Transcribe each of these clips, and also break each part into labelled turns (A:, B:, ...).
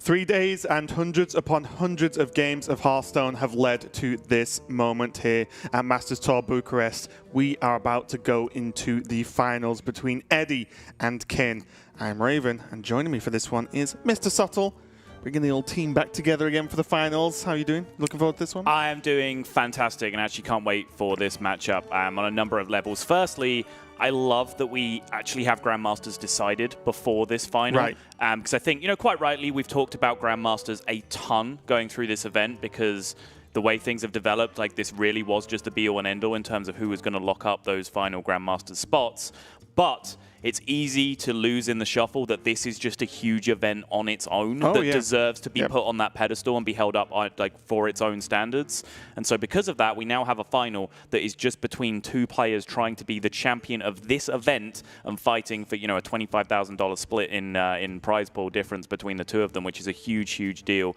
A: 3 days and hundreds upon hundreds of games of Hearthstone have led to this moment here at Masters Tour Bucharest. We are about to go into the finals between Eddie and Kin. I'm Raven, and joining me for this one is Mr. Subtle, bringing the old team back together again for the finals. How are you doing? Looking forward to this one?
B: I am doing fantastic and actually can't wait for this matchup on a number of levels. Firstly, I love that we actually have Grandmasters decided before this final.
A: Right.
B: Because I think, quite rightly, we've talked about Grandmasters a ton going through this event because the way things have developed, like this really was just the be-all and end-all in terms of who was going to lock up those final Grandmasters spots. But it's easy to lose in the shuffle that this is just a huge event on its own that deserves to be put on that pedestal and be held up for its own standards. And so because of that, we now have a final that is just between two players trying to be the champion of this event and fighting for, a $25,000 split in prize pool difference between the two of them, which is a huge, huge deal.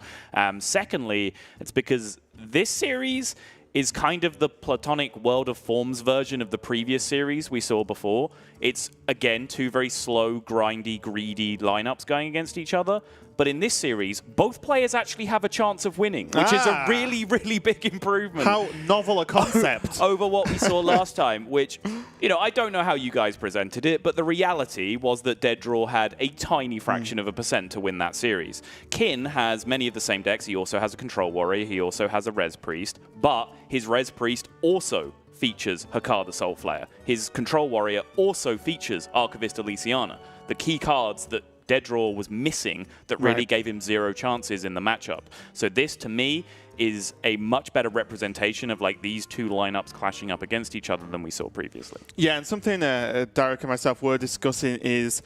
B: Secondly, it's because this series is kind of the platonic World of Forms version of the previous series we saw before. It's, again, two very slow, grindy, greedy lineups going against each other. But in this series, both players actually have a chance of winning, which is a really, really big improvement.
A: How novel a concept.
B: Over what we saw last time, which, I don't know how you guys presented it, but the reality was that Dead Draw had a tiny fraction of a percent to win that series. Kin has many of the same decks. He also has a Control Warrior. He also has a Res Priest. But his Res Priest also features Hakar the Soul Flayer. His Control Warrior also features Archivist Elysiana, the key cards that Dead Draw was missing that really gave him zero chances in the matchup. So this, to me, is a much better representation of these two lineups clashing up against each other than we saw previously. Yeah,
A: and something Derek and myself were discussing is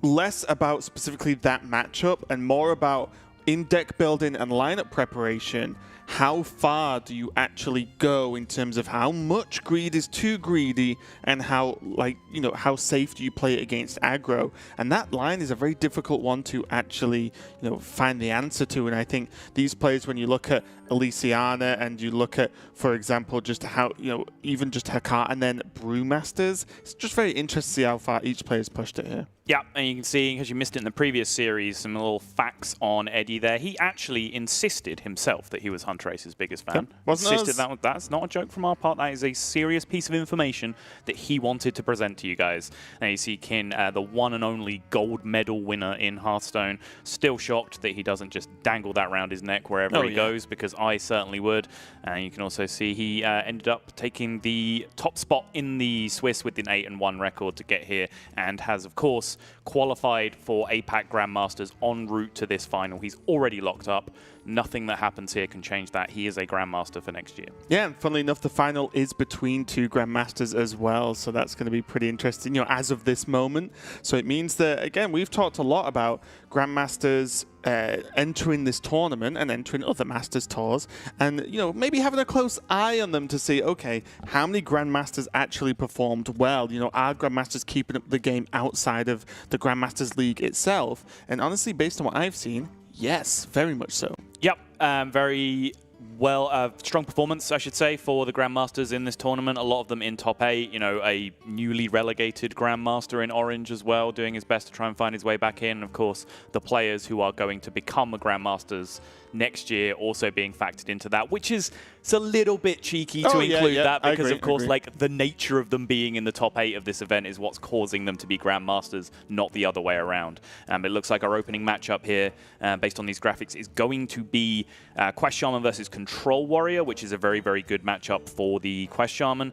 A: less about specifically that matchup and more about in deck building and lineup preparation. How far do you actually go in terms of how much greed is too greedy and how, how safe do you play it against aggro? And that line is a very difficult one to actually, find the answer to. And I think these players, when you look at Elysiana and you look at, for example, just how, even just Hakar and then Brewmasters, it's just very interesting to see how far each player's pushed it here.
B: Yeah, and you can see, because you missed it in the previous series, some little facts on Eddie there. He actually insisted himself that he was Huntrace's biggest fan. That's not a joke from our part. That is a serious piece of information that he wanted to present to you guys. And you see Kin, the one and only gold medal winner in Hearthstone, still shocked that he doesn't just dangle that around his neck wherever he goes, because I certainly would. And you can also see he ended up taking the top spot in the Swiss with an 8-1 record to get here, and has, of course, qualified for APAC Grandmasters en route to this final. He's already locked up. Nothing that happens here can change that. He is a Grandmaster for next year.
A: Yeah, and funnily enough, the final is between two Grandmasters as well, so that's going to be pretty interesting, as of this moment. So it means that, again, we've talked a lot about Grandmasters entering this tournament and entering other Masters tours, and maybe having a close eye on them to see, okay, how many Grandmasters actually performed well? Are Grandmasters keeping up the game outside of the Grandmasters League itself? And honestly, based on what I've seen, yes, very much so.
B: Yep, very well, strong performance, I should say, for the Grandmasters in this tournament. A lot of them in top 8, a newly relegated Grandmaster in orange as well, doing his best to try and find his way back in. Of course, the players who are going to become the Grandmasters next year also being factored into that, which is it's a little bit cheeky to include that because, of course, the nature of them being in the top 8 of this event is what's causing them to be Grandmasters, not the other way around. It looks like our opening matchup here, based on these graphics, is going to be Quest Shaman versus Control Warrior, which is a very, very good matchup for the Quest Shaman.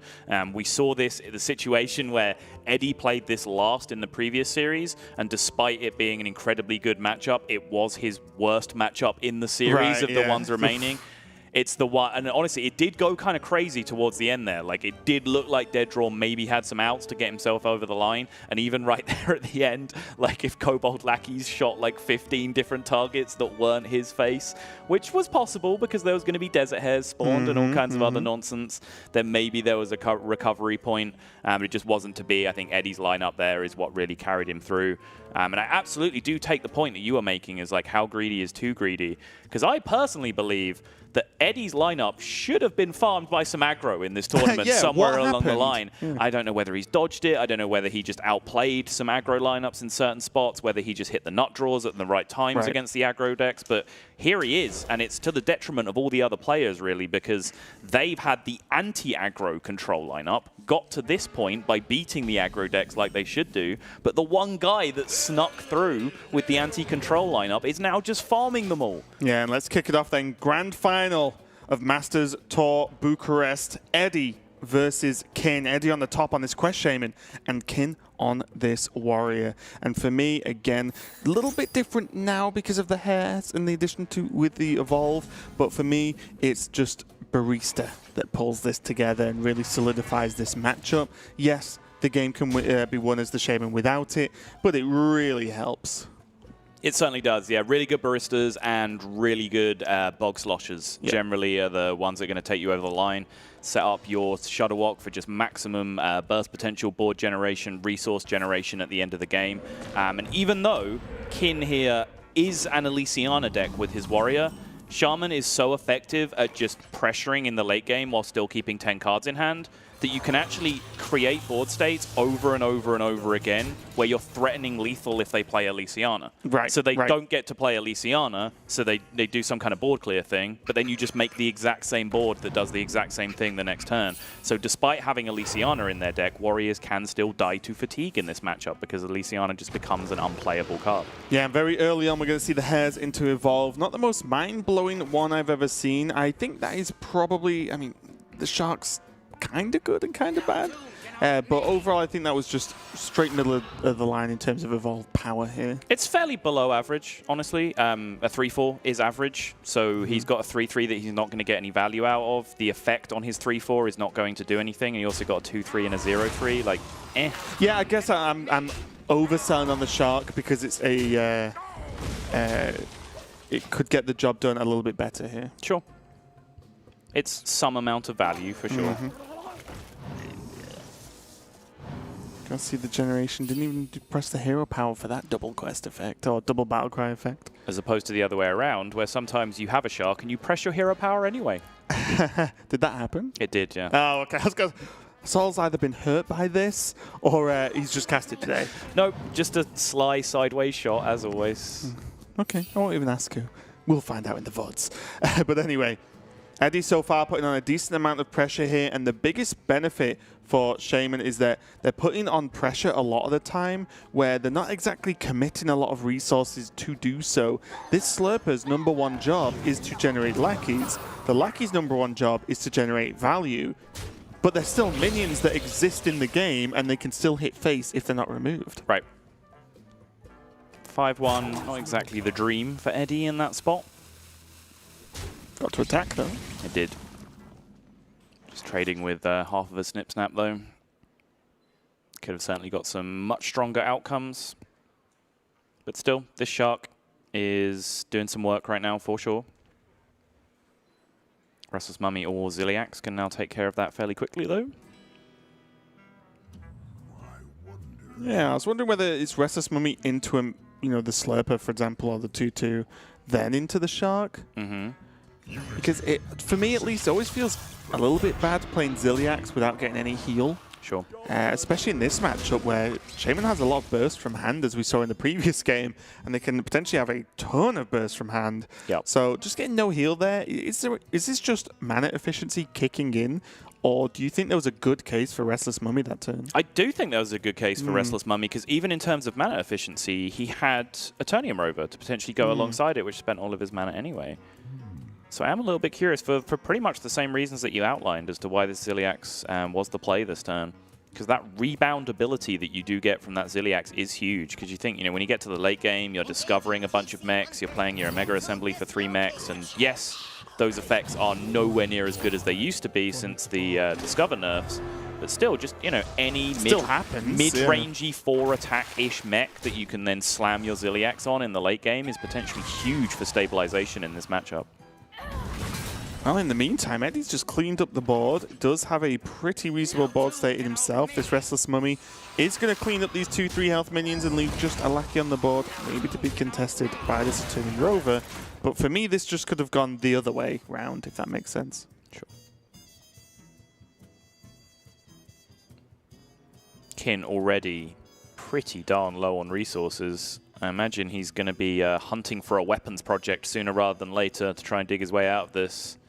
B: We saw this in the situation where Eddie played this last in the previous series, and despite it being an incredibly good matchup, it was his worst matchup in the series of the ones remaining. It's the one, and honestly, it did go kind of crazy towards the end there. It did look like Dead Draw maybe had some outs to get himself over the line, and even right there at the end, if Kobold Lackeys shot 15 different targets that weren't his face, which was possible because there was going to be Desert Hares spawned and all kinds of other nonsense, then maybe there was a recovery point, but it just wasn't to be. I think Eddie's lineup there is what really carried him through. And I absolutely do take the point that you are making is like how greedy is too greedy. Because I personally believe that Eddie's lineup should have been farmed by some aggro in this tournament somewhere along the line. I don't know whether he's dodged it. I don't know whether he just outplayed some aggro lineups in certain spots, whether he just hit the nut draws at the right times against the aggro decks. But here he is, and it's to the detriment of all the other players, really, because they've had the anti-aggro control lineup, got to this point by beating the aggro decks like they should do, but the one guy that snuck through with the anti-control lineup is now just farming them all.
A: Yeah, and let's kick it off then. Grand final of Masters Tour Bucharest. Eddie versus Kin. Eddie on the top on this Quest Shaman, and Kin on this Warrior. And for me, again, a little bit different now because of the hairs and the addition to with the Evolve, but for me, it's just Barista that pulls this together and really solidifies this matchup. Yes, the game can be won as the Shaman without it, but it really helps.
B: It certainly does, yeah. Really good baristas and really good bog sloshers generally are the ones that are going to take you over the line. Set up your Shutterwalk for just maximum burst potential, board generation, resource generation at the end of the game. And even though Kin here is an Elysiana deck with his Warrior, Shaman is so effective at just pressuring in the late game while still keeping 10 cards in hand that you can actually create board states over and over and over again where you're threatening lethal if they play Elysiana.
A: Right.
B: So they don't get to play Elysiana, so they do some kind of board clear thing, but then you just make the exact same board that does the exact same thing the next turn. So despite having Elysiana in their deck, Warriors can still die to fatigue in this matchup because Elysiana just becomes an unplayable card.
A: Yeah, very early on we're going to see the hairs into Evolve. Not the most mind-blowing one I've ever seen. I think that is probably, I mean, the Sharks kind of good and kind of bad. But overall, I think that was just straight middle of the line in terms of Evolve power here.
B: It's fairly below average, honestly. A 3-4 is average, so he's got a 3-3 that he's not going to get any value out of. The effect on his 3-4 is not going to do anything, and he also got a 2-3 and a 0-3. Like, eh.
A: Yeah, I guess I'm overselling on the Shark because it's a... it could get the job done a little bit better here.
B: Sure. It's some amount of value, for sure.
A: Can't see the generation. Didn't even press the hero power for that double quest effect or double battle cry effect.
B: As opposed to the other way around, where sometimes you have a Shark and you press your hero power anyway.
A: Did that happen?
B: It did, yeah.
A: Oh, okay. I was going Saul's either been hurt by this or he's just cast it today.
B: No, just a sly sideways shot, as always.
A: Okay, I won't even ask who. We'll find out in the VODs. But anyway, Eddie so far putting on a decent amount of pressure here, and the biggest benefit for Shaman is that they're putting on pressure a lot of the time where they're not exactly committing a lot of resources to do so. This Slurper's #1 job is to generate lackeys. The lackey's #1 job is to generate value, but they're still minions that exist in the game and they can still hit face if they're not removed.
B: Right. 5-1, not exactly the dream for Eddie in that spot.
A: Got to attack though.
B: It did. Just trading with half of a snip snap though. Could have certainly got some much stronger outcomes. But still, this Shark is doing some work right now for sure. Restless Mummy or Ziliax can now take care of that fairly quickly though.
A: Yeah, I was wondering whether it's Restless Mummy into him, you know, the Slurper, for example, or the 2-2, then into the Shark. Because it, for me at least, it always feels a little bit bad playing Ziliax without getting any heal.
B: Sure.
A: Especially in this matchup where Shaman has a lot of burst from hand, as we saw in the previous game, and they can potentially have a ton of burst from hand.
B: Yep.
A: So just getting no heal there, is this just mana efficiency kicking in? Or do you think there was a good case for Restless Mummy that turn?
B: I do think there was a good case for Restless Mummy, because even in terms of mana efficiency, he had Eternium Rover to potentially go alongside it, which spent all of his mana anyway. So I am a little bit curious for pretty much the same reasons that you outlined as to why this Ziliax was the play this turn. Because that rebound ability that you do get from that Ziliax is huge. Because you think, you know, when you get to the late game, you're discovering a bunch of mechs, you're playing your Omega Assembly for 3 mechs, and yes, those effects are nowhere near as good as they used to be since the Discover nerfs. But still, just, you know, any mid-rangey 4-attack-ish mech that you can then slam your Ziliax on in the late game is potentially huge for stabilization in this matchup.
A: Well, in the meantime, Eddie's just cleaned up the board. Does have a pretty reasonable board state in himself. This Restless Mummy is going to clean up these 2-3 health minions and leave just a Lackey on the board, maybe to be contested by this Returning Rover. But for me, this just could have gone the other way round, if that makes sense.
B: Sure. Kin already pretty darn low on resources. I imagine he's going to be hunting for a weapons project sooner rather than later to try and dig his way out of this.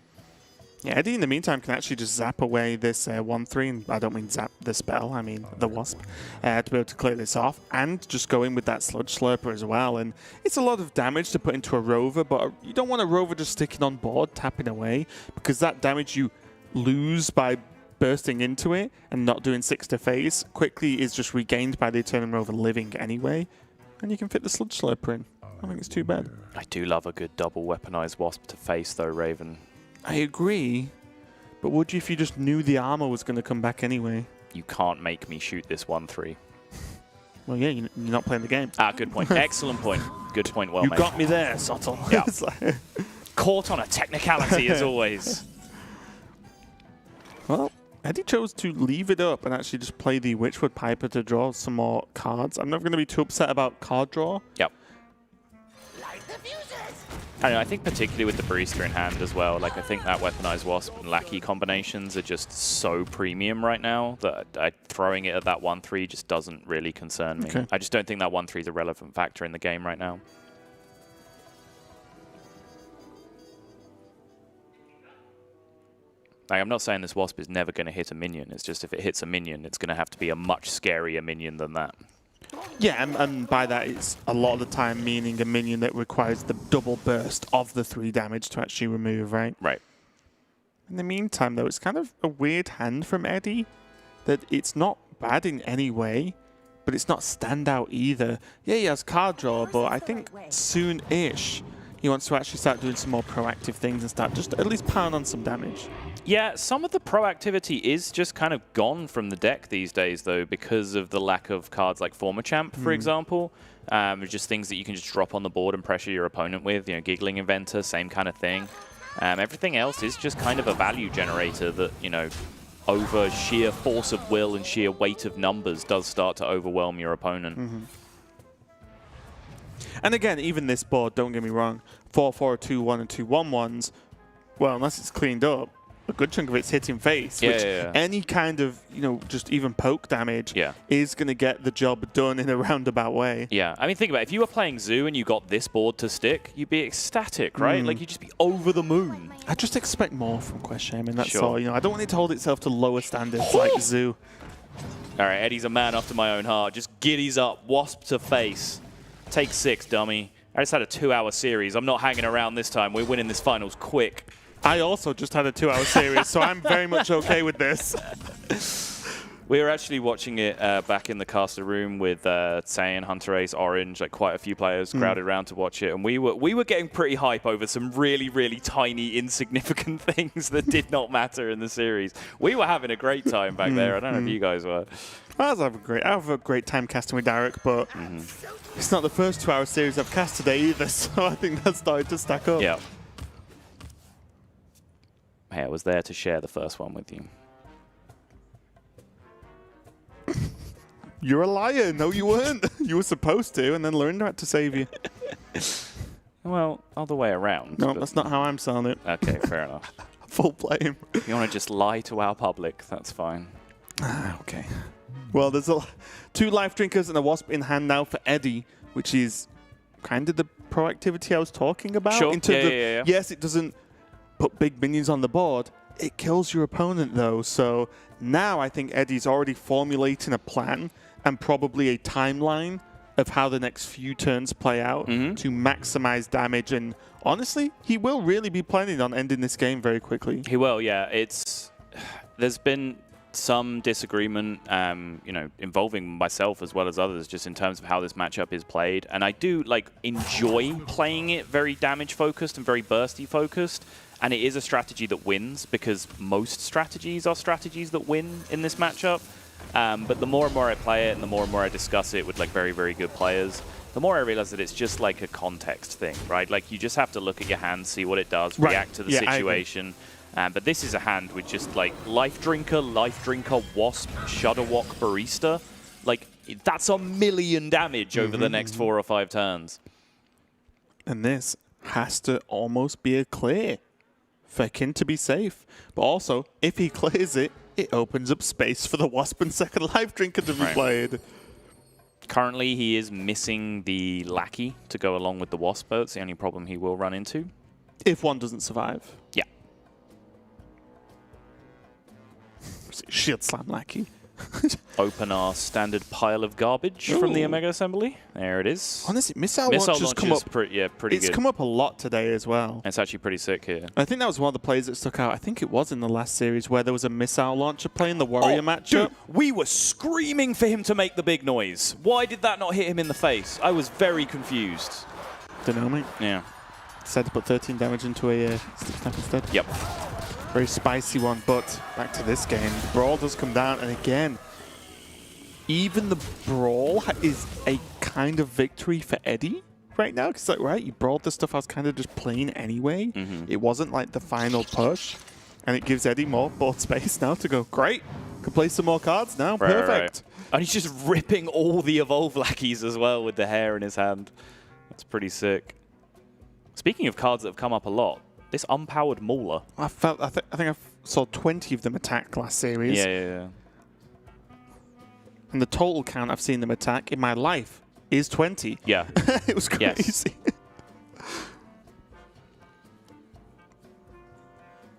A: Yeah, Eddie, in the meantime, can actually just zap away this 1-3, and I don't mean zap the spell, I mean the Wasp, to be able to clear this off, and just go in with that Sludge Slurper as well. And it's a lot of damage to put into a Rover, but you don't want a Rover just sticking on board, tapping away, because that damage you lose by bursting into it and not doing 6 to face quickly is just regained by the Eternal Rover living anyway, and you can fit the Sludge Slurper in. I don't think it's too bad.
B: I do love a good double weaponized Wasp to face, though, Raven.
A: I agree, but would you if you just knew the armor was going to come back anyway?
B: You can't make me shoot this 1-3.
A: Well, yeah, you're not playing the game.
B: Ah, good point. Excellent point. Good point, well made.
A: You got me there, Subtle.
B: Yeah. Caught on a technicality, as always.
A: Well, Eddie chose to leave it up and actually just play the Witchwood Piper to draw some more cards. I'm never going to be too upset about card draw.
B: Yep. I don't know, I think particularly with the Barista in hand as well, like I think that Weaponized Wasp and Lackey combinations are just so premium right now that throwing it at that 1-3 just doesn't really concern me. Okay. I just don't think that 1-3 is a relevant factor in the game right now. Like, I'm not saying this Wasp is never going to hit a minion, it's just if it hits a minion, it's going to have to be a much scarier minion than that.
A: Yeah, and by that it's a lot of the time meaning a minion that requires the double burst of the 3 damage to actually remove, right?
B: Right.
A: In the meantime, though, it's kind of a weird hand from Eddie, that it's not bad in any way, but it's not standout either. Yeah, he has card draw, but I think soon-ish he wants to actually start doing some more proactive things and start just at least pound on some damage.
B: Yeah, some of the proactivity is just kind of gone from the deck these days, though, because of the lack of cards like Former Champ, for example. Just things that you can just drop on the board and pressure your opponent with. You know, Giggling Inventor, same kind of thing. Everything else is just kind of a value generator that, you know, over sheer force of will and sheer weight of numbers does start to overwhelm your opponent.
A: And again, even this board, don't get me wrong, 4-4, 2-1, and 2-1-1s, well, unless it's cleaned up, a good chunk of it's hitting face, which any kind of, you know, just even poke damage is going to get the job done in a roundabout way.
B: Yeah, I mean, think about it. If you were playing Zoo and you got this board to stick, you'd be ecstatic, right? Like, you'd just be over the moon.
A: I just expect more from Quest Shaman, that's all. You know, I don't want it to hold itself to lower standards like Zoo.
B: All right, Eddie's a man after my own heart. Just giddies up, Wasp to face. Take 6, dummy. I just had a 2-hour series. I'm not hanging around this time. We're winning this finals quick.
A: I also just had a 2-hour series, so I'm very much okay with this.
B: We were actually watching it back in the caster room with Tsane, Hunter Ace, Orange, like quite a few players crowded around to watch it, and we were getting pretty hype over some really, really tiny, insignificant things that did not matter in the series. We were having a great time back there. I don't know if you guys were.
A: I have a great time casting with Derek, but it's not the first 2-hour series I've cast today either, so I think that started to stack up.
B: Yeah. Hey, I was there to share the first one with you.
A: You're a liar. No, you weren't. You were supposed to, and then Lorinda had to save you.
B: Well, other way around.
A: No, that's not how I'm selling it.
B: Okay, fair enough.
A: Full blame.
B: You want to just lie to our public, that's fine.
A: Okay. Well, there's 2 Life Drinkers and a Wasp in hand now for Eddie, which is kind of the proactivity I was talking about.
B: Sure.
A: In terms of, yes, it doesn't put big minions on the board. It kills your opponent, though. So now I think Eddie's already formulating a plan and probably a timeline of how the next few turns play out to maximize damage. And honestly, he will really be planning on ending this game very quickly.
B: He will, yeah. There's been some disagreement, you know, involving myself as well as others, just in terms of how this matchup is played. And I do enjoy playing it very damage focused and very bursty focused. And it is a strategy that wins because most strategies are strategies that win in this matchup. But the more and more I play it and the more and more I discuss it with like very, very good players, the more I realize that it's just like a context thing, right? Like you just have to look at your hand, see what it does, react to the situation. But this is a hand with just like Life Drinker, Wasp, Shudderwock, Barista. Like that's a million damage over the next 4 or 5 turns.
A: And this has to almost be a clear for Kin to be safe. But also, if he clears it, it opens up space for the Wasp and second Life Drinker to be played.
B: Currently, he is missing the Lackey to go along with the Wasp, though. It's the only problem he will run into.
A: If one doesn't survive.
B: Yeah.
A: Shield Slam Lackey.
B: Open our standard pile of garbage from the Omega Assembly. There it is.
A: Honestly, Missile Launch come up.
B: Pretty good.
A: It's come up a lot today as well.
B: It's actually pretty sick here.
A: I think that was one of the plays that stuck out. I think it was in the last series where there was a Missile Launcher playing the Warrior matchup.
B: Dude, we were screaming for him to make the big noise. Why did that not hit him in the face? I was very confused.
A: Don't know, mate.
B: Yeah.
A: Decided to put 13 damage into a stick snap instead.
B: Yep.
A: Very spicy one, but back to this game. The Brawl does come down, and again, even the Brawl is a kind of victory for Eddie right now. Because, like, right, you brawled the stuff I was kind of just playing anyway. It wasn't like the final push, and it gives Eddie more board space now to go, great, can play some more cards now, perfect.
B: Right. And he's just ripping all the Evolve Lackeys as well with the hair in his hand. That's pretty sick. Speaking of cards that have come up a lot, this Unpowered Mauler.
A: I think I saw 20 of them attack last series.
B: Yeah.
A: And the total count I've seen them attack in my life is 20.
B: Yeah.
A: It was crazy. Yes.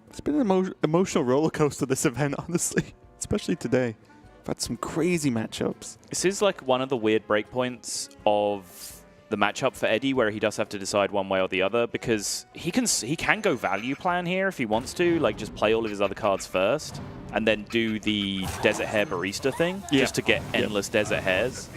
A: It's been an emotional roller coaster, this event, honestly. Especially today. I've had some crazy matchups.
B: This is like one of the weird breakpoints of the matchup for Eddie, where he does have to decide one way or the other, because he can go value plan here if he wants to, like just play all of his other cards first and then do the Desert Hair Barista thing just to get endless Desert Hairs.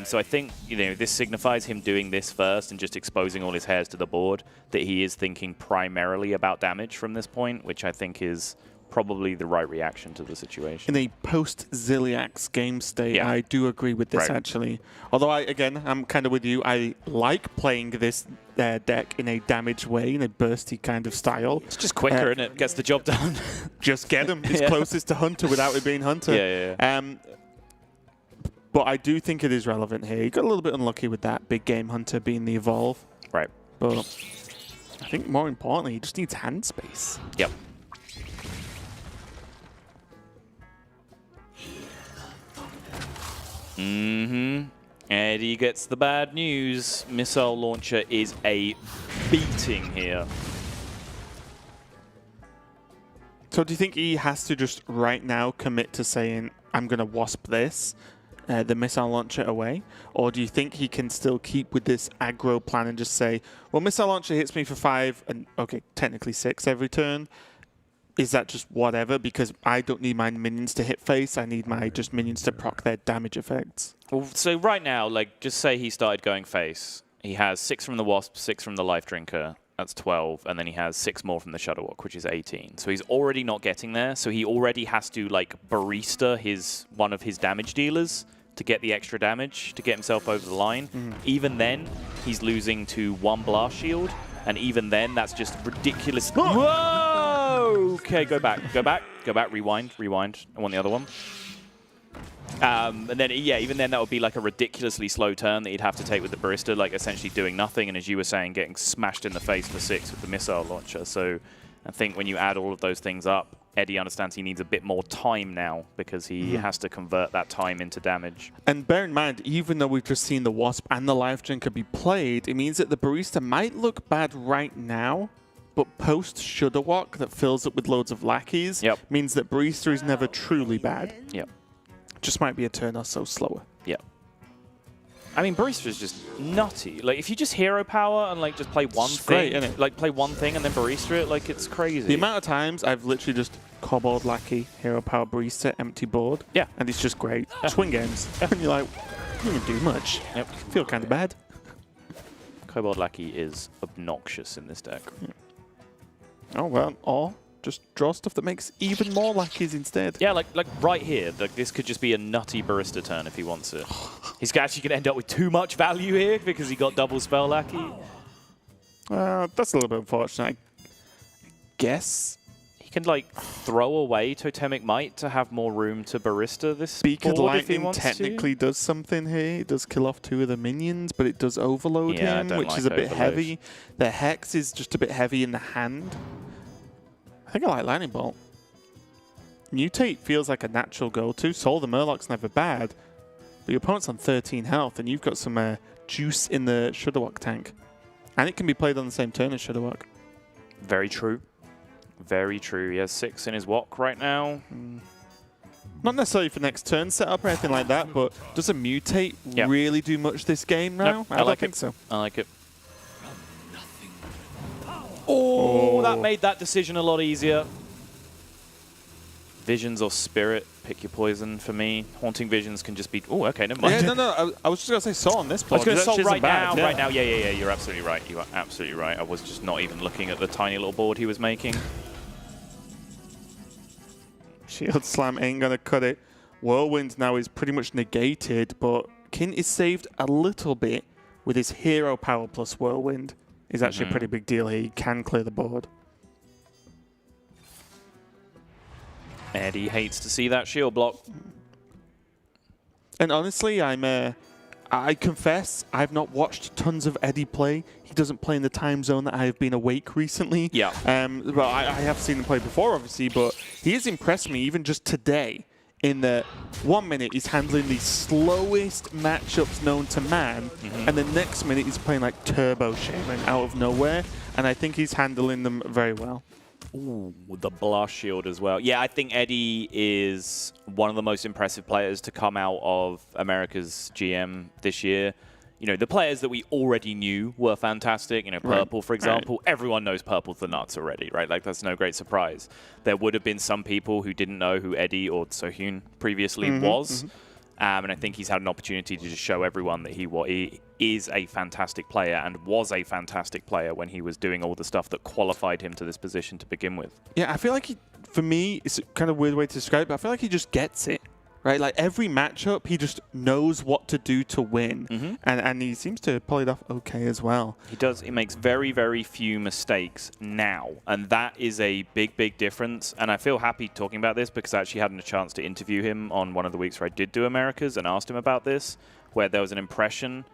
B: So I think, you know, this signifies him doing this first and just exposing all his hairs to the board, that he is thinking primarily about damage from this point, which I think is probably the right reaction to the situation.
A: In a post-Ziliax game state, I do agree with this, actually. Although, I'm kind of with you. I like playing this deck in a damaged way, in a bursty kind of style.
B: It's just quicker, isn't it? Gets the job done.
A: Just get him. It's closest to Hunter without it being Hunter. But I do think it is relevant here. You got a little bit unlucky with that big game Hunter being the Evolve.
B: Right.
A: But I think more importantly, he just needs hand space.
B: Yep. Eddie gets the bad news. Missile Launcher is a beating here.
A: So do you think he has to just right now commit to saying, I'm going to Wasp this, the Missile Launcher away? Or do you think he can still keep with this aggro plan and just say, well, Missile Launcher hits me for 5 and, okay, technically 6 every turn. Is that just whatever? Because I don't need my minions to hit face. I need my just minions to proc their damage effects.
B: Well, so right now, like, just say he started going face. He has 6 from the Wasp, 6 from the Life Drinker. That's 12. And then he has 6 more from the Shudderwock, which is 18. So he's already not getting there. So he already has to, like, barista one of his damage dealers to get the extra damage, to get himself over the line. Even then, he's losing to 1 Blast Shield. And even then, that's just ridiculous. Whoa! Okay, go back, rewind. I want the other one. And then, even then, that would be like a ridiculously slow turn that he'd have to take with the Barista, like essentially doing nothing. And as you were saying, getting smashed in the face for 6 with the Missile Launcher. So I think when you add all of those things up, Eddie understands he needs a bit more time now because he has to convert that time into damage.
A: And bear in mind, even though we've just seen the Wasp and the Life Drinker be played, it means that the Barista might look bad right now, but post-Shudderwock that fills it with loads of lackeys means that Barista is never truly bad. Just might be a turn or so slower.
B: I mean, Barista is just nutty. Like, if you just hero power and, like, just play one thing,
A: great,
B: like, play one thing and then Barista it, like, it's crazy.
A: The amount of times I've literally just Kobold Lackey, hero power Barista, empty board. And it's just great. Swing games. And you're like, you didn't do much. Feel kind of bad.
B: Kobold Lackey is obnoxious in this deck.
A: Oh, well, or just draw stuff that makes even more lackeys instead.
B: Yeah, like right here, like this could just be a nutty Barista turn if he wants it. He's actually going to end up with too much value here because he got double spell lackey.
A: That's a little bit unfortunate. I guess
B: he can like throw away Totemic Might to have more room to Barista this
A: Beacon
B: board if he
A: Lightning
B: wants
A: technically does something here. It does kill off 2 of the minions, but it does overload him, which is a bit heavy. The Hex is just a bit heavy in the hand. I think I like Lightning Bolt. Mutate feels like a natural go-to. Soul the Murloc's never bad, but your opponent's on 13 health, and you've got some juice in the Shudderwock tank. And it can be played on the same turn as Shudderwock.
B: Very true. Very true. He has 6 in his Wok right now.
A: Not necessarily for next turn setup or anything like that, but does a Mutate really do much this game now?
B: Nope,
A: I don't think so.
B: I like it. Oh, that made that decision a lot easier. Visions or Spirit, pick your poison for me. Haunting Visions can just be... Oh, okay, never mind.
A: Yeah, no, I was just going to say Soul on this plot.
B: I was going to Soul right now. Right now, yeah, you're absolutely right. You are absolutely right. I was just not even looking at the tiny little board he was making.
A: Shield Slam ain't going to cut it. Whirlwind now is pretty much negated, but Kin is saved a little bit with his Hero Power plus Whirlwind. Is actually a pretty big deal here. He can clear the board.
B: Eddie hates to see that shield block.
A: And honestly, I confess, I've not watched tons of Eddie play. He doesn't play in the time zone that I have been awake recently.
B: Yeah.
A: But I have seen him play before, obviously, but he has impressed me even just today. In the 1 minute, he's handling the slowest matchups known to man, and the next minute he's playing like Turbo Shaman out of nowhere, and I think he's handling them very well.
B: Ooh, the Blast Shield as well. Yeah, I think Eddie is one of the most impressive players to come out of America's GM this year. You know, the players that we already knew were fantastic. You know, Purple, for example. Right. Everyone knows Purple's the nuts already, right? Like, that's no great surprise. There would have been some people who didn't know who Eddie or Sohyun previously was. And I think he's had an opportunity to just show everyone that he is a fantastic player and was a fantastic player when he was doing all the stuff that qualified him to this position to begin with.
A: Yeah, I feel like for me, it's a kind of weird way to describe it, but I feel like he just gets it. Right, like every matchup, he just knows what to do to win, and he seems to pull it off okay as well.
B: He does. He makes very, very few mistakes now, and that is a big, big difference. And I feel happy talking about this because I actually had a chance to interview him on one of the weeks where I did do Americas and asked him about this, where there was an impression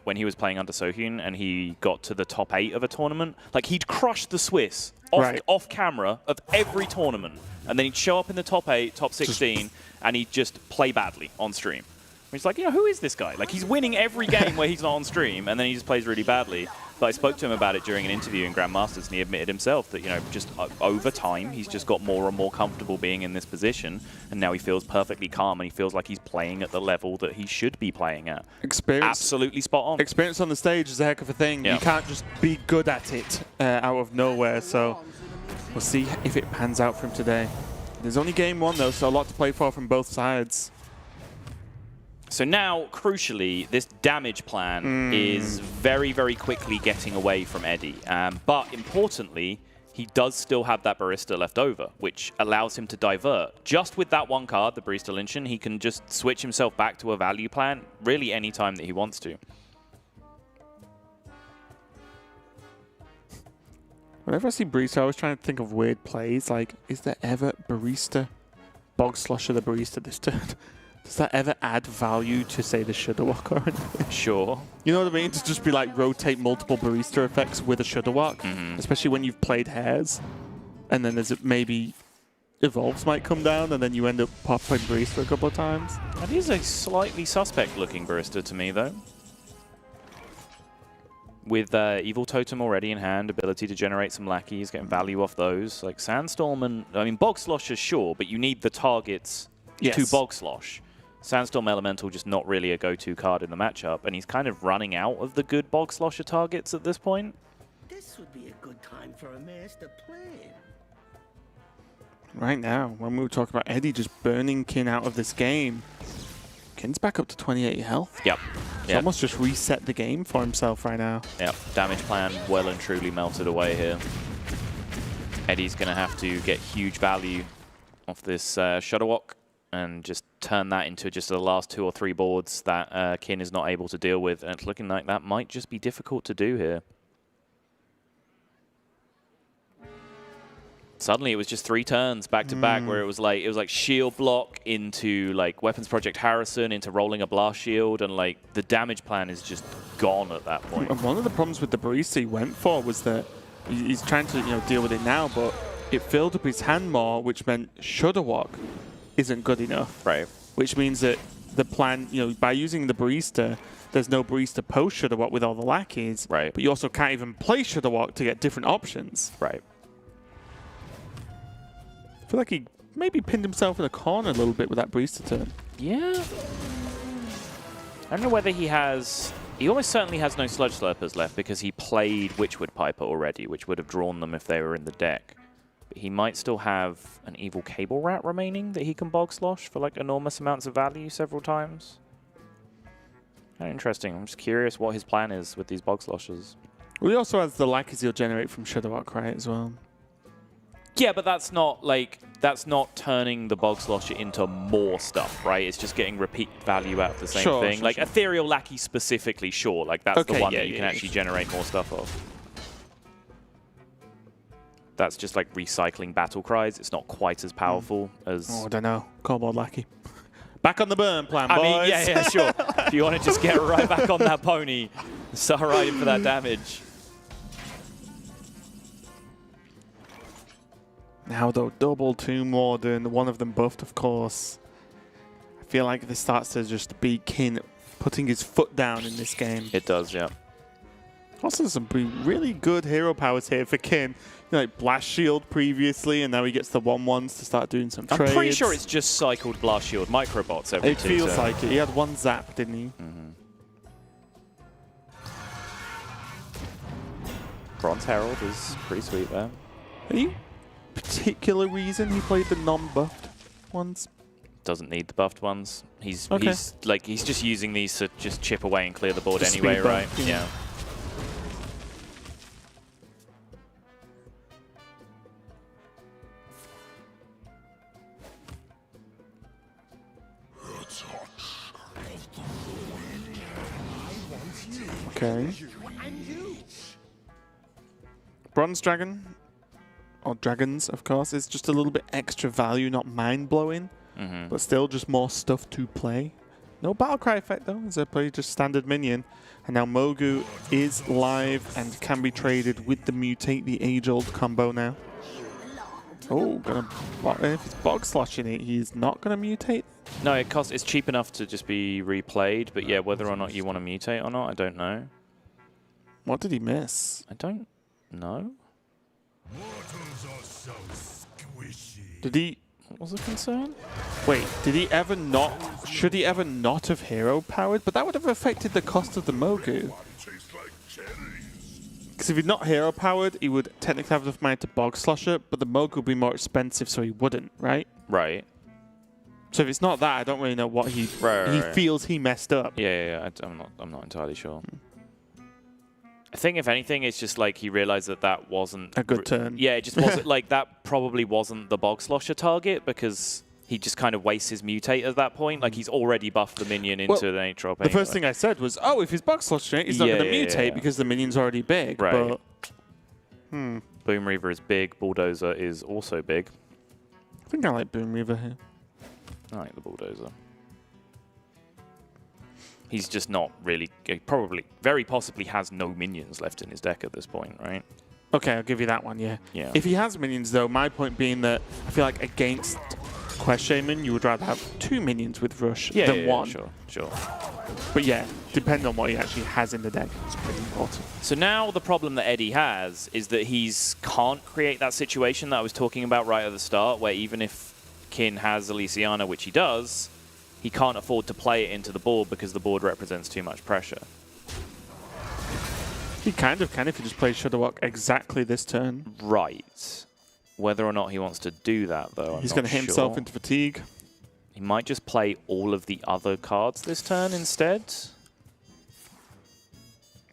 B: when he was playing under Sohyun and he got to the top 8 of a tournament. Like, he'd crush the Swiss off camera of every tournament, and then he'd show up in the top 8, top 16, and he'd just play badly on stream. He's like, you know, who is this guy? Like, he's winning every game where he's not on stream, and then he just plays really badly. But I spoke to him about it during an interview in Grandmasters, and he admitted himself that, you know, just over time, he's just got more and more comfortable being in this position, and now he feels perfectly calm, and he feels like he's playing at the level that he should be playing at.
A: Experience.
B: Absolutely spot on.
A: Experience on the stage is a heck of a thing. Yeah. You can't just be good at it out of nowhere, so we'll see if it pans out for him today. There's only game 1, though, so a lot to play for from both sides.
B: So now, crucially, this damage plan is very, very quickly getting away from Eddie. But importantly, he does still have that Barista left over, which allows him to divert. Just with that one card, the Barista Lynchen, he can just switch himself back to a value plan really any time that he wants to.
A: Whenever I see Barista, I always try to think of weird plays. Like, is there ever Barista, Bog Slosher the Barista this turn? Does that ever add value to, say, the Shudderwock or anything?
B: Sure.
A: You know what I mean? To just be like, rotate multiple Barista effects with a Shudderwock, especially when you've played Hairs. And then there's maybe Evolves might come down, and then you end up popping Barista a couple of times.
B: That is a slightly suspect-looking Barista to me, though. With Evil Totem already in hand, ability to generate some lackeys, getting value off those. Like Sandstorm and... I mean, Bog Slosher, sure, but you need the targets to Bog Slosh. Sandstorm Elemental just not really a go-to card in the matchup, and he's kind of running out of the good Bog Slosher targets at this point.
C: This would be a good time for a master plan.
A: Right now, when we were talking about Eddie just burning Kin out of this game, Kin's back up to 28 health.
B: Yep.
A: He's almost just reset the game for himself right now.
B: Yep. Damage plan well and truly melted away here. Eddie's going to have to get huge value off this Shudderwock and just turn that into just the last 2 or 3 boards that Kin is not able to deal with. And it's looking like that might just be difficult to do here. Suddenly it was just 3 turns back to back where it was like shield block into like Weapons Project Harrison into rolling a blast shield, and like the damage plan is just gone at that point.
A: And one of the problems with the barista he went for was that he's trying to deal with it now, but it filled up his hand more, which meant Shudderwock isn't good enough.
B: Right.
A: Which means that the plan, by using the barista, there's no barista post Shudderwock with all the lackeys.
B: Right.
A: But you also can't even play Shudderwock to get different options.
B: Right.
A: I feel like he maybe pinned himself in a corner a little bit with that barista turn.
B: Yeah. I don't know whether he has... He almost certainly has no Sludge Slurpers left because he played Witchwood Piper already, which would have drawn them if they were in the deck. But he might still have an Evil Cable Rat remaining that he can Bog Slosh for like enormous amounts of value several times. Kind of interesting. I'm just curious what his plan is with these Bog Sloshes.
A: Well, he also has the lackeys he'll generate from Shudderwock, right, as well.
B: Yeah, but that's not turning the Bog Slosher into more stuff, right? It's just getting repeat value out of the same thing. Like Ethereal Lackey specifically, sure. Like that's the one that you can actually generate more stuff of. That's just like recycling battle cries. It's not quite as powerful as...
A: Oh, I don't know. Cobalt Lackey. Back on the burn plan, boys.
B: I mean, yeah, sure. If you want to just get right back on that pony, start riding for that damage.
A: Now, though, double Tomb Warden, one of them buffed, of course. I feel like this starts to just be Kin putting his foot down in this game.
B: It does, yeah.
A: Also, some really good hero powers here for Kin. Like Blast Shield previously, and now he gets the 1/1s to start doing some trades.
B: I'm pretty sure it's just cycled Blast Shield microbots every 2
A: turns. It feels like it. He had 1 zap, didn't he?
B: Bronze Herald is pretty sweet there.
A: Any particular reason he played the non-buffed ones?
B: Doesn't need the buffed ones. He's
A: okay.
B: he's just using these to just chip away and clear the board
A: just
B: anyway, right? Yeah.
A: Okay. Bronze Dragon, or Dragons, of course, is just a little bit extra value, not mind-blowing, but still just more stuff to play. No Battlecry effect, though, as I play just standard minion. And now Mogu is live and can be traded with the Mutate, the age-old combo now. Oh, if he's Bog Sloshing it, he's not going to mutate?
B: No, it's cheap enough to just be replayed, but yeah, whether or not you want to mutate or not, I don't know.
A: What did he miss?
B: I don't know.
A: Did he...
B: What was the concern?
A: Wait, did he ever not... Should he ever not have hero powered? But that would have affected the cost of the Mogu. Because if he's not hero powered, he would technically have enough money to Bog Slosh it, but the Mogu would be more expensive, so he wouldn't, right?
B: Right.
A: So if it's not that, I don't really know what he feels he messed up.
B: Yeah. I'm not entirely sure. I think if anything, it's just like he realized that wasn't
A: a good turn.
B: Yeah, it just wasn't like that. Probably wasn't the Bog Slosher target because he just kind of wastes his mutate at that point. Like he's already buffed the minion into the Natrop.
A: The first thing I said was, oh, if he's Bog Sloshing it, he's not going to mutate because the minion's already big.
B: Right.
A: But,
B: Boom Reaver is big. Bulldozer is also big.
A: I think I like Boom Reaver here.
B: I like the Bulldozer. He's just not really... Probably, very possibly has no minions left in his deck at this point, right?
A: Okay, I'll give you that one, yeah. If he has minions, though, my point being that I feel like against Quest Shaman, you would rather have 2 minions with Rush than 1.
B: Sure.
A: But yeah, depending on what he actually has in the deck, it's pretty important.
B: So now the problem that Eddie has is that he's can't create that situation that I was talking about right at the start, where even if Kin has Elysiana, which he does, he can't afford to play it into the board because the board represents too much pressure.
A: He kind of can if he just plays Shudderwock exactly this turn.
B: Right. Whether or not he wants to do that, though,
A: he's going to hit himself into fatigue.
B: He might just play all of the other cards this turn instead.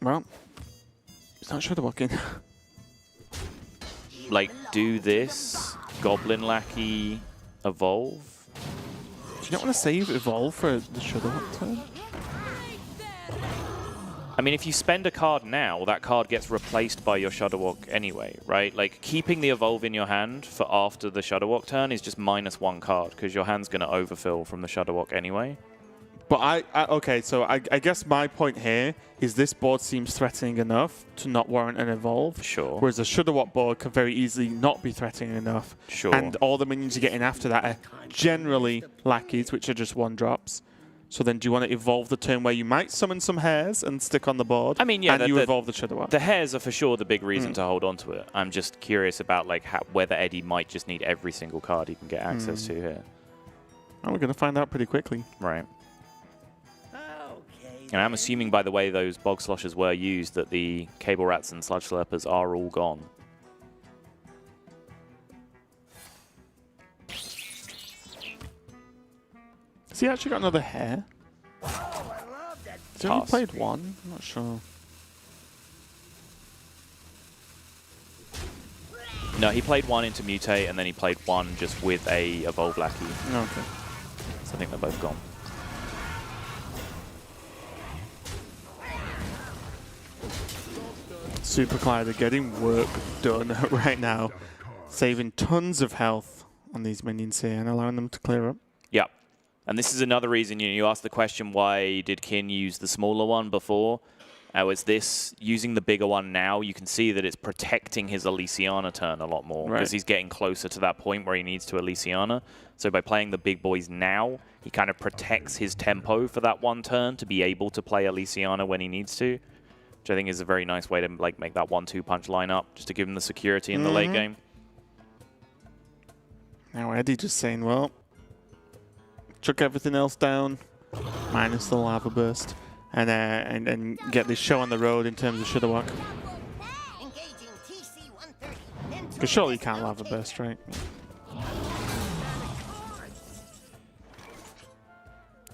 A: Well, he's not Shudderwocking.
B: like, do this, Goblin Lackey, evolve.
A: Do you not want to save evolve for the Shudderwock turn?
B: I mean, if you spend a card now, that card gets replaced by your Shudderwock anyway, right? Like, keeping the evolve in your hand for after the Shudderwock turn is just -1 card, because your hand's going to overfill from the Shudderwock anyway.
A: But okay, so I guess my point here is this board seems threatening enough to not warrant an evolve.
B: Sure.
A: Whereas a Shudderwock board can very easily not be threatening enough.
B: Sure.
A: And all the minions you're getting after that are generally lackeys, which are just 1-drops. So then do you want to evolve the turn where you might summon some hairs and stick on the board?
B: I mean, yeah.
A: And you evolve the Shudderwock.
B: The hairs are for sure the big reason to hold on to it. I'm just curious about like whether Eddie might just need every single card he can get access to here.
A: Oh, we're going to find out pretty quickly.
B: Right.
C: Okay.
B: And I'm assuming by the way those Bog Sloshers were used that the Cable Rats and Sludge Slurpers are all gone.
A: Has he actually got another hair?
C: Oh, I love that.
A: Has he only
B: Pass.
A: played one? I'm not sure.
B: No, he played one into Mutate, and then he played one just with a Evolve Lackey.
A: Okay.
B: So I think they're both gone.
A: Super Collider getting work done right now. Saving tons of health on these minions here and allowing them to clear up.
B: Yep. And this is another reason you asked the question, why did Kin use the smaller one before? Was this using the bigger one now? You can see that it's protecting his Elysiana turn a lot more because he's getting closer to that point where he needs to Elysiana. So by playing the big boys now, he kind of protects his tempo for that one turn to be able to play Elysiana when he needs to, which I think is a very nice way to like make that 1-2 punch line up, just to give him the security in the late game.
A: Now Eddie just saying, well, chuck everything else down, minus the lava burst, and get this show on the road in terms of Shudderwock. Because surely you can't lava burst, right?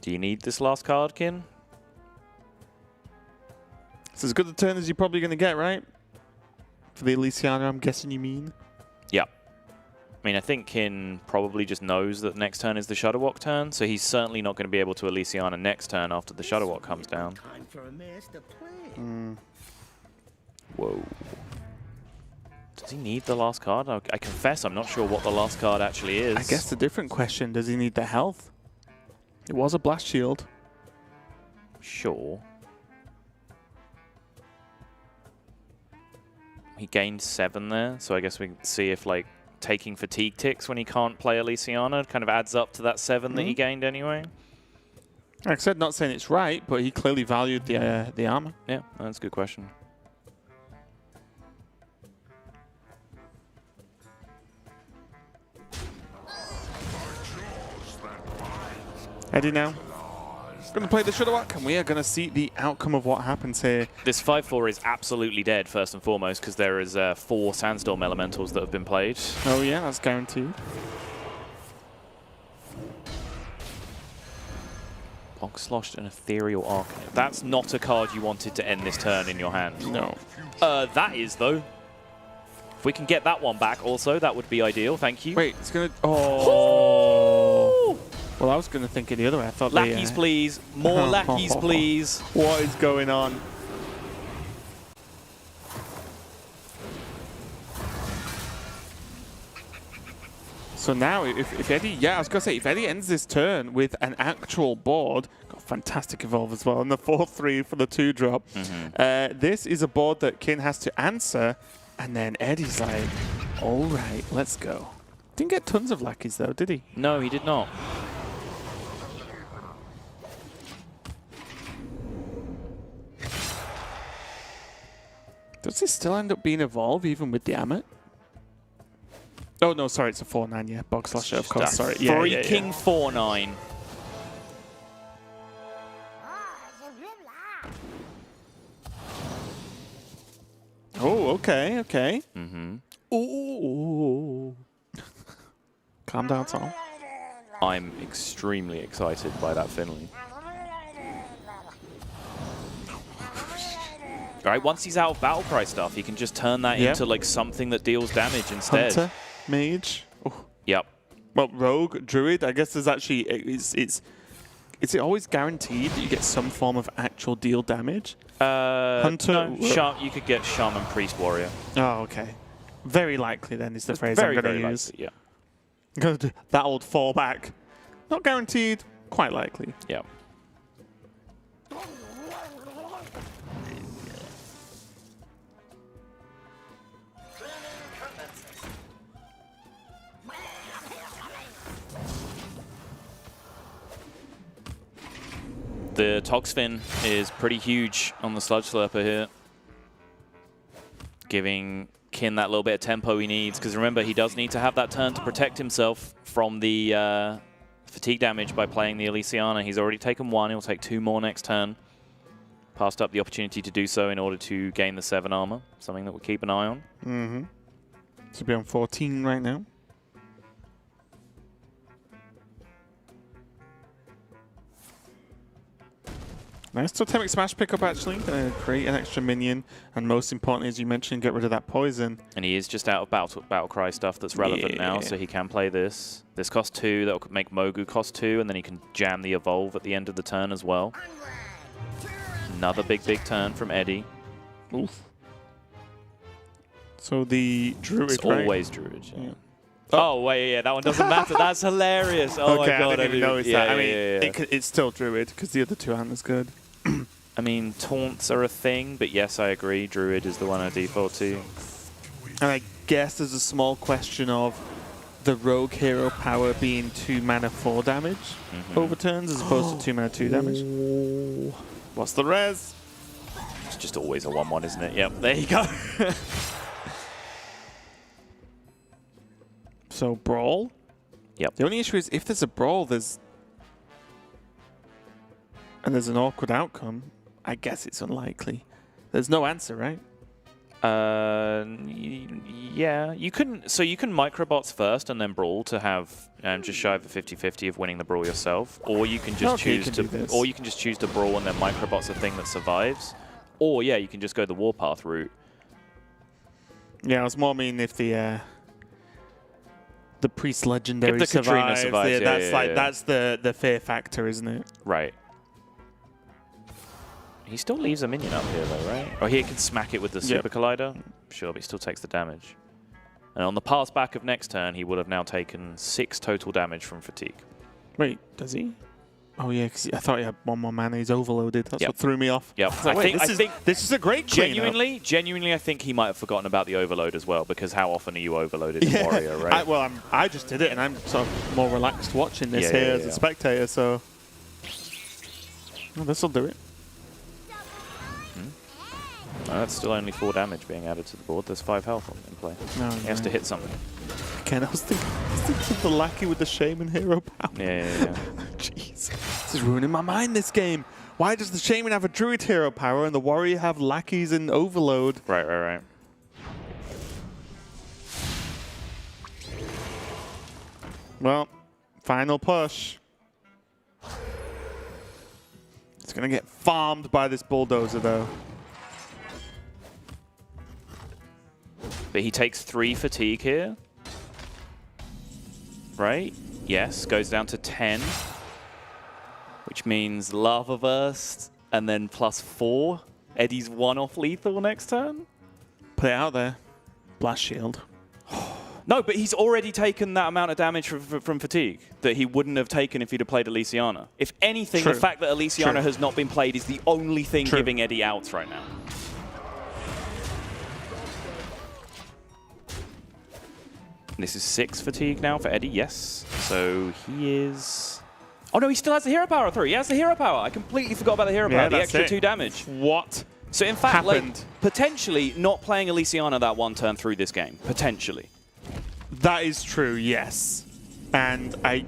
B: Do you need this last card, Kin?
A: It's as good a turn as you're probably going to get, right? For the Elysiana, I'm guessing you mean?
B: Yep. I mean, I think Kin probably just knows that next turn is the Shudderwock turn, so he's certainly not going to be able to Elysiana next turn after the Shudderwock comes down.
C: Time for a master plan.
B: Whoa. Does he need the last card? I confess I'm not sure what the last card actually is.
A: I guess the different question, does he need the health? It was a blast shield.
B: Sure. He gained 7 there, so I guess we can see if, like, taking fatigue ticks when he can't play Elysiana kind of adds up to that 7 that he gained anyway.
A: Like I said, not saying it's right, but he clearly valued the armor.
B: Yeah, that's a good question.
A: Eddie now. Going to play the Shudderwock, and we are going to see the outcome of what happens here.
B: This 5/4 is absolutely dead, first and foremost, because there is 4 Sandstorm Elementals that have been played.
A: Oh yeah, that's guaranteed.
B: Bog Sloshed and Ethereal Arcanist. That's not a card you wanted to end this turn in your hand.
A: No.
B: That is, though. If we can get that one back also, that would be ideal. Thank you.
A: Wait, it's going to... Oh. Well, I was going to think it the other way. I thought
B: Lackeys, please. More lackeys, please.
A: What is going on? So now, if Eddie... Yeah, I was going to say, if Eddie ends this turn with an actual board... Got fantastic evolve as well. And the 4/3 for the 2-drop. This is a board that Kin has to answer. And then Eddie's like, all right, let's go. Didn't get tons of lackeys, though, did he?
B: No, he did not.
A: Does this still end up being evolve even with the Ammit? Oh no, sorry, it's a 4/9, yeah. Bog Slosher, of course, sorry. Yeah,
B: freaking 4/9.
A: Oh, okay, okay.
B: Ooh.
A: Calm down, Tom.
B: I'm extremely excited by that Finley. Right, once he's out of battle cry stuff, he can just turn that into like something that deals damage instead.
A: Hunter, mage. Oh.
B: Yep.
A: Well, rogue, druid. I guess there's actually is it always guaranteed that you get some form of actual deal damage? Hunter,
B: no, you could get shaman, priest, warrior.
A: Oh, okay. Very likely then is the phrase I'm going to use.
B: Likely, yeah.
A: I'm going to do that old fallback. Not guaranteed, quite likely.
B: Yeah. The Toxfin is pretty huge on the Sludge Slurper here, giving Kin that little bit of tempo he needs, because remember, he does need to have that turn to protect himself from the fatigue damage by playing the Elysiana. He's already taken 1, he'll take 2 more next turn. Passed up the opportunity to do so in order to gain the 7 armor, something that we'll keep an eye on.
A: Mm-hmm. Should be on 14 right now. Nice totemic smash pickup, actually. Gonna create an extra minion, and most importantly, as you mentioned, get rid of that poison.
B: And he is just out of battle cry stuff that's relevant now, so he can play this. This costs 2, that will make Mogu cost 2, and then he can jam the evolve at the end of the turn as well. Another big turn from Eddie.
A: Oof. So the druid,
B: it's
A: right?
B: Always druid, yeah. Oh, wait, yeah, that one doesn't matter. That's hilarious. Oh,
A: okay,
B: my God.
A: I didn't even notice that. I mean,
B: yeah.
A: It's still druid, because the other 2 aren't as good.
B: I mean, taunts are a thing, but yes, I agree. Druid is the one I default to.
A: And I guess there's a small question of the rogue hero power being 2 mana 4 damage over turns as opposed to 2 mana 2 damage. What's the res?
B: It's just always a 1-1, isn't it? Yep, there you go.
A: So, brawl?
B: Yep.
A: The only issue is if there's a brawl, there's an awkward outcome. I guess it's unlikely. There's no answer, right?
B: Yeah, you can. So you can microbots first and then brawl to have just shy of a 50-50 of winning the brawl yourself, or you can just choose to brawl and then microbots a thing that survives, or yeah, you can just go the warpath route.
A: Yeah, I was more meaning if the priest legendary
B: if the
A: survives.
B: Katrina survives,
A: That's the fear factor, isn't it?
B: Right. He still leaves a minion up here, though, right? Or he can smack it with the Super Collider? Sure, but he still takes the damage. And on the pass back of next turn, he would have now taken 6 total damage from fatigue.
A: Wait, does he? Oh, yeah, because I thought he had 1 more mana. He's overloaded. That's what threw me off.
B: Yep.
A: Like, I think this is a great cleanup.
B: Genuinely, I think he might have forgotten about the overload as well, because how often are you overloaded in Warrior, right?
A: I just did it, and I'm sort of more relaxed watching this here as a spectator, so... Well, this will do it.
B: No, that's still only 4 damage being added to the board. There's 5 health in play.
A: No,
B: he has to hit something.
A: Again, I was thinking of the lackey with the shaman hero power.
B: Yeah.
A: Jeez. This is ruining my mind, this game. Why does the shaman have a druid hero power and the warrior have lackeys and overload?
B: Right.
A: Well, final push. It's going to get farmed by this bulldozer, though.
B: But he takes 3 fatigue here. Right? Yes, goes down to 10. Which means Lava Burst and then +4. Eddie's 1 off lethal next turn.
A: Put it out there. Blast Shield.
B: No, but he's already taken that amount of damage from fatigue that he wouldn't have taken if he'd have played Elysiana. If anything, the fact that Elysiana has not been played is the only thing giving Eddie outs right now. This is 6 fatigue now for Eddie, yes. So he is... Oh no, he still has the hero power 3. He has the hero power. I completely forgot about the hero power, the extra 2 damage.
A: What?
B: So in fact, like, potentially not playing Elysiana that 1 turn through this game. Potentially.
A: That is true, yes. And I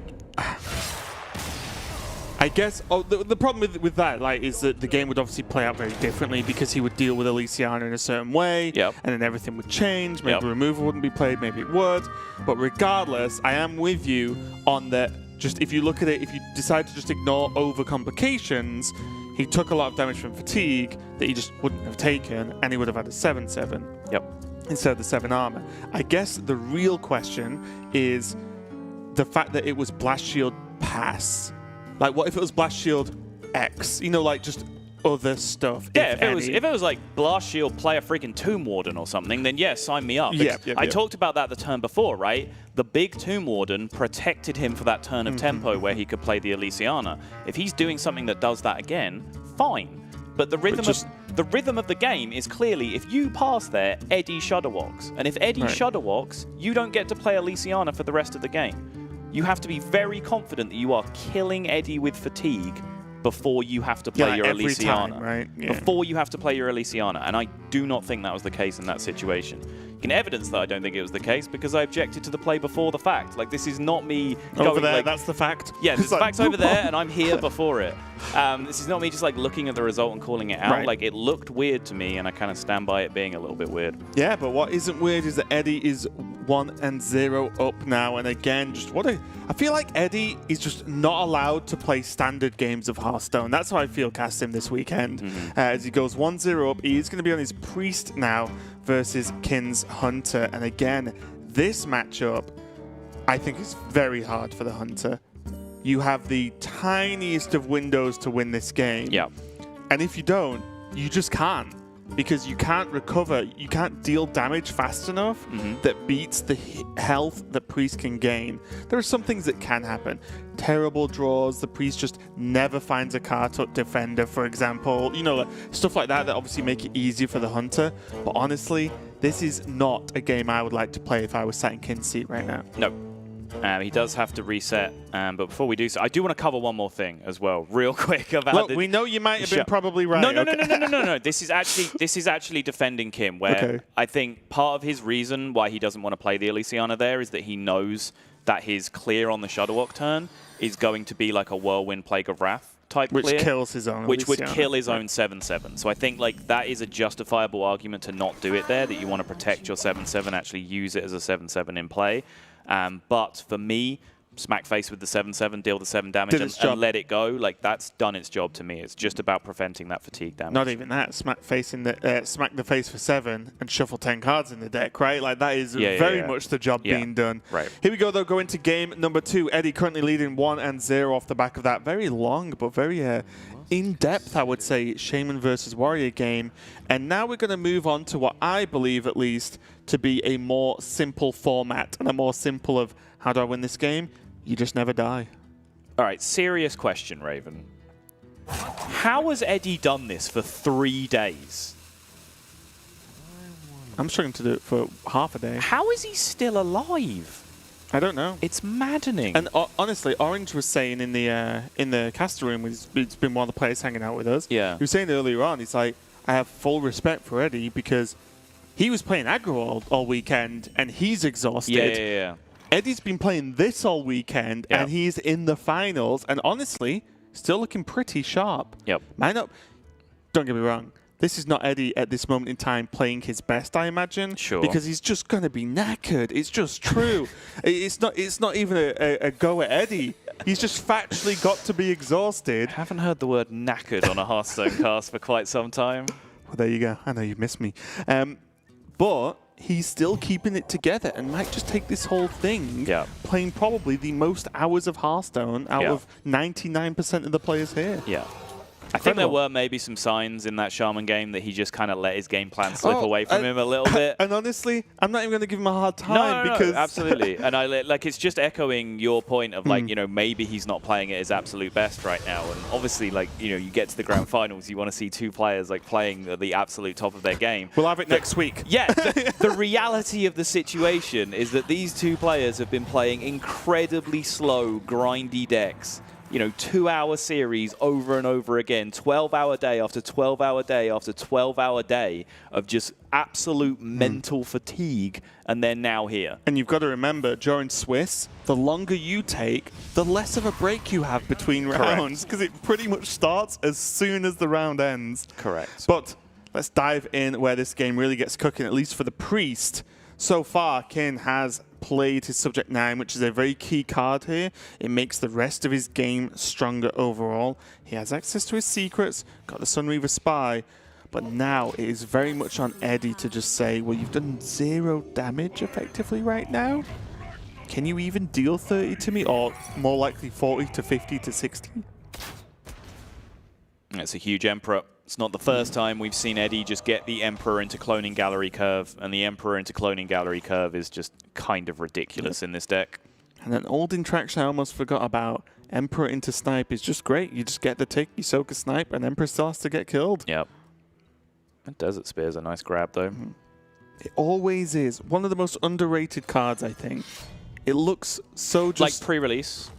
A: guess the problem with that is that the game would obviously play out very differently because he would deal with Elysiana in a certain way, and then everything would change. Maybe removal wouldn't be played, maybe it would. But regardless, I am with you on that. Just if you look at it, if you decide to just ignore over complications, he took a lot of damage from fatigue that he just wouldn't have taken, and he would have had a 7/7 instead of the 7 armor. I guess the real question is the fact that it was Blast Shield pass. Like, what if it was Blast Shield X? You know, like just other stuff.
B: Yeah, if it was like Blast Shield, play a freaking Tomb Warden or something, then yeah, sign me up. I talked about that the turn before, right? The big Tomb Warden protected him for that turn of tempo where he could play the Elysiana. If he's doing something that does that again, fine. But the rhythm of the game is clearly, if you pass there, Eddie Shudderwalks. And if Eddie Shudderwalks, you don't get to play Elysiana for the rest of the game. You have to be very confident that you are killing Eddie with fatigue before you have to play your Elysiana.
A: Right?
B: Before you have to play your Elysiana. And I do not think that was the case in that situation. You can evidence that I don't think it was the case because I objected to the play before the fact. Like, this is not me
A: over there, that's the fact.
B: Yeah, the fact's over there and I'm here before it. This is not me just like looking at the result and calling it out. Like, it looked weird to me and I kind of stand by it being a little bit weird.
A: Yeah, but what isn't weird is that Eddie is 1-0 up now. And again, I feel like Eddie is just not allowed to play standard games of Hearthstone. That's how I feel cast him this weekend. As he goes 1-0 up, he is going to be on his Priest now versus Kin's Hunter. And again, this matchup, I think, is very hard for the Hunter. You have the tiniest of windows to win this game.
B: Yeah.
A: And if you don't, you just can't. Because you can't recover, you can't deal damage fast enough that beats the health that Priest can gain. There are some things that can happen. Terrible draws, the Priest just never finds a Kartuk defender, for example. You know, stuff like that obviously make it easier for the Hunter. But honestly, this is not a game I would like to play if I was sat in Kin's seat right now.
B: No. He does have to reset, but before we do so, I do want to cover one more thing as well, real quick about.
A: Look, we know you might have been probably right.
B: No. This is actually defending Kim, where I think part of his reason why he doesn't want to play the Elysiana there is that he knows that his clear on the Shudderwalk turn is going to be like a Whirlwind Plague of Wrath type
A: which
B: clear,
A: kills his own
B: which would
A: Elysiana.
B: kill his own 7/7. So I think like that is a justifiable argument to not do it there. That you want to protect your 7/7, actually use it as a 7/7 in play. But for me, smack face with the 7/7, deal the 7 damage and let it go. Like, that's done its job to me. It's just about preventing that fatigue damage.
A: Not even that. Smack the face for 7 and shuffle 10 cards in the deck, right? Like, that is very much the job being done.
B: Right.
A: Here we go, though. Go into game number 2. Eddie currently leading 1-0 off the back of that very long but very in-depth, I would say, Shaman versus Warrior game. And now we're going to move on to what I believe, at least, to be a more simple format and a more simple of how do I win this game? You just never die.
B: All right, serious question, Raven. How has Eddie done this for 3 days?
A: I'm struggling to do it for half a day.
B: How is he still alive?
A: I don't know.
B: It's maddening.
A: And honestly, Orange was saying in the caster room, he's been one of the players hanging out with us.
B: Yeah.
A: He was saying earlier on, he's like, I have full respect for Eddie because he was playing aggro all weekend and he's exhausted.
B: Yeah.
A: Eddie's been playing this all weekend and he's in the finals and honestly, still looking pretty sharp.
B: Yep.
A: Don't get me wrong. This is not Eddie at this moment in time playing his best, I imagine.
B: Sure.
A: Because he's just going to be knackered. It's just true. It's not even a go at Eddie. He's just factually got to be exhausted.
B: I haven't heard the word knackered on a Hearthstone cast for quite some time.
A: Well, there you go. I know you've missed me. But he's still keeping it together and might just take this whole thing, playing probably the most hours of Hearthstone out of 99% of the players here.
B: Yeah. I think there were maybe some signs in that Shaman game that he just kind of let his game plan slip away from him a little bit.
A: And honestly, I'm not even going to give him a hard time because
B: absolutely. And it's just echoing your point of like, you know, maybe he's not playing at his absolute best right now. And obviously, like, you know, you get to the grand finals, you want to see 2 players like playing at the absolute top of their game.
A: We'll have it next week.
B: Yeah. The reality of the situation is that these 2 players have been playing incredibly slow, grindy decks. You know, 2-hour series over and over again, 12-hour day after 12-hour day after 12-hour day of just absolute mental fatigue, and they're now here.
A: And you've got to remember, during Swiss, the longer you take, the less of a break you have between rounds, because it pretty much starts as soon as the round ends.
B: Correct.
A: But let's dive in where this game really gets cooking, at least for the Priest. So far, Kin has played his Subject 9, which is a very key card here. It makes the rest of his game stronger overall. He has access to his secrets, got the Sunreaver Spy, but now it is very much on Eddie to just say, well, you've done 0 damage effectively right now. Can you even deal 30 to me, or more likely 40 to 50 to 60?
B: That's a huge Emperor. It's not the first time we've seen Eddie just get the Emperor into Cloning Gallery Curve, and the Emperor into Cloning Gallery Curve is just kind of ridiculous in this deck.
A: And an old interaction I almost forgot about, Emperor into Snipe, is just great. You just get the tick, you soak a Snipe, and Emperor still has to get killed.
B: Yep. And Desert Spear is a nice grab, though.
A: It always is. One of the most underrated cards, I think. It looks so just...
B: Like pre-release?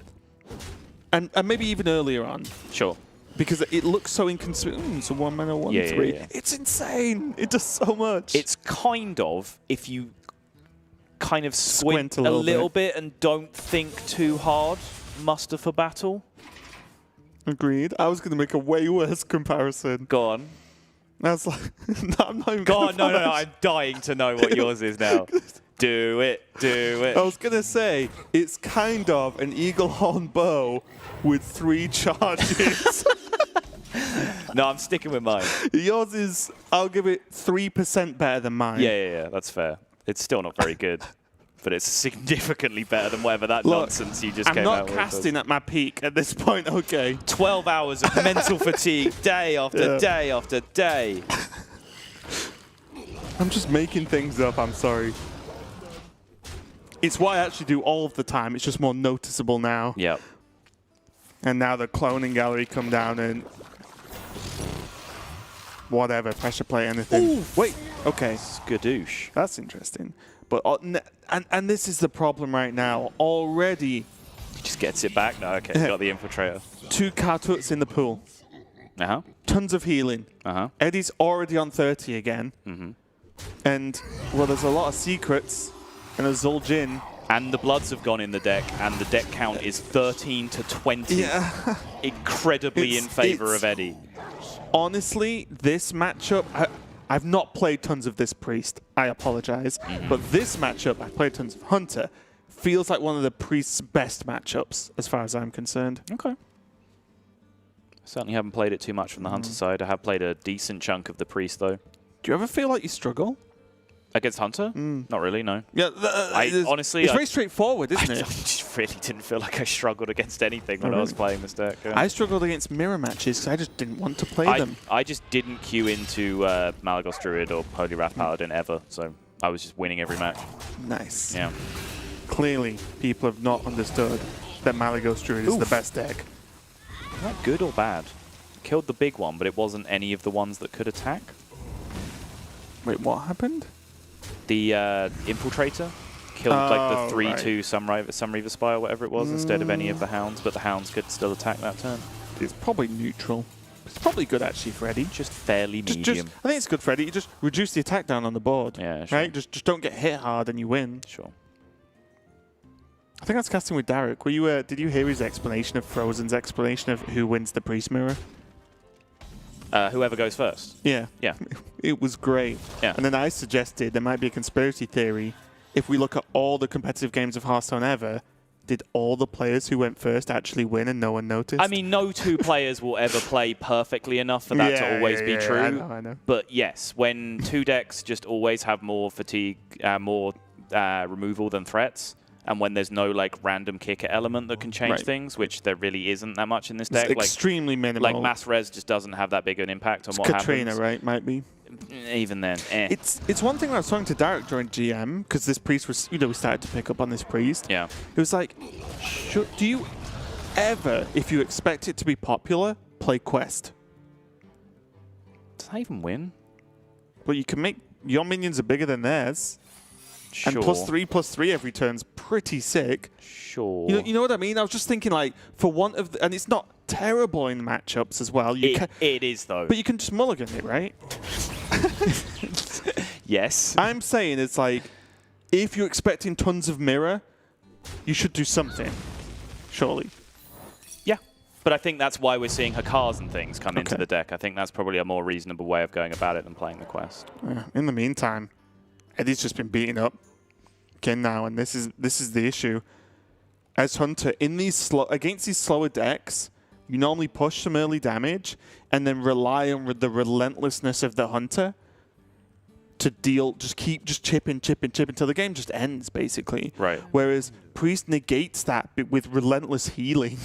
A: And maybe even earlier on.
B: Sure.
A: Because it looks so inconspicuous. It's a 1 mana, 1/3.
B: Yeah.
A: It's insane. It does so much.
B: It's kind of, if you kind of squint a little bit and don't think too hard, muster for battle.
A: Agreed. I was going to make a way worse comparison.
B: Go on.
A: I was like, no, I'm not even
B: Go
A: gonna
B: on, no, I'm dying to know what yours is now. Do it.
A: I was going to say, it's kind of an Eaglehorn bow with 3 charges.
B: No, I'm sticking with mine.
A: Yours is, I'll give it 3% better than mine.
B: Yeah, that's fair. It's still not very good, but it's significantly better than whatever that nonsense you just came out with.
A: I'm not casting at my peak at this point, okay?
B: 12 hours of mental fatigue, day after day after day.
A: I'm just making things up, I'm sorry. It's what I actually do all of the time. It's just more noticeable now.
B: Yep.
A: And now the Cloning Gallery come down and... whatever, pressure play, anything.
B: Ooh.
A: Wait, okay.
B: Skadoosh.
A: That's interesting. But and this is the problem right now. Already...
B: He just gets it back. No, okay, got the Infiltrator.
A: 2 Kartuts in the pool.
B: Uh-huh.
A: Tons of healing.
B: Uh-huh.
A: Eddie's already on 30 again.
B: Mm-hmm.
A: And, well, there's a lot of secrets. And a Zul'jin.
B: And the Bloods have gone in the deck, and the deck count is 13 to 20.
A: Yeah.
B: Incredibly in favor of Eddie.
A: Honestly, this matchup, I've not played tons of this Priest. I apologize. But this matchup, I played tons of Hunter. Feels like one of the Priest's best matchups, as far as I'm concerned.
B: Okay. Certainly haven't played it too much from the Hunter side. I have played a decent chunk of the Priest, though.
A: Do you ever feel like you struggle?
B: Against Hunter? Not really, no.
A: Yeah,
B: honestly,
A: it's very straightforward, isn't it?
B: I just really didn't feel like I struggled against anything when I was playing this deck.
A: I struggled against mirror matches because I just didn't want to play them.
B: I just didn't queue into Malagos Druid or Holy Wrath Paladin ever, so I was just winning every match.
A: Nice.
B: Yeah.
A: Clearly, people have not understood that Malagos Druid is the best deck.
B: Not good or bad. Killed the big one, but it wasn't any of the ones that could attack.
A: Wait, what happened?
B: The Infiltrator killed like the 3/2 Sunreaver Spy or whatever it was instead of any of the Hounds, but the Hounds could still attack that turn.
A: It's probably neutral. It's probably good actually for Eddie.
B: Just fairly medium.
A: I think it's good for Eddie. You just reduce the attack down on the board.
B: Yeah, sure.
A: Right? Just don't get hit hard and you win.
B: Sure.
A: I think I was casting with Derek. Were you? Did you hear his explanation of Frozen's explanation of who wins the Priest Mirror?
B: Whoever goes first.
A: Yeah.
B: Yeah.
A: It was great.
B: Yeah.
A: And then I suggested there might be a conspiracy theory. If we look at all the competitive games of Hearthstone ever, did all the players who went first actually win and no one noticed?
B: I mean, no 2 players will ever play perfectly enough for that to always be true.
A: I know.
B: But yes, when 2 decks just always have more fatigue, more removal than threats, and when there's no like random kicker element that can change things, which there really isn't that much in this deck.
A: It's extremely minimal.
B: Like Mass Res just doesn't have that big an impact on what
A: Katrina,
B: happens.
A: right? Might be.
B: Even then,
A: It's one thing when I was talking to Derek during GM, because this Priest was, we started to pick up on this Priest.
B: Yeah.
A: It was like, do you ever, if you expect it to be popular, play Quest?
B: Does that even win?
A: Well, you can make, your minions are bigger than theirs.
B: Sure.
A: And +3/+3 every turn's pretty sick.
B: Sure.
A: You know what I mean? I was just thinking, like, for one of and it's not terrible in matchups as well.
B: It is, though.
A: But you can just mulligan it, right?
B: Yes.
A: I'm saying it's like, if you're expecting tons of mirror, you should do something, surely.
B: Yeah. But I think that's why we're seeing Hakars and things come into the deck. I think that's probably a more reasonable way of going about it than playing the Quest.
A: In the meantime, Eddie's just been beaten up. Kin now, and this is the issue. As Hunter, in these against these slower decks, you normally push some early damage and then rely on the relentlessness of the Hunter to deal, just chip until the game just ends, basically.
B: Right.
A: Whereas Priest negates that with relentless healing.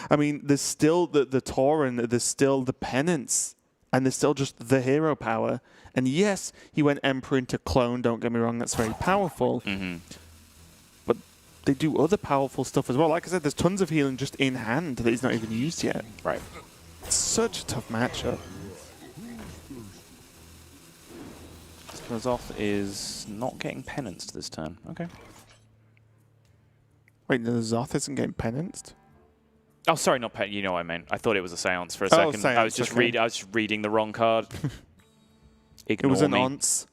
A: I mean, there's still the Tauren, there's still the Penance, and there's still just the hero power. And yes, he went Emperor into Clone, don't get me wrong, that's very powerful. But they do other powerful stuff as well. Like I said, there's tons of healing just in hand that he's not even used yet.
B: Right.
A: It's such a tough matchup.
B: Zoth is not getting penanced this turn. Okay.
A: Wait, no, the Zoth isn't getting penanced?
B: Oh, sorry, not pen. You know what I meant. I thought it was a seance for a second.
A: Seance,
B: I was just I was just reading the wrong card. Ignore
A: it was an
B: me.
A: once,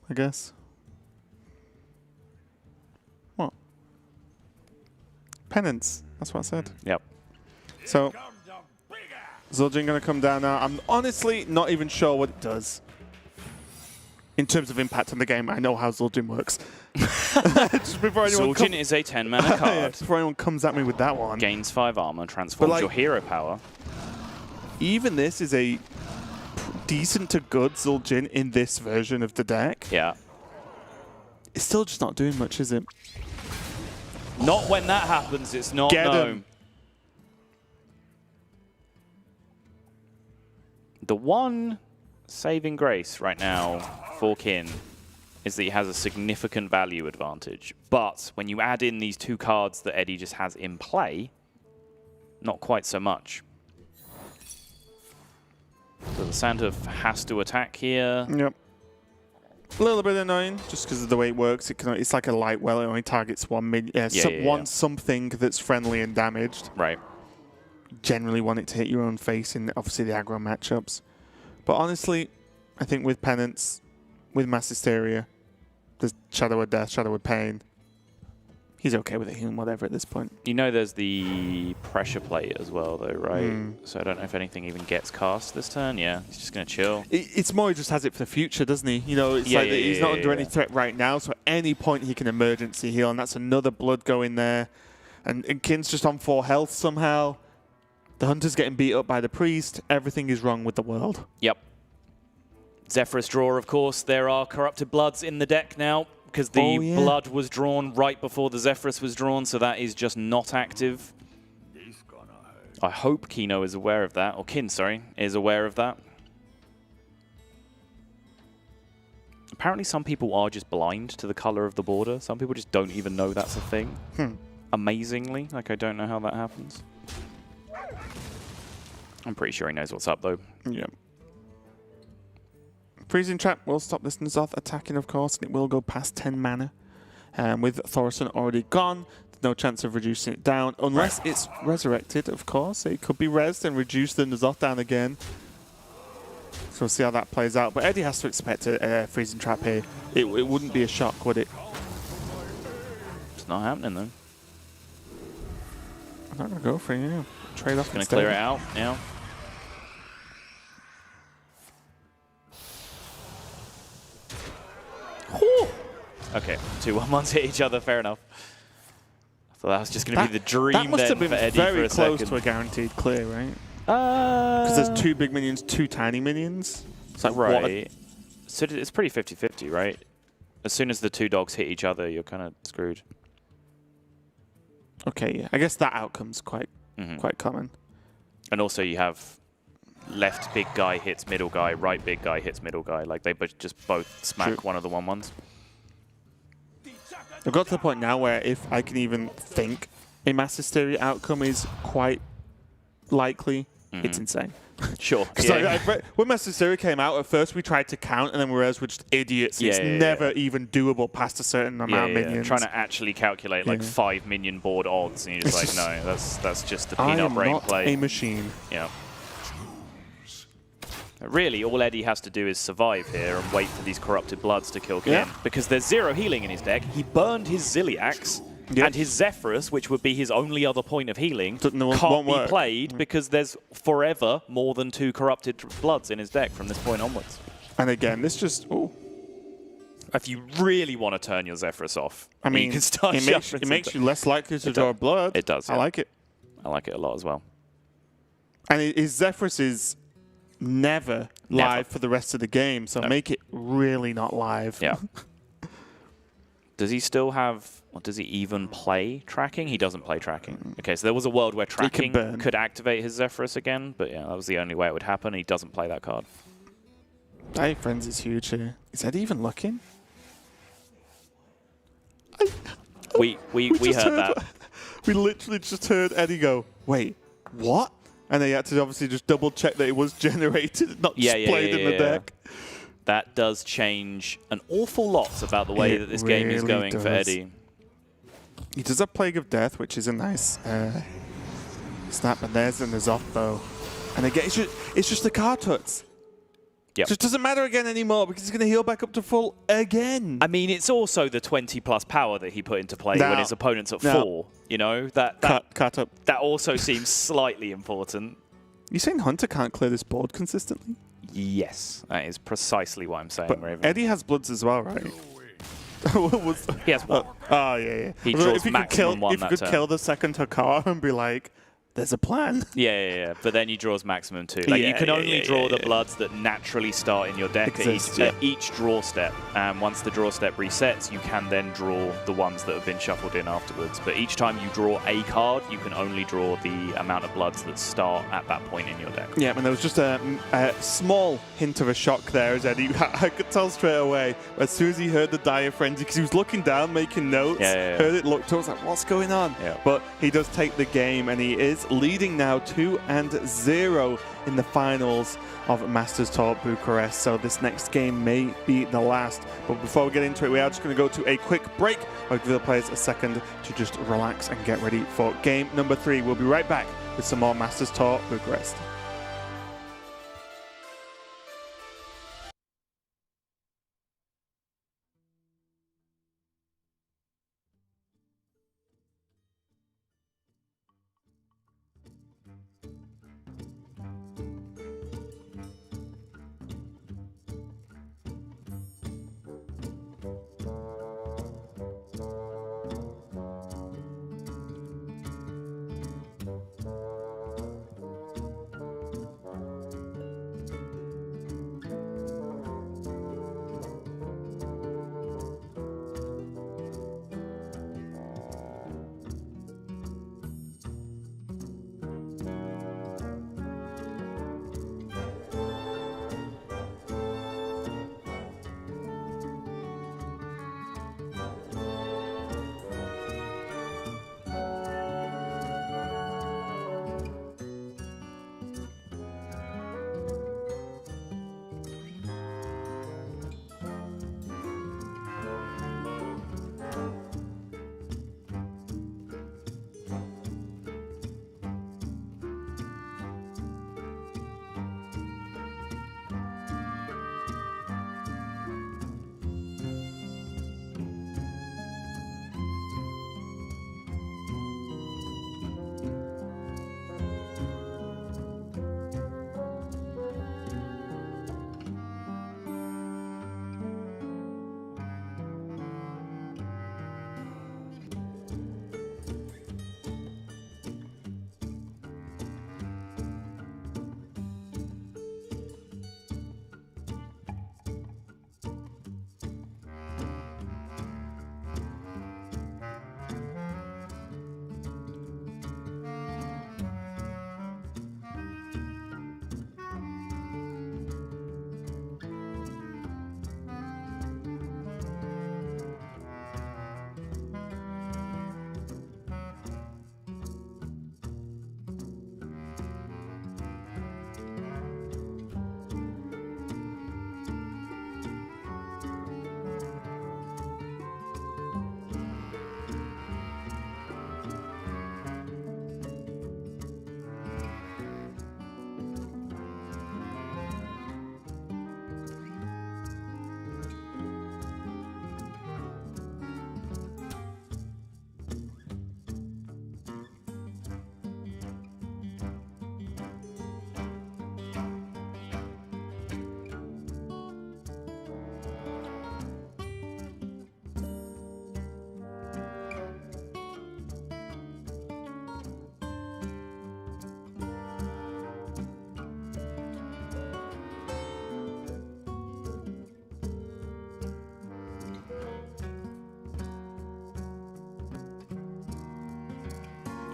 A: I guess. What? Penance. That's what I said.
B: Yep.
A: So, Zul'jin going to come down now. I'm honestly not even sure what it does. In terms of impact on the game, I know how Zul'jin works. Just before anyone
B: Zul'jin is a 10-mana card.
A: Yeah, before anyone comes at me with that one.
B: Gains 5 armor, transforms your hero power.
A: Even this is a decent to good Zul'jin in this version of the deck.
B: Yeah.
A: It's still just not doing much, is it?
B: Not when that happens, it's not.
A: Get
B: no.
A: him.
B: The one saving grace right now for Kin is that he has a significant value advantage. But when you add in these 2 cards that Eddie just has in play, not quite so much. So the Sandhoof has to attack here.
A: Yep. A little bit annoying, just because of the way it works. It's like a light well. It only targets one something that's friendly and damaged.
B: Right.
A: Generally want it to hit your own face in, obviously, the aggro matchups. But honestly, I think with Penance, with Mass Hysteria, there's Shadow of Death, Shadow of Pain. He's okay with it, healing whatever at this point.
B: You know there's the pressure plate as well, though, right? So I don't know if anything even gets cast this turn. Yeah, he's just going to chill.
A: It's more he just has it for the future, doesn't he? You know, it's he's not under any threat right now, so at any point he can emergency heal, and that's another blood going there. And Kin's just on 4 health somehow. The Hunter's getting beat up by the Priest. Everything is wrong with the world.
B: Yep. Zephyrus draw, of course. There are corrupted bloods in the deck now because the blood was drawn right before the Zephyrus was drawn, so that is just not active. I hope Kino is aware of that, or Kin, sorry, is aware of that. Apparently some people are just blind to the color of the border. Some people just don't even know that's a thing. Amazingly. Like, I don't know how that happens. I'm pretty sure he knows what's up, though.
A: Yeah. Freezing Trap will stop this N'Zoth attacking, of course, and it will go past 10 mana. With Thorson already gone, there's no chance of reducing it down, unless it's resurrected, of course. It could be rezzed and reduce the N'Zoth down again. So we'll see how that plays out. But Eddie has to expect a Freezing Trap here. It wouldn't be a shock, would it?
B: It's not happening, though.
A: I'm not going to go for it, yeah. Trade off.
B: Going to clear it out now. Okay, 2 1-1s hit each other, fair enough. I thought that was just going to be the dream then for Eddie for a second. That must have been very close
A: to a guaranteed clear, right? Because there's 2 big minions, 2 tiny minions. It's like,
B: right. So it's pretty 50-50, right? As soon as the 2 dogs hit each other, you're kind of screwed.
A: Okay, yeah. I guess that outcome's quite common.
B: And also you have left big guy hits middle guy, right big guy hits middle guy. Like, they just both smack one of the 1-1s.
A: I've got to the point now where if I can even think a Mass Hysteria outcome is quite likely, it's insane.
B: Sure.
A: When Mass Hysteria came out, at first we tried to count, and then we realized we're just idiots. It's never even doable past a certain amount of minions.
B: Trying to actually calculate like 5 minion board odds, and you're just like, no, that's just the peanut brain play.
A: I am not a machine.
B: Yeah. Really, all Eddie has to do is survive here and wait for these corrupted bloods to kill Kin. Because there's 0 healing in his deck. He burned his Ziliax, and his Zephyrus, which would be his only other point of healing, can't be played because there's forever more than 2 corrupted bloods in his deck from this point onwards.
A: And again, this just...
B: if you really want to turn your Zephyrus off,
A: I mean,
B: you can start
A: it makes you less likely to draw blood.
B: It does.
A: I
B: Yeah.
A: like it.
B: I like it a lot as well.
A: And his Zephyrus is never live for the rest of the game, so make it really not live.
B: Yeah. Does he still have, or does he even play tracking? He doesn't play tracking. Okay, so there was a world where tracking could activate his Zephyrus again, but yeah, that was the only way it would happen. He doesn't play that card.
A: Hey, friends is huge here. Is Eddie even looking?
B: We heard that.
A: We literally just heard Eddie go, wait, what? And they had to obviously just double check that it was generated, not just played in the deck.
B: That does change an awful lot about the way that this game is going for Eddie.
A: He does have Plague of Death, which is a nice snap, and there's an Azoth, and again, it's just the card tuts.
B: Yep.
A: It just doesn't matter again anymore because he's going to heal back up to full again.
B: I mean, it's also the 20+ power that he put into play when his opponent's at 4. You know, that also seems slightly important.
A: You saying Hunter can't clear this board consistently?
B: Yes, that is precisely what I'm saying,
A: but
B: Raven.
A: Eddie has Bloods as well, right?
B: He has one.
A: Oh, yeah.
B: He draws maximum one that turn.
A: If you could kill the second Hakar and be like, there's a plan.
B: Yeah. But then he draws maximum 2. Like you can only draw the bloods that naturally start in your deck at each draw step. And once the draw step resets, you can then draw the ones that have been shuffled in afterwards. But each time you draw a card, you can only draw the amount of bloods that start at that point in your deck.
A: Yeah, and there was just a small hint of a shock there, as Eddie. I could tell straight away as soon as he heard the Dire Frenzy, because he was looking down, making notes, heard it, looked up, was like, what's going on?
B: Yeah.
A: But he does take the game, and he is leading now 2-0 in the finals of Masters Tour Bucharest. So this next game may be the last. But before we get into it, we are just going to go to a quick break. I'll give the players a second to just relax and get ready for game number 3. We'll be right back with some more Masters Tour Bucharest.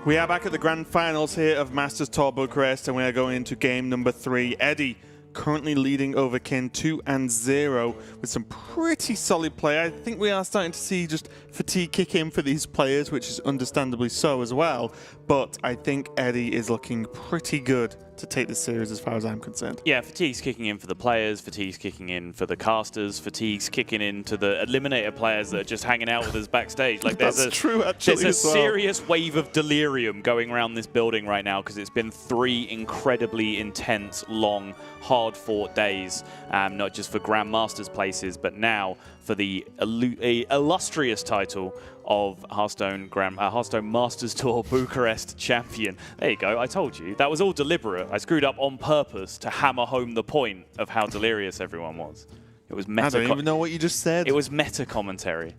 A: We are back at the grand finals here of Masters Tour Bucharest, and we are going into game number 3. Eddie currently leading over Kin 2-0 with some pretty solid play. I think we are starting to see just fatigue kick in for these players, which is understandably so as well. But I think Eddie is looking pretty good to take this series as far as I'm concerned.
B: Yeah, fatigue's kicking in for the players, fatigue's kicking in for the casters, fatigue's kicking in to the eliminator players that are just hanging out with us backstage. Like
A: That's true, actually.
B: There's a serious wave of delirium going around this building right now because it's been 3 incredibly intense, long, hard-fought days, not just for Grandmasters places, but now for the illustrious title of Hearthstone Masters Tour Bucharest champion. There you go, I told you. That was all deliberate. I screwed up on purpose to hammer home the point of how delirious everyone was. It was meta.
A: I don't even know what you just said.
B: It was meta commentary.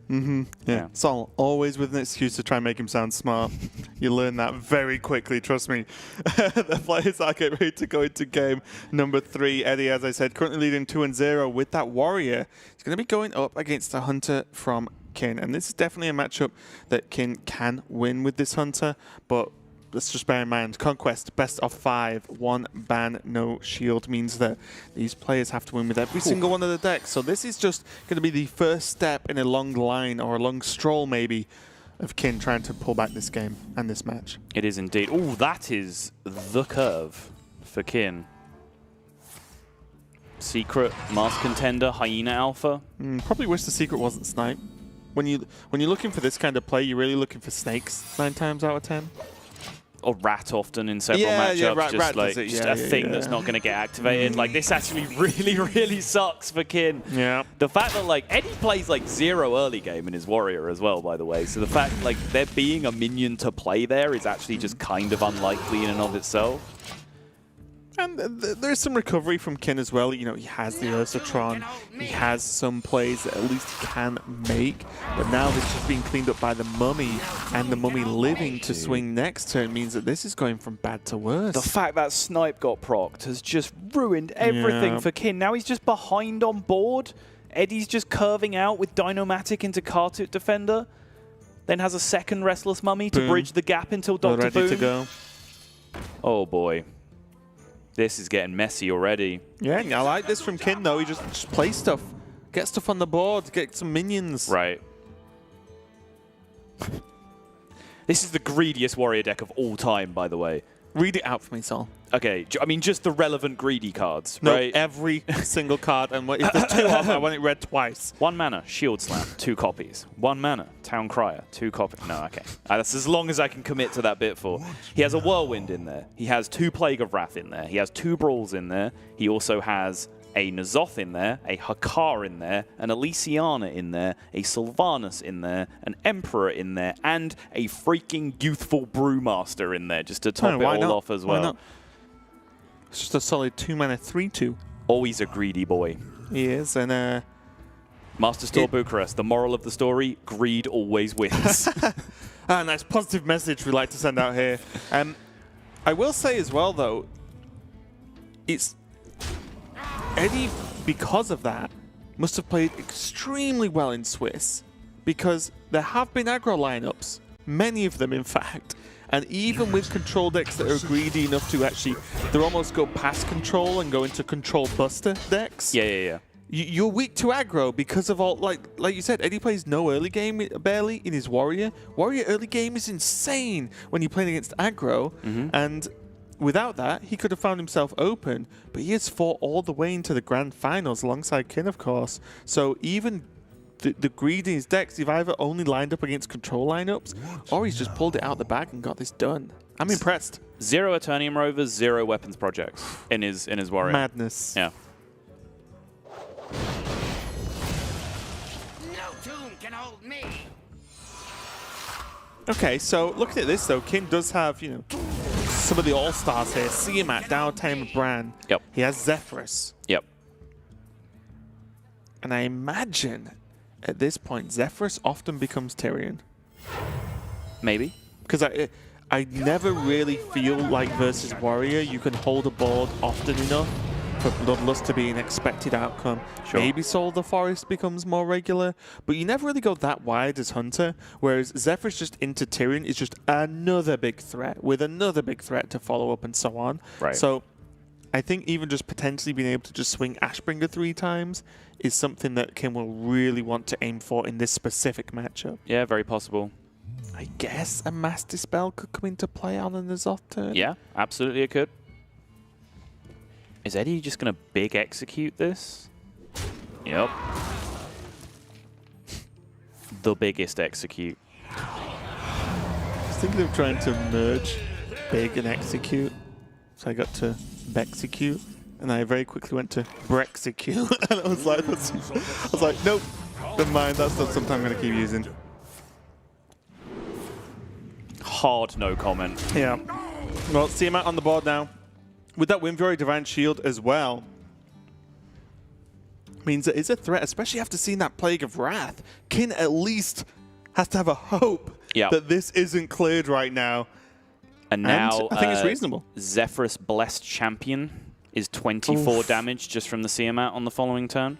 A: Yeah. Sol, always with an excuse to try and make him sound smart. You learn that very quickly, trust me. The players are getting ready to go into game number 3. Eddie, as I said, currently leading 2-0 with that warrior. He's going to be going up against a hunter from Kin, and this is definitely a matchup that Kin can win with this hunter, but let's just bear in mind, Conquest, best of 5, 1 ban, no shield, means that these players have to win with every single one of the decks. So this is just going to be the first step in a long line, or a long stroll maybe, of Kin trying to pull back this game and this match.
B: It is indeed. Oh, that is the curve for Kin. Secret, Mask Contender, Hyena Alpha.
A: Probably wish the secret wasn't Snipe. When you're looking for this kind of play, you're really looking for snakes 9 times out of 10.
B: Or Rat often in several matchups,
A: rat
B: just a thing that's not going to get activated. Like, this actually really sucks for Kin.
A: Yeah.
B: The fact that, like, Eddie plays, like, 0 early game in his warrior as well, by the way. So the fact, like, there being a minion to play there is actually just kind of unlikely in and of itself.
A: And there's some recovery from Kin as well. You know, he has the Ursatron. He has some plays that at least he can make. But now this is being cleaned up by the Mummy, and the Mummy living to swing next turn means that this is going from bad to worse.
B: The fact that Snipe got procced has just ruined everything for Kin. Now he's just behind on board. Eddie's just curving out with Dynomatic into Kartut Defender. Then has a second Restless Mummy to bridge the gap until Dr. Boom.
A: Ready to go.
B: Oh boy. This is getting messy already.
A: Yeah, I like this from Kin, though. He just plays stuff. Get stuff on the board. Get some minions.
B: Right. This is the greediest warrior deck of all time, by the way.
A: Read it out for me, Sol.
B: Okay, I mean, just the relevant greedy cards,
A: No,
B: right?
A: every single card. And if there's 2 of them, I want it read twice.
B: 1 mana, Shield Slam, 2 copies. 1 mana, Town Crier, 2 copies. No, okay. That's as long as I can commit to that bit for. He has a Whirlwind in there. He has 2 Plague of Wrath in there. He has 2 Brawls in there. He also has a N'Zoth in there, a Hakar in there, an Elysiana in there, a Sylvanas in there, an Emperor in there, and a freaking youthful Brewmaster in there, just to top it all off as well.
A: Why not? It's just a solid 2 mana 3/2.
B: Always a greedy boy.
A: He is, and
B: Masters Tour Bucharest, the moral of the story, greed always wins.
A: nice positive message we like to send out here. I will say as well, though, it's Eddie, because of that, must have played extremely well in Swiss, because there have been aggro lineups, many of them in fact, and even with control decks that are greedy enough to actually, they almost go past control and go into control buster decks.
B: Yeah.
A: You're weak to aggro because of all, like you said, Eddie plays no early game barely in his warrior. Warrior early game is insane when you're playing against aggro, and without that, he could have found himself open, but he has fought all the way into the grand finals alongside Kin, of course. So even the greed in his decks, he's either only lined up against control lineups, or he's just pulled it out the bag and got this done. I'm impressed.
B: 0 Eternium Rovers, 0 weapons projects in his warrior.
A: Madness.
B: Yeah.
C: No tomb can hold me.
A: Okay, so looking at this though, Kin does have, you know, some of the all-stars here. Siamat, Downtime Bran.
B: Yep.
A: He has Zephyrus.
B: Yep.
A: And I imagine at this point, Zephyrus often becomes Tyrion.
B: Maybe.
A: Because I never really feel like versus Warrior you can hold a board often enough for Bloodlust to be an expected outcome.
B: Sure.
A: Maybe Soul of the Forest becomes more regular, but you never really go that wide as Hunter, whereas Zephyrus just into Tyrion is just another big threat, with another big threat to follow up and so on.
B: Right.
A: So I think even just potentially being able to just swing Ashbringer 3 times is something that Kim will really want to aim for in this specific matchup.
B: Yeah, very possible.
A: I guess a Mass Dispel could come into play on an Azoth turn.
B: Yeah, absolutely it could. Is Eddie just going to big execute this? Yep. The biggest execute.
A: I was thinking of trying to merge big and execute. So I got to Bexecute, and I very quickly went to Brexecute. And I was like, nope, never mind, that's not something I'm going to keep using.
B: Hard no comment.
A: Yeah. Well, see him out on the board now. With that Windfury Divine Shield as well, means that it's a threat, especially after seeing that Plague of Wrath. Kin at least has to have a hope that this isn't cleared right now.
B: And now
A: I think it's reasonable.
B: Zephyrus Blessed Champion is 24 damage just from the Tiamat on the following turn.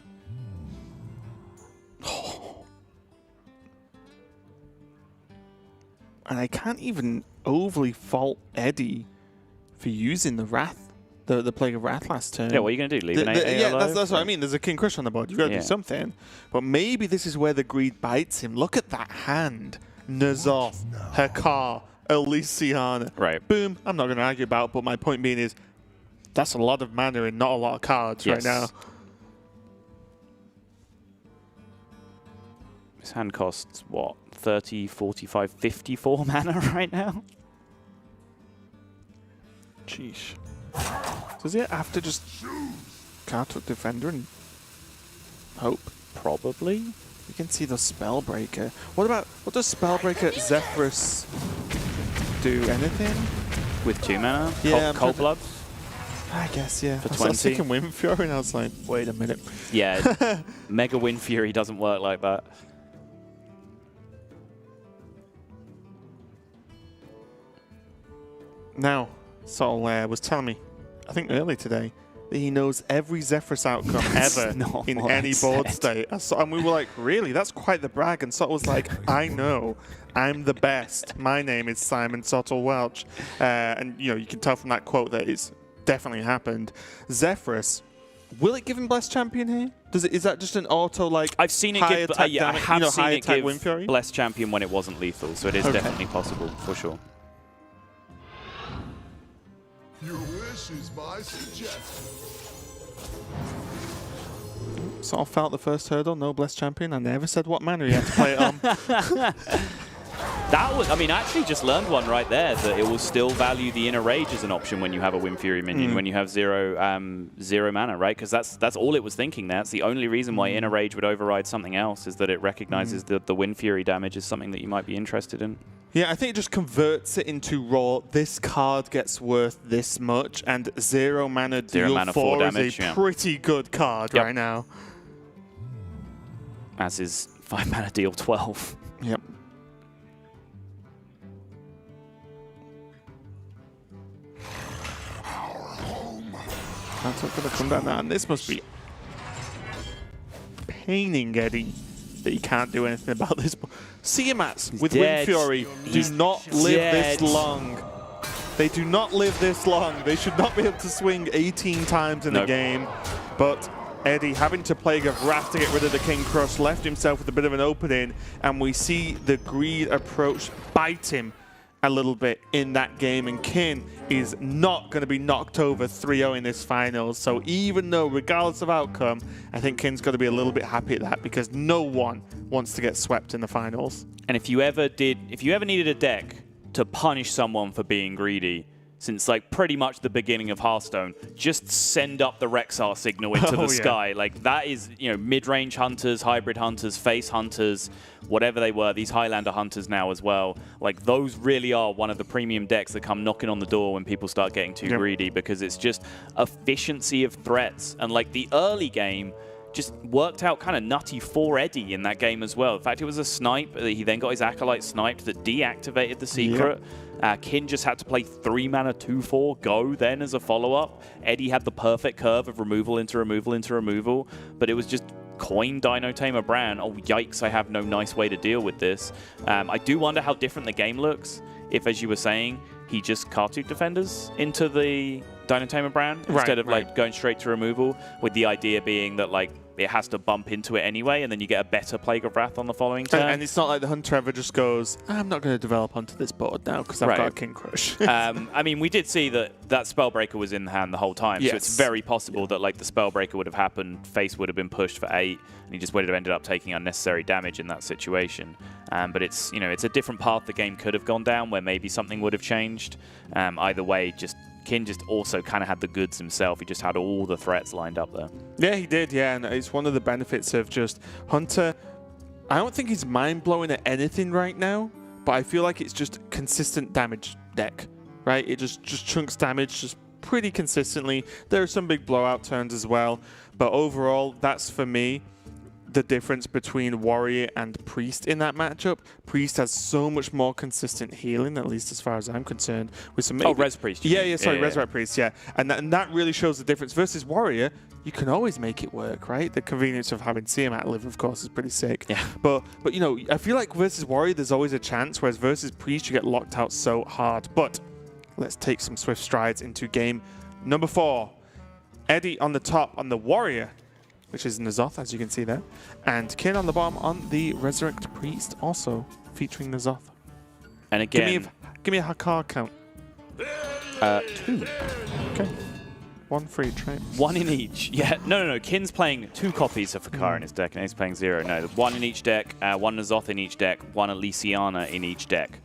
A: And I can't even overly fault Eddie for using the Wrath. The Plague of Wrath last turn.
B: Yeah, what are you going to do? Leave an 8
A: yeah, that's what I mean. There's a King Crush on the board. You've got to do something. But maybe this is where the greed bites him. Look at that hand. N'Zoth, Hekar, Elysiana.
B: Right.
A: Boom. I'm not going to argue about it, but my point being is that's a lot of mana and not a lot of cards right now.
B: This hand costs, what, 30, 45, 54 mana right now?
A: Sheesh. Does he have to just Cartwood Defender and hope?
B: Probably.
A: You can see the Spellbreaker. What does Spellbreaker Zephyrus do? Anything?
B: With 2 mana?
A: Yeah,
B: Cold Blood?
A: I guess, yeah.
B: For
A: I
B: 20.
A: was thinking Wind Fury and I was like, wait a minute.
B: Yeah, Mega Wind Fury doesn't work like that.
A: Now, Sol was telling me, I think earlier today, that he knows every Zephyrus outcome ever in any board state. And we were like, really? That's quite the brag. And Sol was like, I know. I'm the best. My name is Simon Sottle Welch. And, you know, you can tell from that quote that it's definitely happened. Zephyrus, will it give him Blessed Champion here? Is that just an auto, like,
B: I've seen it give, I have seen it give
A: Wind Fury?
B: Blessed Champion when it wasn't lethal, so it is definitely possible, for sure.
D: Your wish is my suggestion.
A: Sort of felt the first hurdle, no Blessed Champion. I never said what manner he had to play it on.
B: That was, I mean, I actually just learned one right there, that it will still value the Inner Rage as an option when you have a Wind Fury minion, when you have zero mana, right? Because that's all it was thinking there. That's the only reason why Inner Rage would override something else, is that it recognizes that the Wind Fury damage is something that you might be interested in.
A: Yeah, I think it just converts it into raw. This card gets worth this much, and 0 mana deal 4
B: damage,
A: is a pretty good card right now.
B: As is 5 mana deal 12.
A: Yep. That's not going to come down now, and this must be paining Eddie that he can't do anything about this. Tiamats with Wind Fury do not live this long. They do not live this long. They should not be able to swing 18 times in a game. But Eddie, having to Plague of Wrath to get rid of the King Crush, left himself with a bit of an opening, and we see the greed approach bite him a little bit in that game, and Kin is not going to be knocked over 3-0 in this finals. So even though, regardless of outcome, I think Kin's got to be a little bit happy at that, because no one wants to get swept in the finals.
B: And if you ever needed a deck to punish someone for being greedy, since like pretty much the beginning of Hearthstone, just send up the Rexar signal into the sky. Like that is, you know, mid-range hunters, hybrid hunters, face hunters, whatever they were, these Highlander hunters now as well. Like those really are one of the premium decks that come knocking on the door when people start getting too greedy, because it's just efficiency of threats. And like the early game just worked out kind of nutty for Eddie in that game as well. In fact, it was a snipe. He then got his Acolyte sniped that deactivated the secret. Kin just had to play 3 mana 2/4 go then as a follow-up. Eddie had the perfect curve of removal into removal into removal, but it was just coin Dino Tamer Bran. Oh, yikes, I have no nice way to deal with this. I do wonder how different the game looks if, as you were saying, he just Kartuk defenders into the Dino Tamer Bran instead of like going straight to removal, with the idea being that like it has to bump into it anyway, and then you get a better Plague of Wrath on the following turn.
A: And it's not like the Hunter ever just goes, I'm not going to develop onto this board now because I've got a King Crush.
B: I mean, we did see that Spellbreaker was in the hand the whole time, so it's very possible that like the Spellbreaker would have happened, face would have been pushed for 8, and he just would have ended up taking unnecessary damage in that situation. But it's, you know, it's a different path the game could have gone down where maybe something would have changed. Either way, Kin just also kind of had the goods himself. He just had all the threats lined up there.
A: Yeah, he did, yeah. And it's one of the benefits of just Hunter. I don't think he's mind-blowing at anything right now, but I feel like it's just consistent damage deck, right? It just chunks damage just pretty consistently. There are some big blowout turns as well, but overall, that's for me the difference between Warrior and Priest in that matchup. Priest has so much more consistent healing, at least as far as I'm concerned. With some
B: Res Priest.
A: Resurrect Priest, yeah. And that really shows the difference. Versus Warrior, you can always make it work, right? The convenience of having CM live, of course, is pretty sick.
B: Yeah.
A: But you know, I feel like versus Warrior, there's always a chance, whereas versus Priest, you get locked out so hard. But let's take some swift strides into game number 4. Eddie on the top on the Warrior, which is N'Zoth, as you can see there. And Kin on the bottom on the Resurrect Priest, also featuring N'Zoth.
B: And again...
A: Give me a Hakar count.
B: 2.
A: Okay. 1 for each, right?
B: 1 in each. Yeah, no. Kin's playing 2 copies of Hakar in his deck, and he's playing 0. No, 1 in each deck, 1 N'Zoth in each deck, 1 Elysiana in each deck.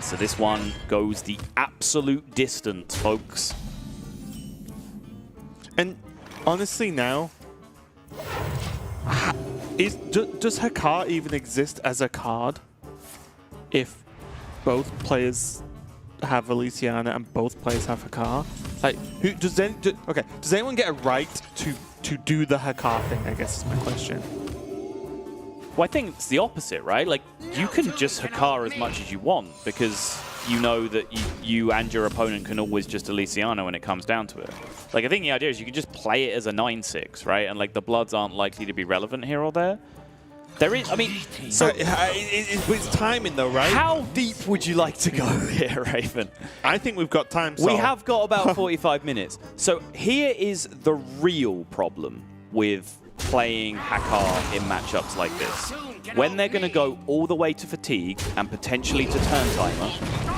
B: So this one goes the absolute distance, folks.
A: And honestly now, does Hakar even exist as a card if both players have Elysiana and both players have Hakar? Like, does anyone get a right to do the Hakar thing, I guess is my question.
B: Well, I think it's the opposite, right? Like, you can just Hakar as much as you want because you know that you and your opponent can always just Elysiana when it comes down to it. Like, I think the idea is you can just play it as a 9/6, right? And, like, the Bloods aren't likely to be relevant here or there. There is, I mean, so...
A: it's timing, though, right?
B: How deep would you like to go here, Raven?
A: I think we've got time,
B: We have got about 45 minutes. So here is the real problem with playing Hakar in matchups like this. When they're going to go all the way to fatigue and potentially to turn timer,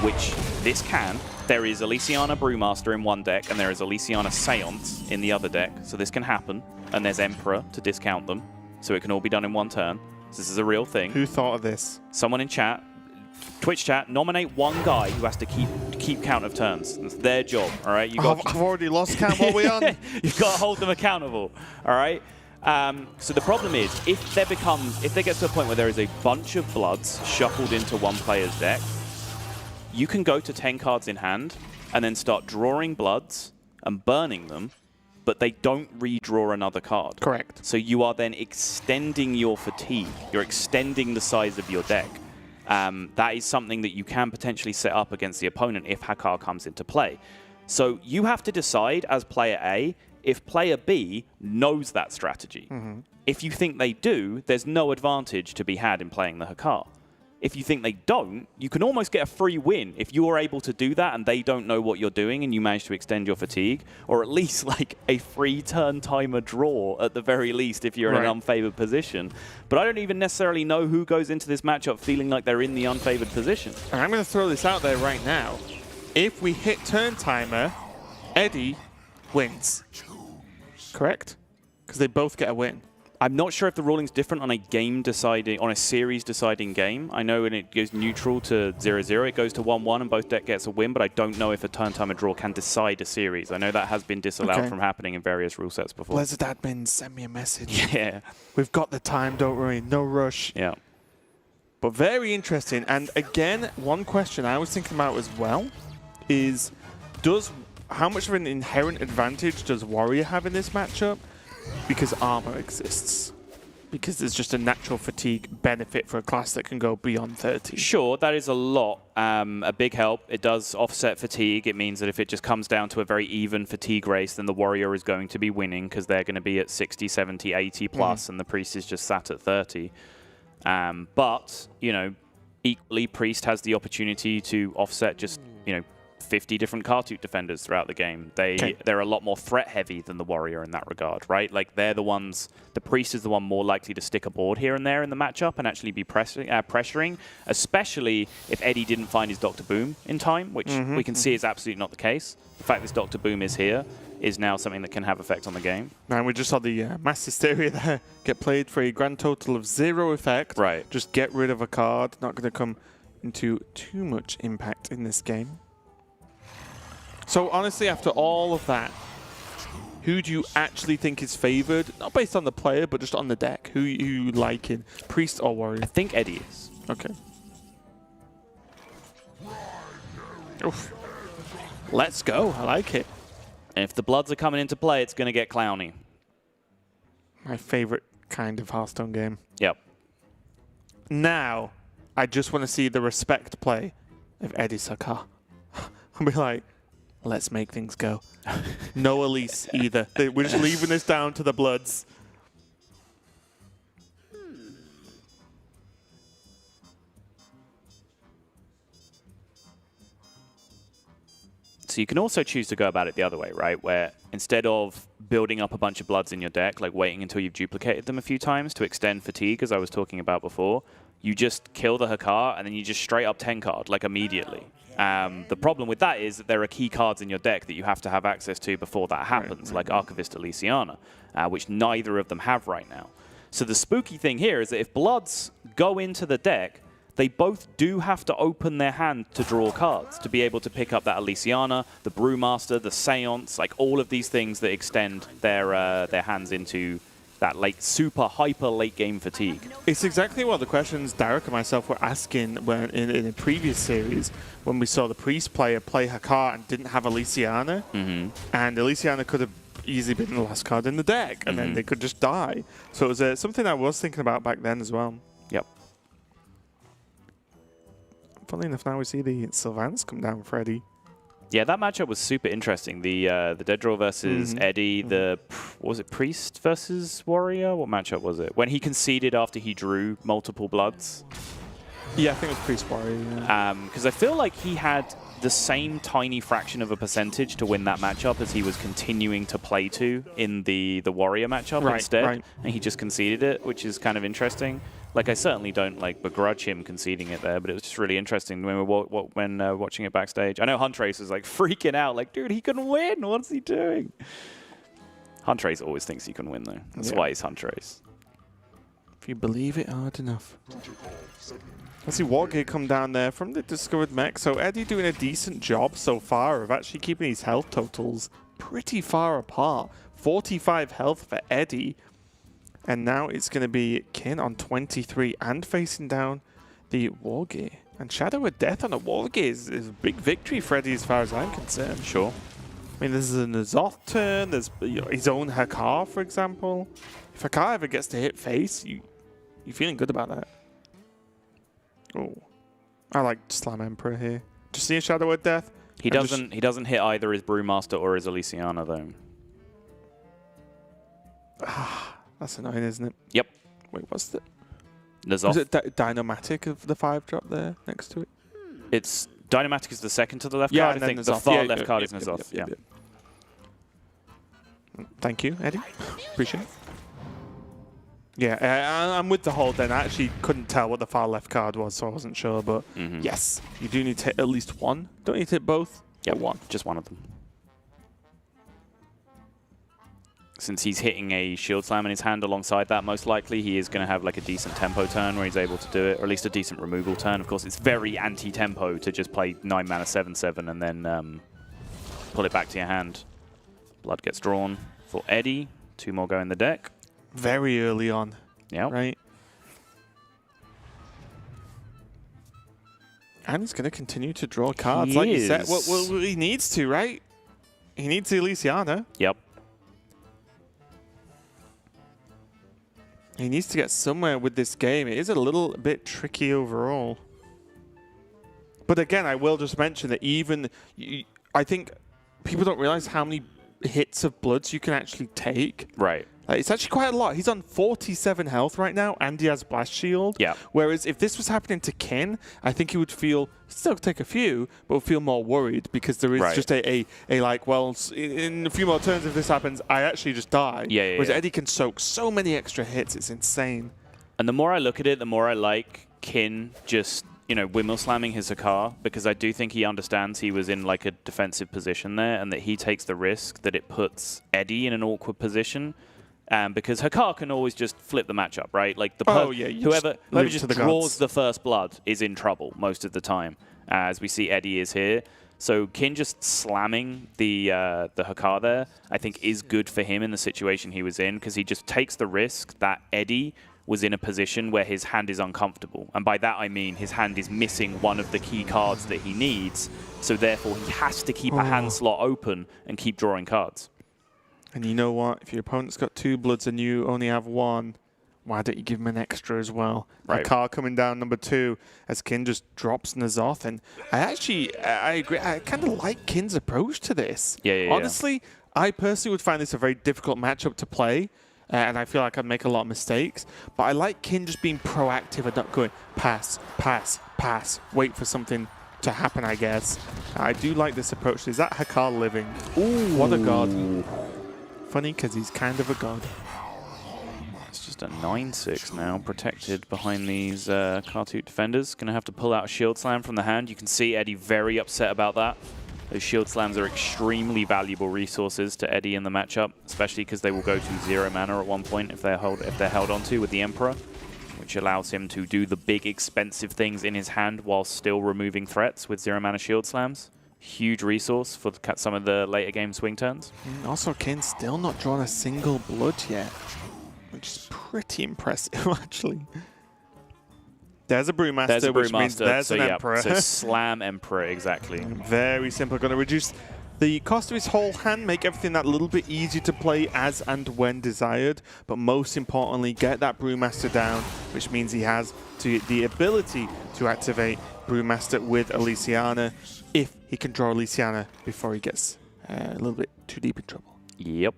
B: which this can, there is Elysiana Brewmaster in one deck and there is Elysiana Seance in the other deck, so this can happen, and there's Emperor to discount them, so it can all be done in one turn. So this is a real thing.
A: Who thought of this?
B: Someone in chat, Twitch chat, nominate one guy who has to keep count of turns. That's their job, all right?
A: I've already lost count. What are we on?
B: You've got to hold them accountable, all right? So the problem is, if there gets to a point where there is a bunch of Bloods shuffled into one player's deck, you can go to 10 cards in hand and then start drawing Bloods and burning them, but they don't redraw another card.
A: Correct.
B: So you are then extending your fatigue. You're extending the size of your deck. That is something that you can potentially set up against the opponent if Hakar comes into play. So you have to decide as player A if player B knows that strategy. If you think they do, there's no advantage to be had in playing the Hakar. If you think they don't, you can almost get a free win if you are able to do that and they don't know what you're doing and you manage to extend your fatigue, or at least like a free turn timer draw at the very least if you're in an unfavored position. But I don't even necessarily know who goes into this matchup feeling like they're in the unfavored position.
A: And I'm going to throw this out there right now. If we hit turn timer, Eddie wins. Correct? Because they both get a win.
B: I'm not sure if the ruling's different on a series deciding game. I know when it goes neutral to 0-0, it goes to 1-1 and both deck gets a win, but I don't know if a turn timer draw can decide a series. I know that has been disallowed from happening in various rule sets before.
A: Blizzard admins, send me a message.
B: Yeah.
A: We've got the time, don't worry. No rush.
B: Yeah.
A: But very interesting. And again, one question I was thinking about as well is, how much of an inherent advantage does Warrior have in this matchup? Because armor exists. because there's just a natural fatigue benefit for a class that can go beyond 30.
B: Sure, that is a lot. A big help. It does offset fatigue. It means that if it just comes down to a very even fatigue race, then the warrior is going to be winning because they're going to be at 60, 70, 80 plus, and the priest is just sat at 30. But, you know, equally, priest has the opportunity to offset just, you know, 50 different Kartuk defenders throughout the game. They're a lot more threat heavy than the warrior in that regard, right? Like they're the ones, the priest is the one more likely to stick a board here and there in the matchup and actually be pressuring, especially if Eddie didn't find his Dr. Boom in time, which we can see is absolutely not the case. The fact this Dr. Boom is here is now something that can have effect on the game.
A: And we just saw the Mass Hysteria there get played for a grand total of 0 effect.
B: Right.
A: Just get rid of a card. Not going to come into too much impact in this game. So honestly, after all of that, who do you actually think is favored? Not based on the player, but just on the deck. Who you like in priest or warrior?
B: I think Eddie is.
A: Okay. Oof. Let's go. I like it.
B: And if the Bloods are coming into play, it's going to get clowny.
A: My favorite kind of Hearthstone game.
B: Yep.
A: Now, I just want to see the respect play of Eddie Sakar. I'll be like, let's make things go. No Elise either. We're just leaving this down to the Bloods.
B: So you can also choose to go about it the other way, right? Where instead of building up a bunch of Bloods in your deck, like waiting until you've duplicated them a few times to extend fatigue, as I was talking about before, you just kill the Hakar and then you just straight up 10 card, like immediately. The problem with that is that there are key cards in your deck that you have to have access to before that happens, like Archivist Elysiana, which neither of them have right now. So the spooky thing here is that if Bloods go into the deck, they both do have to open their hand to draw cards to be able to pick up that Elysiana, the Brewmaster, the Seance, like all of these things that extend their hands into that super hyper late game fatigue.
A: It's exactly what the questions Derek and myself were asking when in a previous series when we saw the priest player play Hakar and didn't have Elysiana, and Elysiana could have easily been the last card in the deck, and then they could just die. So it was something I was thinking about back then as well.
B: Yep.
A: Funnily enough, now we see the Sylvans come down for Eddie.
B: Yeah, that matchup was super interesting. The Dead Draw versus Eddie, what was it, Priest versus Warrior? What matchup was it? When he conceded after he drew multiple Bloods.
A: Yeah, I think it was Priest Warrior. Yeah.
B: Because I feel like he had the same tiny fraction of a percentage to win that matchup as he was continuing to play to in the Warrior matchup instead. And he just conceded it, which is kind of interesting. Like, I certainly don't begrudge him conceding it there, but it was just really interesting when we were watching it backstage. I know Huntrace was like freaking out, like, dude, he can win. What's he doing? Huntrace always thinks he can win, though. That's why he's Huntrace.
A: If you believe it hard enough. Let's see Wargear come down there from the Discovered Mech. So Eddie doing a decent job so far of actually keeping his health totals pretty far apart. 45 health for Eddie. And now it's going to be Kin on 23 and facing down the Wargear. And Shadow of Death on a Wargear is a big victory for Eddie as far as I'm concerned.
B: Sure.
A: I mean, this is an Azoth turn. There's his own Hakar, for example. If Hakar ever gets to hit face, you're feeling good about that. Oh, I like Slam Emperor here. Just see a Shadow of Death.
B: He doesn't hit either his Brewmaster or his Elysiana, though.
A: That's annoying, isn't it?
B: Yep.
A: Wait, what's the...
B: There's
A: Was it Dynomatic of the 5-drop there next to it?
B: It's Dynomatic is the second to the left
A: Yeah,
B: card.
A: and
B: I
A: then
B: think the
A: N'Zoth.
B: far left card is N'Zoth. Yeah.
A: Thank you, Eddie. Appreciate it. Yeah, I'm with the hold then. I actually couldn't tell what the far left card was, so I wasn't sure. But yes, you do need to hit at least one. Don't you need to hit both?
B: Yeah, one. Just one of them. Since he's hitting a Shield Slam in his hand alongside that, most likely he is going to have like a decent tempo turn where he's able to do it, or at least a decent removal turn. Of course, it's very anti-tempo to just play 9 mana 7/7 and then pull it back to your hand. Blood gets drawn for Eddie. 2 more go in the deck.
A: Very early on.
B: Yeah.
A: Right. And he's going to continue to draw cards, like you said. Well, he needs to, right? He needs the Elysiana.
B: Yep.
A: He needs to get somewhere with this game. It is a little bit tricky overall. But again, I will just mention that I think people don't realize how many hits of bloods you can actually take.
B: Right.
A: It's actually quite a lot. He's on 47 health right now, and he has Blast Shield.
B: Yeah.
A: Whereas if this was happening to Kin, I think he would still take a few, but would feel more worried because there is just a like, well, in a few more turns if this happens, I actually just die.
B: Yeah.
A: Whereas Eddie can soak so many extra hits, it's insane.
B: And the more I look at it, the more I like Kin just, windmill slamming his Hakar, because I do think he understands he was in like a defensive position there, and that he takes the risk that it puts Eddie in an awkward position. Because Hakar can always just flip the matchup, right? Like whoever just draws the first blood is in trouble most of the time, as we see Eddie is here. So Kin just slamming the Hakar there, I think, is good for him in the situation he was in, because he just takes the risk that Eddie was in a position where his hand is uncomfortable. And by that I mean his hand is missing one of the key cards that he needs, so therefore he has to keep a hand slot open and keep drawing cards.
A: And you know what? If your opponent's got 2 bloods and you only have 1, why don't you give him an extra as well?
B: Right.
A: Hakar coming down number 2 as Kin just drops N'Zoth. And I agree. I kind of like Kin's approach to this.
B: Yeah.
A: Honestly, I personally would find this a very difficult matchup to play. And I feel like I'd make a lot of mistakes. But I like Kin just being proactive and not going pass, pass, pass, wait for something to happen, I guess. I do like this approach. Is that Hakar living? Ooh, what a god. Funny because he's kind of a god.
B: It's just a 9-6 now, protected behind these Kartut defenders. Going to have to pull out a shield slam from the hand. You can see Eddie very upset about that. Those shield slams are extremely valuable resources to Eddie in the matchup, especially because they will go to 0 mana at one point if they're held onto with the Emperor, which allows him to do the big expensive things in his hand while still removing threats with 0 mana shield slams. Huge resource for some of the later game swing turns.
A: Also, Kin's still not drawn a single blood yet, which is pretty impressive, actually. There's a Brewmaster, which means there's an Emperor.
B: So slam Emperor, exactly.
A: Very simple. Going to reduce the cost of his whole hand, make everything that little bit easier to play as and when desired, but most importantly, get that Brewmaster down, which means he has the ability to activate Brewmaster with Elysiana if he can draw Elysiana before he gets a little bit too deep in trouble.
B: Yep.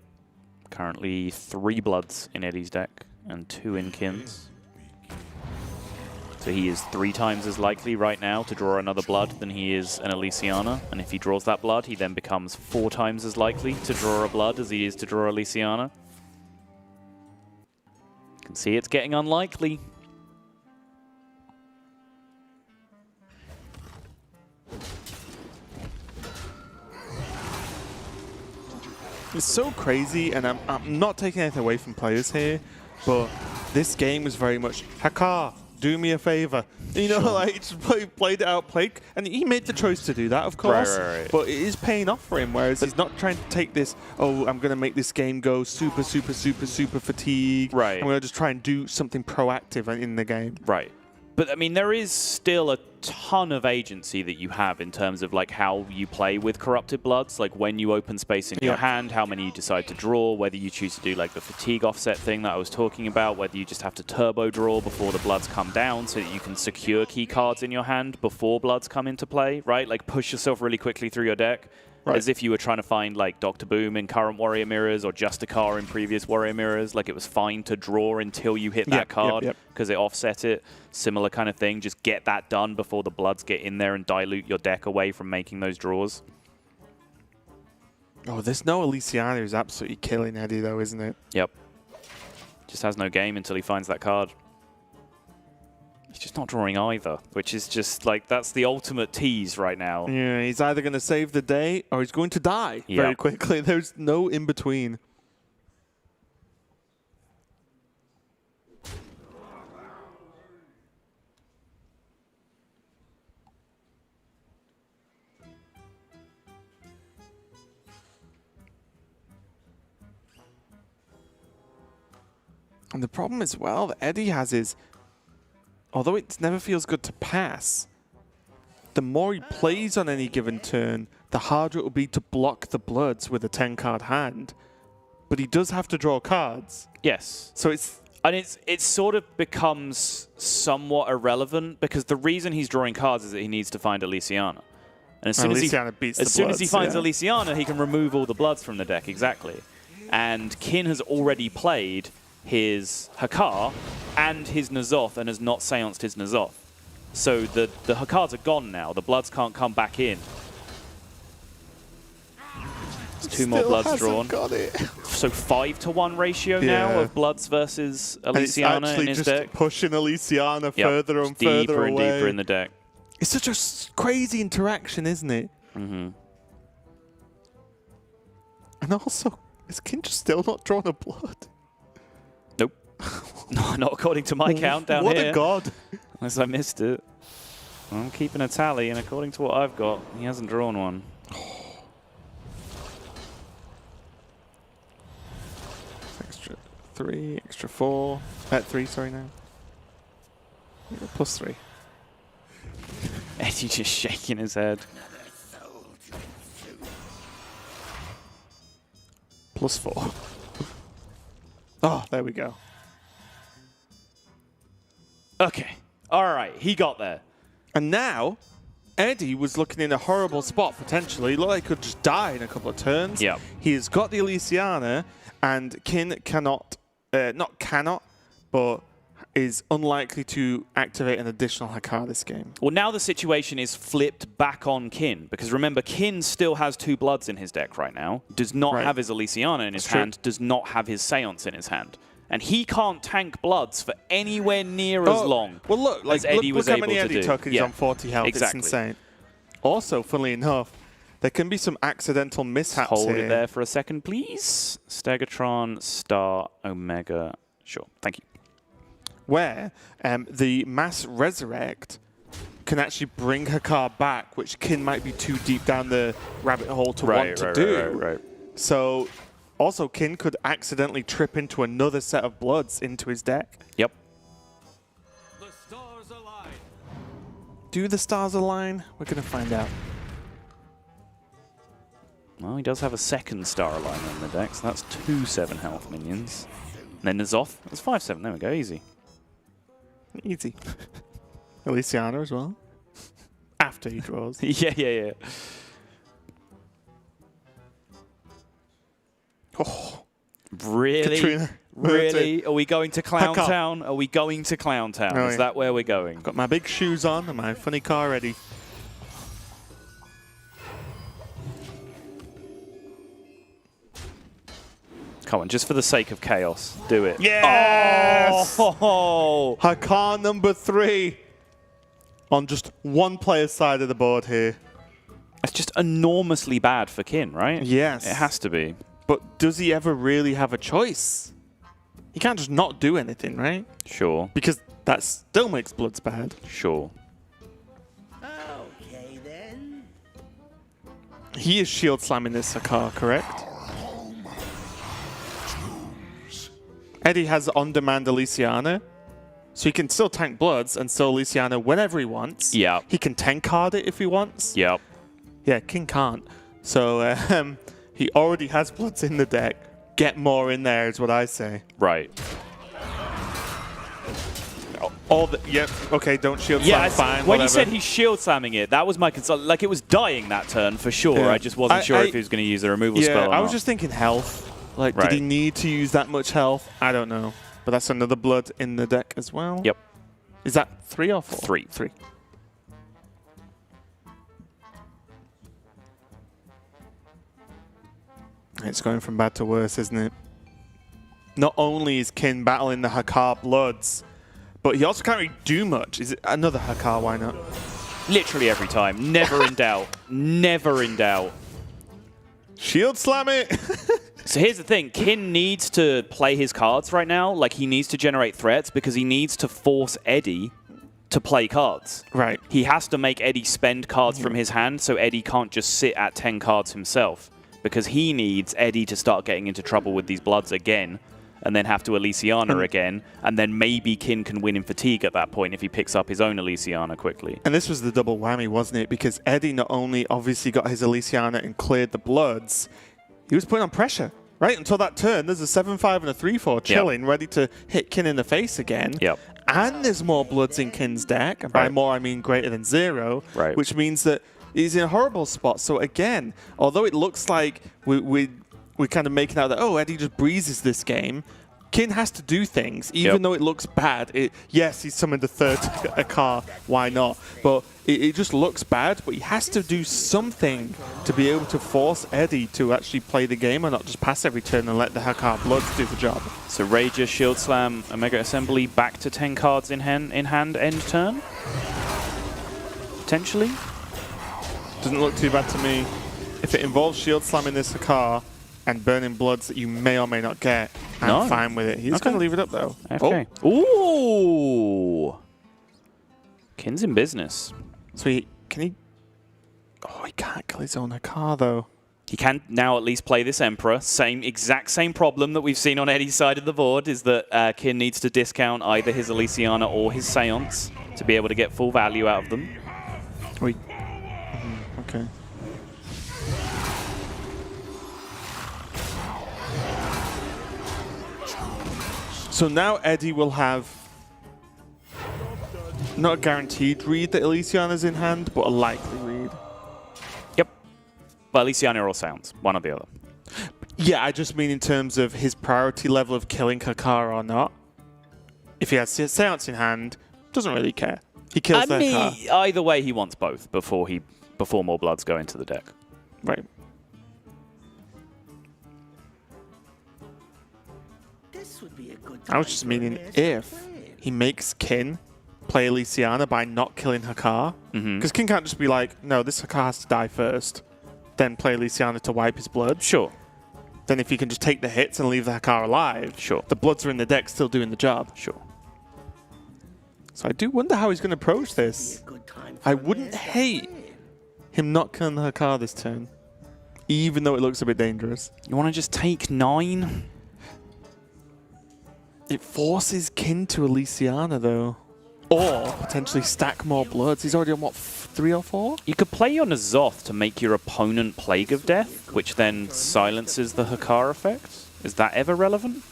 B: Currently 3 bloods in Eddie's deck and 2 in Kin's. So he is 3 times as likely right now to draw another blood than he is an Elysiana. And if he draws that blood, he then becomes 4 times as likely to draw a blood as he is to draw Elysiana. You can see it's getting unlikely.
A: It's so crazy, and I'm not taking anything away from players here, but this game was very much, Hakar, do me a favor. You know, like, just played it out, and he made the choice to do that, of course,
B: right.
A: But it is paying off for him, whereas he's not trying to take this, oh, I'm going to make this game go super fatigue.
B: Right.
A: I'm going to just try and do something proactive in the game.
B: Right. But, I mean, there is still a ton of agency that you have in terms of, like, how you play with Corrupted Bloods, like when you open space in your hand, how many you decide to draw, whether you choose to do, like, the fatigue offset thing that I was talking about, whether you just have to turbo draw before the Bloods come down so that you can secure key cards in your hand before Bloods come into play, right? Like, push yourself really quickly through your deck. Right. As if you were trying to find, like, Dr. Boom in current Warrior Mirrors or Justicar in previous Warrior Mirrors. Like, it was fine to draw until you hit that card because it offset it. Similar kind of thing. Just get that done before the Bloods get in there and dilute your deck away from making those draws.
A: Oh, this no Elysiana is absolutely killing Eddie, though, isn't it?
B: Yep. Just has no game until he finds that card. He's just not drawing either, which is just like, that's the ultimate tease right now.
A: Yeah, he's either going to save the day or he's going to die very quickly. There's no in between. And the problem as well that Eddie has is, although it never feels good to pass, the more he plays on any given turn, the harder it will be to block the Bloods with a 10-card hand. But he does have to draw cards.
B: Yes.
A: So it's...
B: And it sort of becomes somewhat irrelevant because the reason he's drawing cards is that he needs to find Elysiana. And as soon as he finds Elysiana, he can remove all the bloods from the deck, exactly. And Kin has already played his Hakar and his N'Zoth and has not seanced his N'Zoth. So the Hakars are gone now. The bloods can't come back in. There's 2 more bloods drawn.
A: Got it.
B: So 5-to-1 ratio now of bloods versus Elysiana in his deck.
A: Pushing Elysiana further and further
B: deeper
A: away.
B: and deeper in the deck.
A: It's such a crazy interaction, isn't it?
B: Mm-hmm.
A: And also, is Kin just still not drawing a blood?
B: Nope. No, not according to my count down
A: what
B: here.
A: What a god.
B: Unless I missed it. I'm keeping a tally, and according to what I've got, he hasn't drawn one.
A: Extra 3, extra 4. 3, sorry, now. +3.
B: Eddie just shaking his head.
A: +4. Oh, there we go.
B: Okay. All right, he got there.
A: And now, Eddie was looking in a horrible spot, potentially. He looked like he could just die in a couple of turns.
B: Yep.
A: He has got the Elysiana, and Kin cannot, not cannot, but is unlikely to activate an additional Hakar this game.
B: Well, now the situation is flipped back on Kin, because remember, Kin still has 2 bloods in his deck right now, does not have his Elysiana in his hand, does not have his Seance in his hand. And he can't tank bloods for anywhere near as long
A: well, look,
B: as Eddie was
A: look
B: able
A: how many
B: to
A: Eddie
B: do.
A: took, and he's on 40 health.
B: Exactly.
A: It's insane. Also, funnily enough, there can be some accidental mishaps
B: Hold
A: here.
B: it there for a second, please. Stegatron, Star, Omega. Sure, thank you.
A: Where the Mass Resurrect can actually bring Hakar back, which Kin might be too deep down the rabbit hole to want to do.
B: Right.
A: So, also, Kin could accidentally trip into another set of bloods into his deck.
B: Yep.
E: The stars align.
A: Do the stars align? We're going to find out.
B: Well, he does have a second Star Aligner in the deck, so that's 2 7 health minions. And then N'Zoth, that's 5-7. There we go, easy.
A: Easy. Elysiana as well. After he draws.
B: Yeah.
A: Oh,
B: Really?
A: Katrina.
B: Really? Are we going to Clown
A: Hakar.
B: Town? Are we going to Clown Town?
A: Oh,
B: Is
A: yeah.
B: that where we're going?
A: Got my big shoes on and my funny car ready.
B: Come on, just for the sake of chaos, do it.
A: Yes!
B: Oh!
A: Hakar number 3 on just one player's side of the board here.
B: It's just enormously bad for Kin, right?
A: Yes.
B: It has to be.
A: But does he ever really have a choice? He can't just not do anything, right?
B: Sure.
A: Because that still makes bloods bad.
B: Sure.
C: Okay, then.
A: He is shield slamming this Hakar, correct? Eddie has on-demand Elysiana, so he can still tank bloods and still Elysiana whenever he wants.
B: Yeah.
A: He can tank card it if he wants.
B: Yep.
A: Yeah, King can't. So he already has bloods in the deck. Get more in there is what I say.
B: Right.
A: Yep, okay, don't shield slam, fine,
B: when
A: whatever.
B: you said he's shield slamming it, that was my concern. Like, it was dying that turn for sure.
A: Yeah.
B: I just wasn't sure if he was going to use a removal spell or
A: I was
B: not.
A: just thinking health. Like, did he need to use that much health? I don't know. But that's another blood in the deck as well.
B: Yep.
A: Is that 3 or 4?
B: 3.
A: 3. It's going from bad to worse, isn't it? Not only is Kin battling the Hakar bloods, but he also can't really do much. Is it another Hakar? Why not?
B: Literally every time. Never in doubt. Never in doubt.
A: Shield slam it!
B: So here's the thing. Kin needs to play his cards right now. Like, he needs to generate threats because he needs to force Eddie to play cards.
A: Right.
B: He has to make Eddie spend cards from his hand so Eddie can't just sit at 10 cards himself. Because he needs Eddie to start getting into trouble with these bloods again and then have to Elysiana again. And then maybe Kin can win in fatigue at that point if he picks up his own Elysiana quickly.
A: And this was the double whammy, wasn't it? Because Eddie not only obviously got his Elysiana and cleared the bloods, he was putting on pressure. Right, until that turn, there's a 7-5 and a 3-4 chilling, ready to hit Kin in the face again.
B: Yep.
A: And there's more Bloods in Kin's deck. And by more, I mean greater than 0.
B: Right.
A: Which means that he's in a horrible spot. So again, although it looks like we're kind of making out that, oh, Eddie just breezes this game, Kin has to do things, even though it looks bad. Yes, he's summoned a third car, why not? But it just looks bad, but he has to do something to be able to force Eddie to actually play the game and not just pass every turn and let the Hakar Bloods do the job.
B: So Rager, Shield Slam, Omega Assembly, back to 10 cards in hand, end turn? Potentially?
A: Doesn't look too bad to me. If it involves Shield Slamming this Hakar and burning Bloods that you may or may not get, I'm fine with it. He's going to leave it up, though.
B: Okay. Oh. Ooh! Kin's in business.
A: So can he... Oh, he can't kill his own Hakar, though.
B: He can now at least play this Emperor. Exact same problem that we've seen on Eddie's side of the board is that Kin needs to discount either his Elysiana or his Seance to be able to get full value out of them.
A: Wait. Okay. So now Eddie will have not a guaranteed read that Elysiana's in hand, but a likely read.
B: Yep. Well, Elysiana or Seance, one or the other.
A: Yeah, I just mean in terms of his priority level of killing Hakar or not. If he has Seance in hand, doesn't really care. He kills the Hakar.
B: Either way, he wants both before more Bloods go into the deck.
A: Right. I was just meaning if he makes Kin play Elysiana by not killing Hakar, because Kin can't just be like, no, this Hakar has to die first, then play Elysiana to wipe his blood.
B: Sure.
A: Then if he can just take the hits and leave the Hakar alive,
B: sure,
A: the Bloods are in the deck still doing the job.
B: Sure.
A: So I do wonder how he's going to approach this. I wouldn't hate him not killing the Hakar this turn, even though it looks a bit dangerous.
B: You want to just take 9?
A: It forces Kin to Elysiana, though. Or potentially stack more Bloods. He's already on, what, 3 or 4?
B: You could play on a Zoth to make your opponent Plague of Death, which then silences the Hakar effect. Is that ever relevant?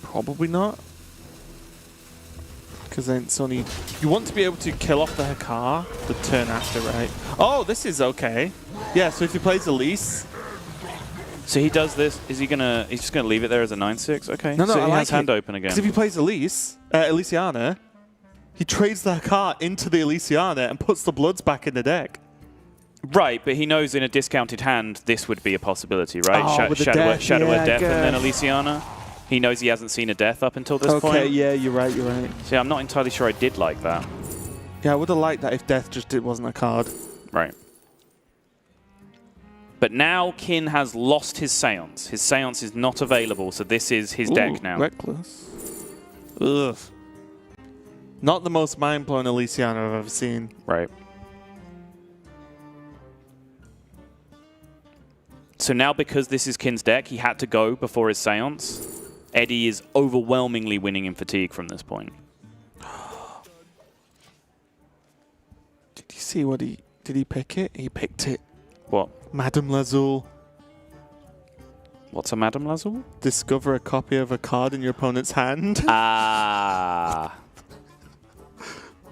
A: Probably not. Because then it's only... You want to be able to kill off the Hakar the turn after, right? Oh, this is okay. Yeah, so if he plays Elise...
B: So he does this. Is he gonna? He's just gonna leave it there as a 9/6. Okay.
A: No,
B: so
A: I
B: he
A: like
B: has hand open again.
A: Because if he plays Elysiana, he trades the Hakar into the Elysiana and puts the Bloods back in the deck.
B: Right, but he knows in a discounted hand this would be a possibility, right?
A: Oh, Shadow
B: Death and then Elysiana. He knows he hasn't seen a death up until this point.
A: Okay, yeah, you're right.
B: See, I'm not entirely sure I did like that.
A: Yeah, I would have liked that if death just wasn't a card.
B: Right. But now Kin has lost his Seance. His Seance is not available, so this is his deck now.
A: Reckless. Ugh. Not the most mind-blowing Elysiana I've ever seen.
B: Right. So now because this is Kin's deck, he had to go before his Seance. Eddie is overwhelmingly winning in fatigue from this point.
A: Did you see what did he pick it? He picked it.
B: What?
A: Madame Lazul.
B: What's a Madame Lazul?
A: Discover a copy of a card in your opponent's hand.
B: Ah.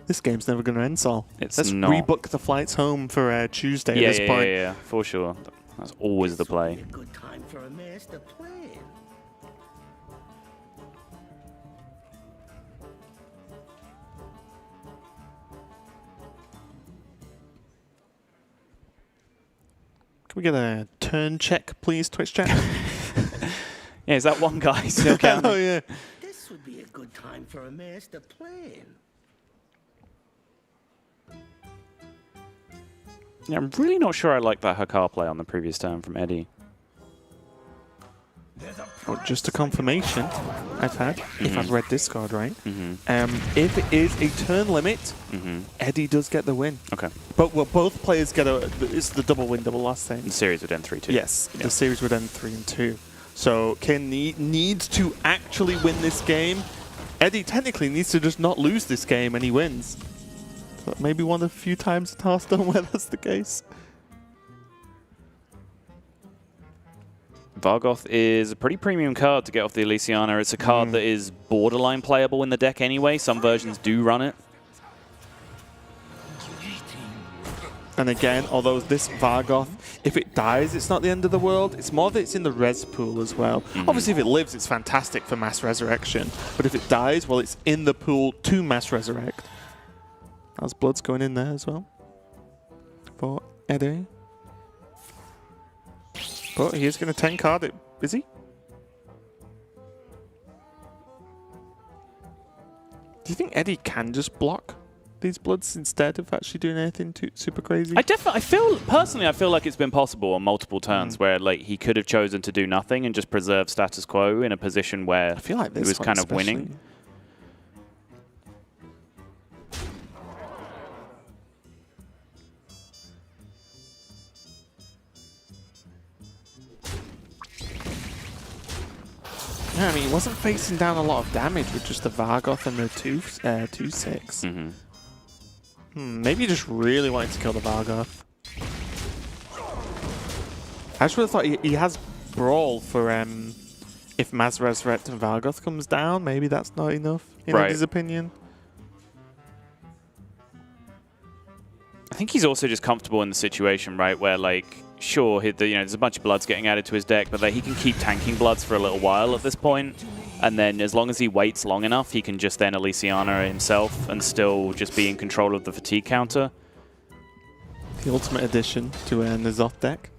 A: This game's never going to end, Sol.
B: Let's
A: not. Rebook the flights home for Tuesday at this point.
B: Yeah, for sure. That's always the play.
C: A good time for a master plan.
A: Can we get a turn check, please, Twitch chat?
B: Yeah, is that one guy still counting?
A: Oh, yeah.
C: This would be a good time for a master plan.
B: Yeah, I'm really not sure I like that Hakar play on the previous turn from Eddie.
A: Well, just a confirmation I've had, if I've read this card right. If it is a turn limit, Eddie does get the win.
B: Okay.
A: But both players get it's the double win, double loss thing.
B: The series would end 3-2.
A: Yes, the series would end 3-2. So Kin needs to actually win this game. Eddie technically needs to just not lose this game and he wins. So maybe one of the few times in Hearthstone where that's the case.
B: Vargoth is a pretty premium card to get off the Elysiana. It's a card that is borderline playable in the deck anyway. Some versions do run it.
A: And again, although this Vargoth, if it dies, it's not the end of the world. It's more that it's in the res pool as well. Obviously, if it lives, it's fantastic for mass resurrection. But if it dies, well, it's in the pool to mass resurrect. How's Blood's going in there as well for Eddie. But he is going to 10 card it. Is he? Do you think Eddie can just block these Bloods instead of actually doing anything too super crazy?
B: I feel like it's been possible on multiple turns where like he could have chosen to do nothing and just preserve status quo in a position where
A: I feel like
B: he was kind of winning.
A: Yeah, I mean, he wasn't facing down a lot of damage with just the Vargoth and the 2/6. Maybe he just really wanted to kill the Vargoth. I just would have thought he has Brawl for if Mass Resurrect and Vargoth comes down. Maybe that's not enough, in his opinion.
B: I think he's also just comfortable in the situation, right, where like, sure, there's a bunch of Bloods getting added to his deck, but he can keep tanking Bloods for a little while at this point. And then as long as he waits long enough, he can just then Elysiana himself and still just be in control of the fatigue counter.
A: The ultimate addition to N'Zoth deck.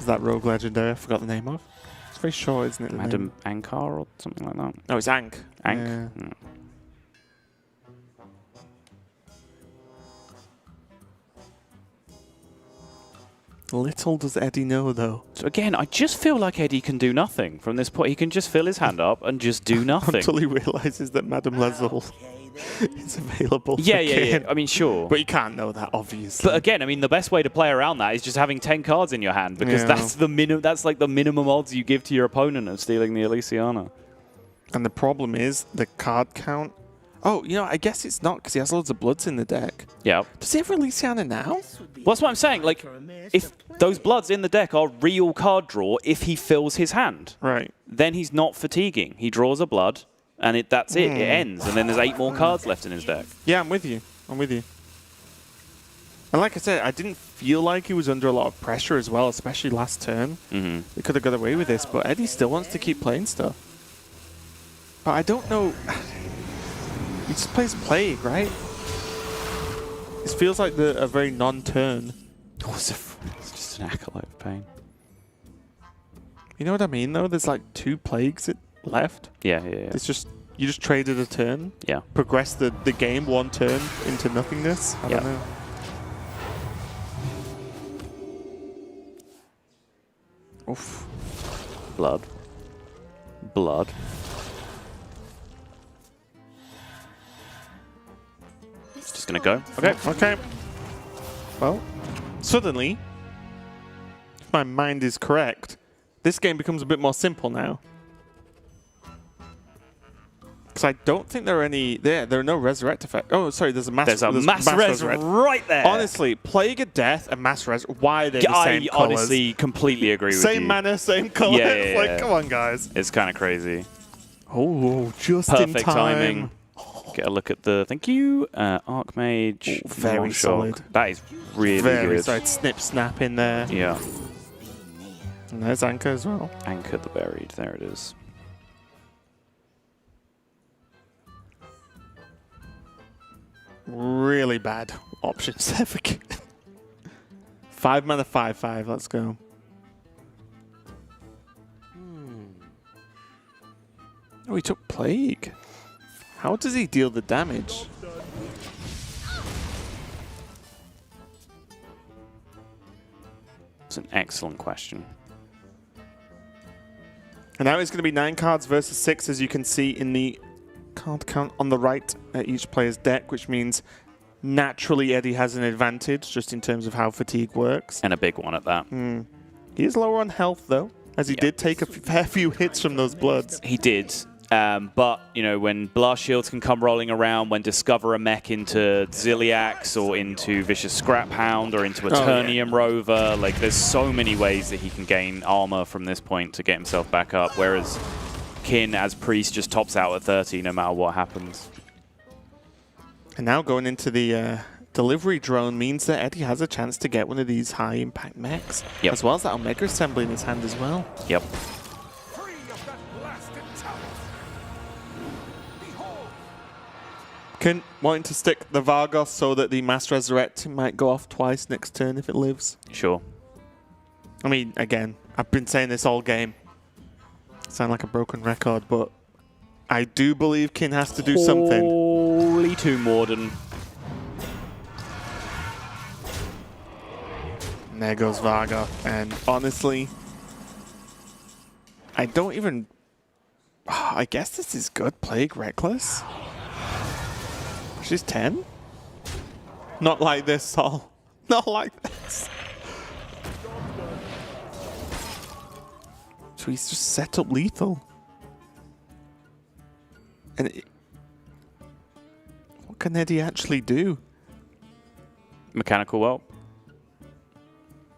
A: Is that Rogue Legendary? I forgot the name of. It's very short, isn't it?
B: Madam Ankar or something like that?
A: No, it's Ankh.
B: Ankh?
A: Yeah. Little does Eddie know, though.
B: So again, I just feel like Eddie can do nothing from this point. He can just fill his hand up and just do nothing.
A: Until he realizes that Madame Lazul is available.
B: Yeah. I mean, sure.
A: But you can't know that, obviously.
B: But again, I mean, the best way to play around that is just having 10 cards in your hand, because that's like the minimum odds you give to your opponent of stealing the Elysiana.
A: And the problem is the card count. Oh, I guess it's not, because he has loads of Bloods in the deck.
B: Yeah.
A: Does he have Elysiana now?
B: Well, that's what I'm saying. Like, if those Bloods in the deck are real card draw, if he fills his hand,
A: right,
B: then he's not fatiguing. He draws a Blood, and that's it. It ends, and then there's 8 more cards left in his deck.
A: Yeah, I'm with you. And like I said, I didn't feel like he was under a lot of pressure as well, especially last turn. They could have got away with this, but Eddie still wants to keep playing stuff. But I don't know. He just plays Plague, right? This feels like a very non-turn.
B: Oh, it's just an Acolyte of Pain.
A: You know what I mean, though? There's like 2 Plagues left.
B: Yeah.
A: It's just, you just traded a turn.
B: Yeah.
A: Progressed the game 1 turn into nothingness. I don't know. Oof.
B: Blood. Just gonna go.
A: Okay. Well, suddenly, if my mind is correct, this game becomes a bit more simple now. Because I don't think there are any. There are no resurrect effects. Oh, sorry. There's a mass.
B: There's a mass resurrect right there.
A: Honestly, Plague of Death and mass res. Why are they the same
B: I honestly completely agree with you.
A: Same mana, same color.
B: Yeah,
A: It's like, come on, guys.
B: It's kind of crazy.
A: Oh, just
B: Perfect
A: in time.
B: timing. Get a look at the. Thank you, Archmage.
A: Very
B: Moonshock.
A: solid.
B: That is really
A: Very
B: good.
A: solid. Snip, snap in there.
B: Yeah.
A: And there's Anchor as well.
B: Anchor the Buried. There it is.
A: Really bad options there for 5 mana, 5/5. Let's go. Oh, he took Plague. How does he deal the damage?
B: It's an excellent question.
A: And now it's going to be 9 cards versus 6, as you can see in the card count on the right at each player's deck, which means naturally Eddie has an advantage just in terms of how fatigue works.
B: And a big one at that.
A: He is lower on health, though, as he did take a fair few hits from those Bloods.
B: He did. But, you know, when Blast Shields can come rolling around, when Discover a mech into Ziliax or into Vicious Scrap Hound or into Eternium Rover, like, there's so many ways that he can gain armor from this point to get himself back up, whereas Kin as Priest just tops out at 30 no matter what happens.
A: And now going into the delivery drone means that Eddie has a chance to get one of these high-impact mechs, as well as that Omega Assembly in his hand as well.
B: Yep.
A: Kin wanting to stick the Vargos so that the Mass Resurrect might go off twice next turn if it lives.
B: Sure.
A: I mean, again, I've been saying this all game. Sound like a broken record, but I do believe Kin has to do something.
B: Holy Tomb Warden.
A: And there goes Varga. And honestly, I don't even... I guess this is good. Plague Reckless. She's 10? Not like this, Sol. Not like this. So he's just set up lethal. And what can Eddie actually do?
B: Mechanical Whelp.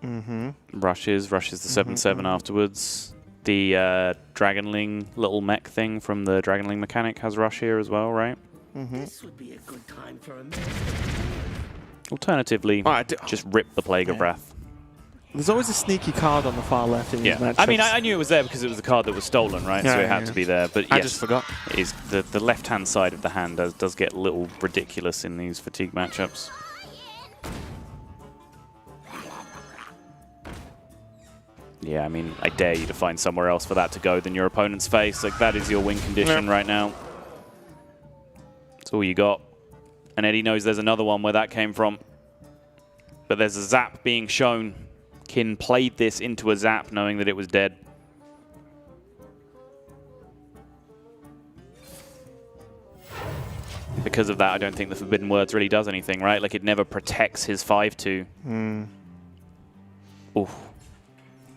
A: Mm-hmm.
B: Rushes the 7/7 afterwards. The Dragonling little mech thing from the Dragonling mechanic has Rush here as well, right?
A: Mm-hmm.
C: This would be a good time for a
B: Alternatively, just rip the Plague of Wrath.
A: There's always a sneaky card on the far left in these matchups.
B: I mean, I knew it was there because it was the card that was stolen, right? So it had to be there. But yes,
A: I just forgot.
B: It is the left-hand side of the hand does get a little ridiculous in these fatigue matchups. Yeah, I mean, I dare you to find somewhere else for that to go than your opponent's face. Like, that is your win condition right now. That's all you got. And Eddie knows there's another one where that came from. But there's a zap being shown. Kin played this into a zap knowing that it was dead. Because of that, I don't think the Forbidden Words really does anything, right? Like, it never protects his 5-2. Oof.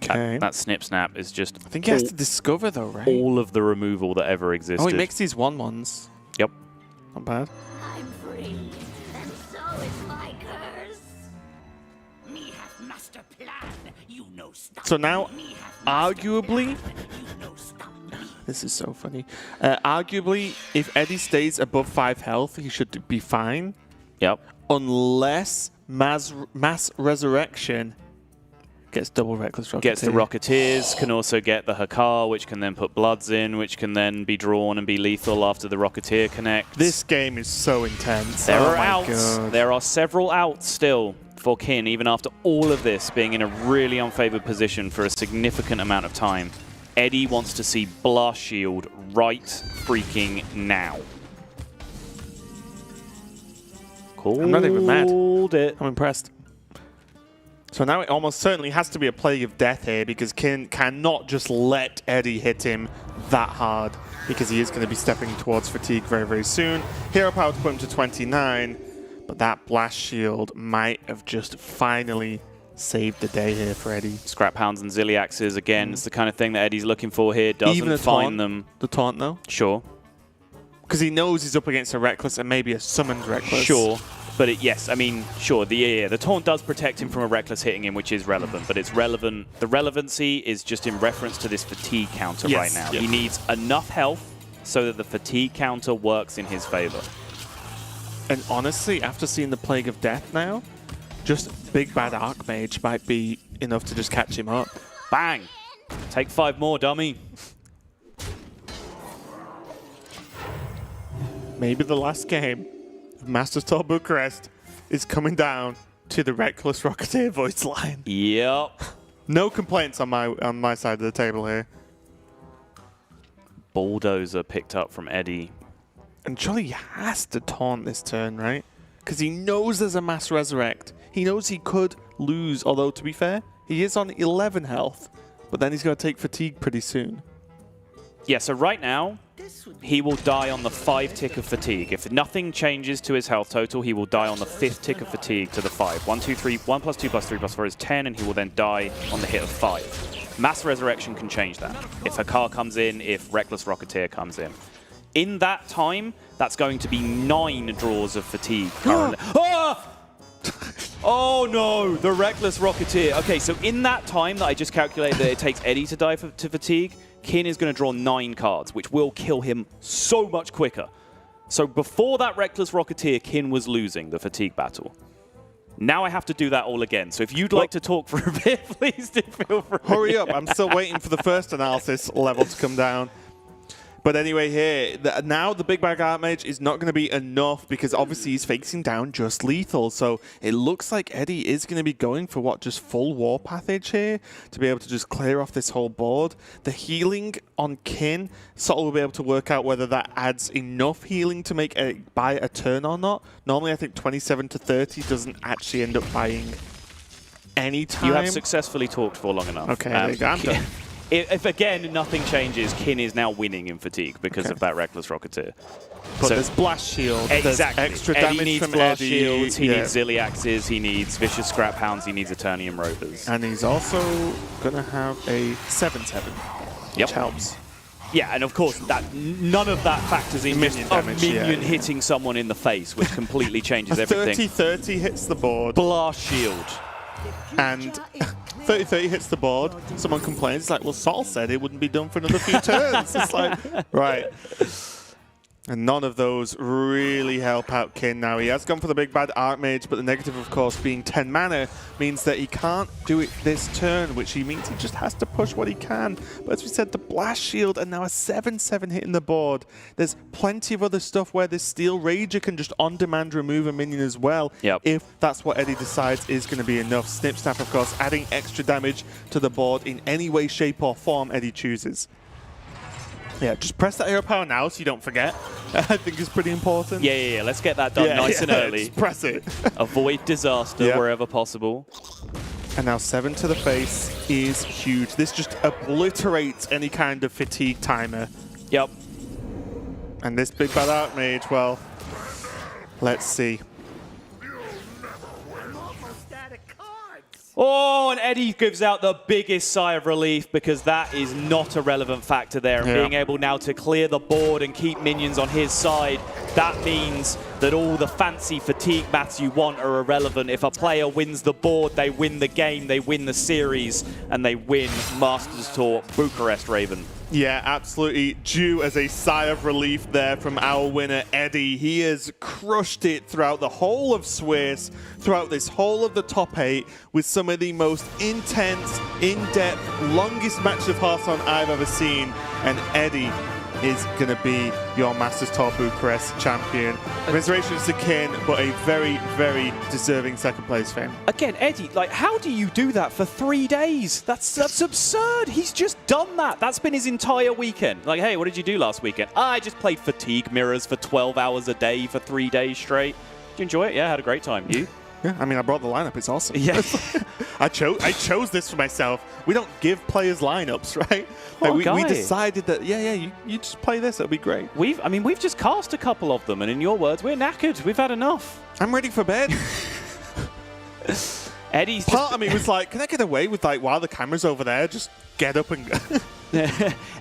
A: Okay.
B: That Snip Snap is just...
A: I think he has to discover, though, right?
B: All of the removal that ever existed.
A: Oh, he makes these 1/1s.
B: Yep.
A: Not bad.
F: I'm free, and so is my curse.
C: Me have master plan. You know stop.
A: So now,
C: Me have master
A: arguably...
C: plan. You know stop me.
A: This is so funny. Arguably, if Eddie stays above 5 health, he should be fine.
B: Yep.
A: Unless Mass Resurrection gets double Reckless Rocketeer.
B: Gets the Rocketeers, can also get the Hakar, which can then put Bloods in, which can then be drawn and be lethal after the Rocketeer connects.
A: This game is so intense.
B: There
A: Oh
B: are
A: my
B: outs.
A: God.
B: There are several outs still for Kin, even after all of this being in a really unfavored position for a significant amount of time. Eddie wants to see Blast Shield right freaking now.
A: I'm not even mad.
B: Called it.
A: I'm impressed. So now it almost certainly has to be a Plague of Death here because Kin cannot just let Eddie hit him that hard because he is going to be stepping towards fatigue very, very soon. Hero Power to put him to 29, but that Blast Shield might have just finally saved the day here for Eddie.
B: Scrap Hounds and Ziliaxes, again, it's the kind of thing that Eddie's looking for here. Doesn't
A: Even a
B: find
A: taunt,
B: them.
A: The taunt, though?
B: Sure.
A: Because he knows he's up against a Reckless and maybe a Summoned Reckless.
B: Sure. But yes, I mean, sure, the taunt does protect him from a Reckless hitting him, which is relevant, but it's relevant. The relevancy is just in reference to this fatigue counter right now. He needs enough health so that the fatigue counter works in his favor.
A: And honestly, after seeing the Plague of Death now, just Big Bad Archmage might be enough to just catch him up.
B: Bang! Take 5 more, dummy.
A: Maybe the last game of Masters Tour Bucharest is coming down to the Reckless Rocketeer voice line.
B: Yep.
A: No complaints on my side of the table here.
B: Bulldozer picked up from Eddie.
A: And surely he has to taunt this turn, right? Because he knows there's a Mass Resurrect. He knows he could lose, although to be fair, he is on 11 health. But then he's going to take fatigue pretty soon.
B: Yeah, so right now, he will die on the 5 tick of fatigue. If nothing changes to his health total, he will die on the 5th tick of fatigue to the 5. 1, 2, 3, 1 plus 2 plus 3 plus 4 is 10, and he will then die on the hit of 5. Mass Resurrection can change that. If Hakar comes in, if Reckless Rocketeer comes in. In that time, that's going to be 9 draws of fatigue currently. Oh no, the Reckless Rocketeer. Okay, so in that time that I just calculated that it takes Eddie to die to fatigue, Kin is going to draw 9 cards, which will kill him so much quicker. So before that Reckless Rocketeer, Kin was losing the fatigue battle. Now I have to do that all again. So if you'd like to talk for a bit, please do feel free.
A: Hurry up. I'm still waiting for the first analysis level to come down. But anyway, here, now the Big Bag Archmage is not going to be enough because obviously he's facing down just lethal. So it looks like Eddie is going to be going for what, just full Warpathage here to be able to just clear off this whole board. The healing on Kin, Sol will be able to work out whether that adds enough healing to make buy a turn or not. Normally, I think 27 to 30 doesn't actually end up buying any time.
B: You have successfully talked for long enough.
A: Okay, there you go. I'm done.
B: If again nothing changes, Kin is now winning in fatigue because of that Reckless Rocketeer.
A: But there's Blast Shield,
B: exactly.
A: there's extra
B: Eddie
A: damage
B: needs
A: from
B: Blast
A: Eddie.
B: Shields, he needs Ziliaxes, he needs Vicious Scrap Hounds, he needs Eternium Rovers.
A: And he's also going to have a 7/7, which helps.
B: Yeah, and of course, none of that factors in
A: Minion
B: just
A: damage,
B: a minion hitting someone in the face, which completely changes everything.
A: 30/30 hits the board.
B: Blast Shield.
A: And 30/30 hits the board. Someone complains, it's like, well, Sol said it wouldn't be done for another few turns. It's like, right. And none of those really help out Kin now. He has gone for the Big Bad Archmage, but the negative, of course, being 10 mana means that he can't do it this turn, which means he just has to push what he can. But as we said, the Blast Shield and now a 7/7 hitting the board. There's plenty of other stuff where this Steel Rager can just on-demand remove a minion as well, if that's what Eddie decides is going to be enough. Snip Snap, of course, adding extra damage to the board in any way, shape, or form Eddie chooses. Yeah, just press that hero power now so you don't forget. I think it's pretty important.
B: Yeah. Let's get that done nice and early.
A: Just press it.
B: Avoid disaster wherever possible.
A: And now 7 to the face is huge. This just obliterates any kind of fatigue timer.
B: Yep.
A: And this Big Bad Archmage, well, let's see.
B: Oh, and Eddie gives out the biggest sigh of relief because that is not a relevant factor there. And being able now to clear the board and keep minions on his side, that means that all the fancy fatigue maths you want are irrelevant. If a player wins the board, they win the game, they win the series, and they win Masters Tour Bucharest, Raven.
A: Yeah, absolutely due as a sigh of relief there from our winner, Eddie. He has crushed it throughout the whole of Swiss, throughout this whole of the top 8, with some of the most intense, in-depth, longest matches of Hearthstone I've ever seen. And Eddie is going to be your Masters Tour Bucharest champion. Commiserations to Kin, but a very, very deserving second place for him.
B: Again, Eddie, like, how do you do that for 3 days? That's absurd. He's just done that. That's been his entire weekend. Like, hey, what did you do last weekend? I just played Fatigue Mirrors for 12 hours a day for 3 days straight. Did you enjoy it? Yeah, I had a great time. You?
A: Yeah, I mean, I brought the lineup. It's awesome.
B: Yeah.
A: I chose this for myself. We don't give players lineups, right? Like, we decided that, you just play this. It'll be great.
B: We've just cast a couple of them, and in your words, we're knackered. We've had enough.
A: I'm ready for bed.
B: Eddie's
A: part of me was like, can I get away with, like, while the camera's over there, just get up and go.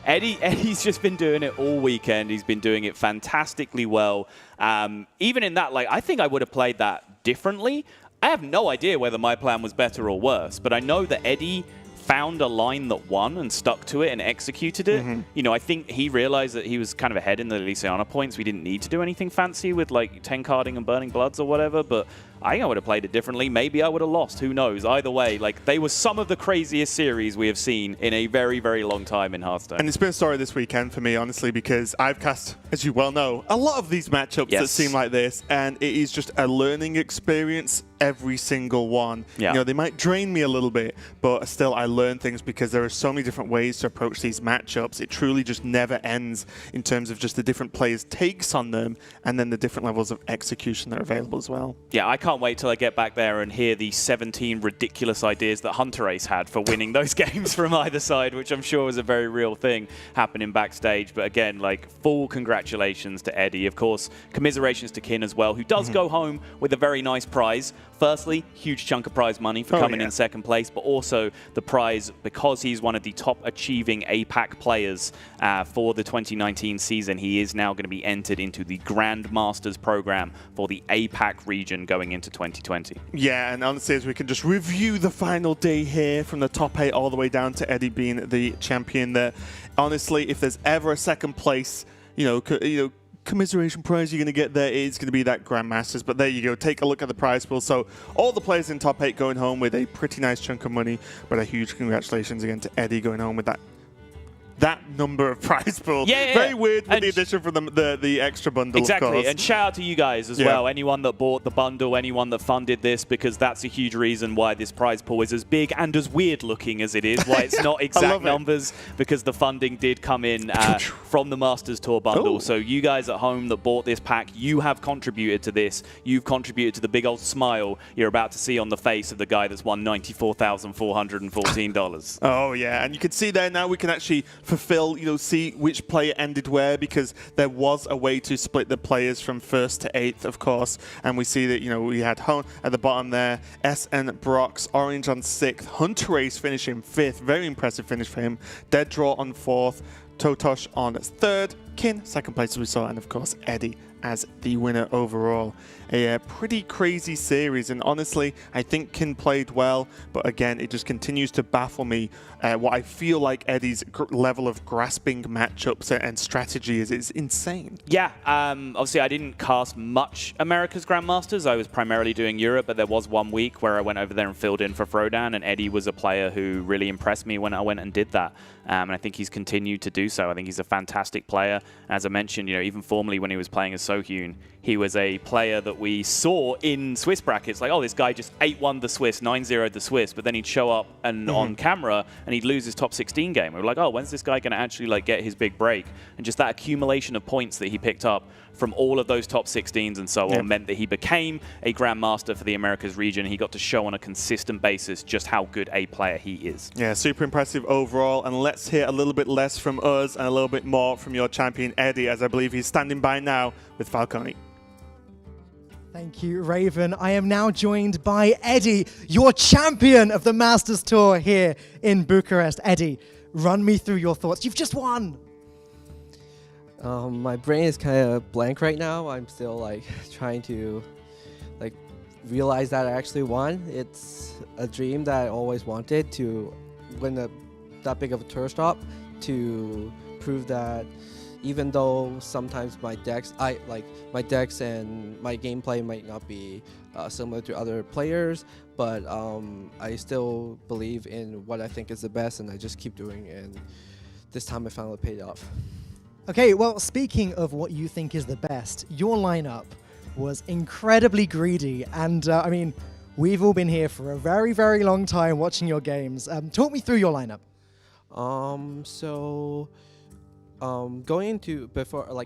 B: Eddie's just been doing it all weekend. He's been doing it fantastically well. Even in that, like, I think I would have played that differently. I have no idea whether my plan was better or worse, but I know that Eddie found a line that won and stuck to it and executed it. You know, I think he realized that he was kind of ahead in the Lysiana points. We didn't need to do anything fancy with, like, 10 carding and Burning Bloods or whatever, but I think I would have played it differently. Maybe I would have lost. Who knows? Either way, like, they were some of the craziest series we have seen in a very, very long time in Hearthstone.
A: And it's been a story this weekend for me, honestly, because I've cast, as you well know, a lot of these matchups that seem like this, and it is just a learning experience, every single one. You know, they might drain me a little bit, but still I learn things because there are so many different ways to approach these matchups. It truly just never ends in terms of just the different players' takes on them and then the different levels of execution that are available as well.
B: Yeah, I can't wait till I get back there and hear the 17 ridiculous ideas that Hunter Ace had for winning those games from either side, which I'm sure was a very real thing happening backstage. But again, like, full congratulations to Eddie. Of course, commiserations to Kin as well, who does go home with a very nice prize. Firstly, huge chunk of prize money for coming in second place, but also the prize, because he's one of the top achieving APAC players for the 2019 season, he is now going to be entered into the Grand Masters program for the APAC region going into 2020.
A: Yeah, and honestly, as we can just review the final day here from the top 8 all the way down to Eddie being the champion there. Honestly, if there's ever a second place, commiseration prize you're going to get there is going to be that Grandmasters. But there you go. Take a look at the prize pool. So all the players in top 8 going home with a pretty nice chunk of money, but a huge congratulations again to Eddie going home with that number of prize pool. Very weird with the addition from the extra bundle,
B: exactly.
A: of course.
B: And shout out to you guys as well. Anyone that bought the bundle, anyone that funded this, because that's a huge reason why this prize pool is as big and as weird looking as it is, why it's not exact numbers, because the funding did come in from the Masters Tour bundle. So you guys at home that bought this pack, you have contributed to this. You've contributed to the big old smile you're about to see on the face of the guy that's won $94,414.
A: Oh, yeah. And you can see there now we can actually fulfill, see which player ended where, because there was a way to split the players from 1st to 8th, of course. And we see that, we had Hone at the bottom there, SN Brox, Orange on 6th, Hunter Ace finishing 5th, very impressive finish for him, Dead Draw on 4th, Totosh on 3rd, Kin, 2nd place as we saw, and of course Eddie as the winner overall. A pretty crazy series, and honestly, I think Kin played well, but again, it just continues to baffle me what I feel like Eddie's level of grasping matchups and strategy is. It's insane.
B: Yeah, obviously I didn't cast much America's Grandmasters. I was primarily doing Europe, but there was one week where I went over there and filled in for Frodan, and Eddie was a player who really impressed me when I went and did that. And I think he's continued to do so. I think he's a fantastic player. As I mentioned, even formerly when he was playing as Sohyun, he was a player that we saw in Swiss brackets. Like, oh, this guy just 8-1 the Swiss, 9-0'd the Swiss, but then he'd show up and on camera and he'd lose his top 16 game. We were like, oh, when's this guy going to actually get his big break? And just that accumulation of points that he picked up from all of those top 16s and so on meant that he became a Grandmaster for the Americas region. He got to show on a consistent basis just how good a player he is.
A: Yeah, super impressive overall. And let's hear a little bit less from us and a little bit more from your champion, Eddie, as I believe he's standing by now with Falcone.
G: Thank you, Raven. I am now joined by Eddie, your champion of the Masters Tour here in Bucharest. Eddie, run me through your thoughts. You've just won.
H: My brain is kind of blank right now. I'm still trying to realize that I actually won. It's a dream that I always wanted, to win that big of a tour stop, to prove that even though sometimes my decks and my gameplay might not be similar to other players, but I still believe in what I think is the best, and I just keep doing it, and this time I finally paid off.
G: Okay, well, speaking of what you think is the best, your lineup was incredibly greedy, and I mean, we've all been here for a very, very long time watching your games. Talk me through your lineup.
H: Going into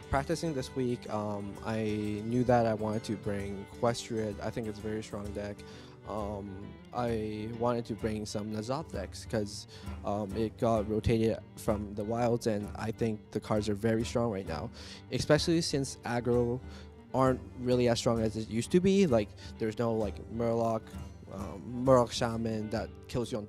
H: practicing this week, I knew that I wanted to bring Questrid. I think it's a very strong deck. I wanted to bring some N'Zoth decks because it got rotated from the wilds, and I think the cards are very strong right now, especially since aggro aren't really as strong as it used to be. There's no Murloc Shaman that kills you on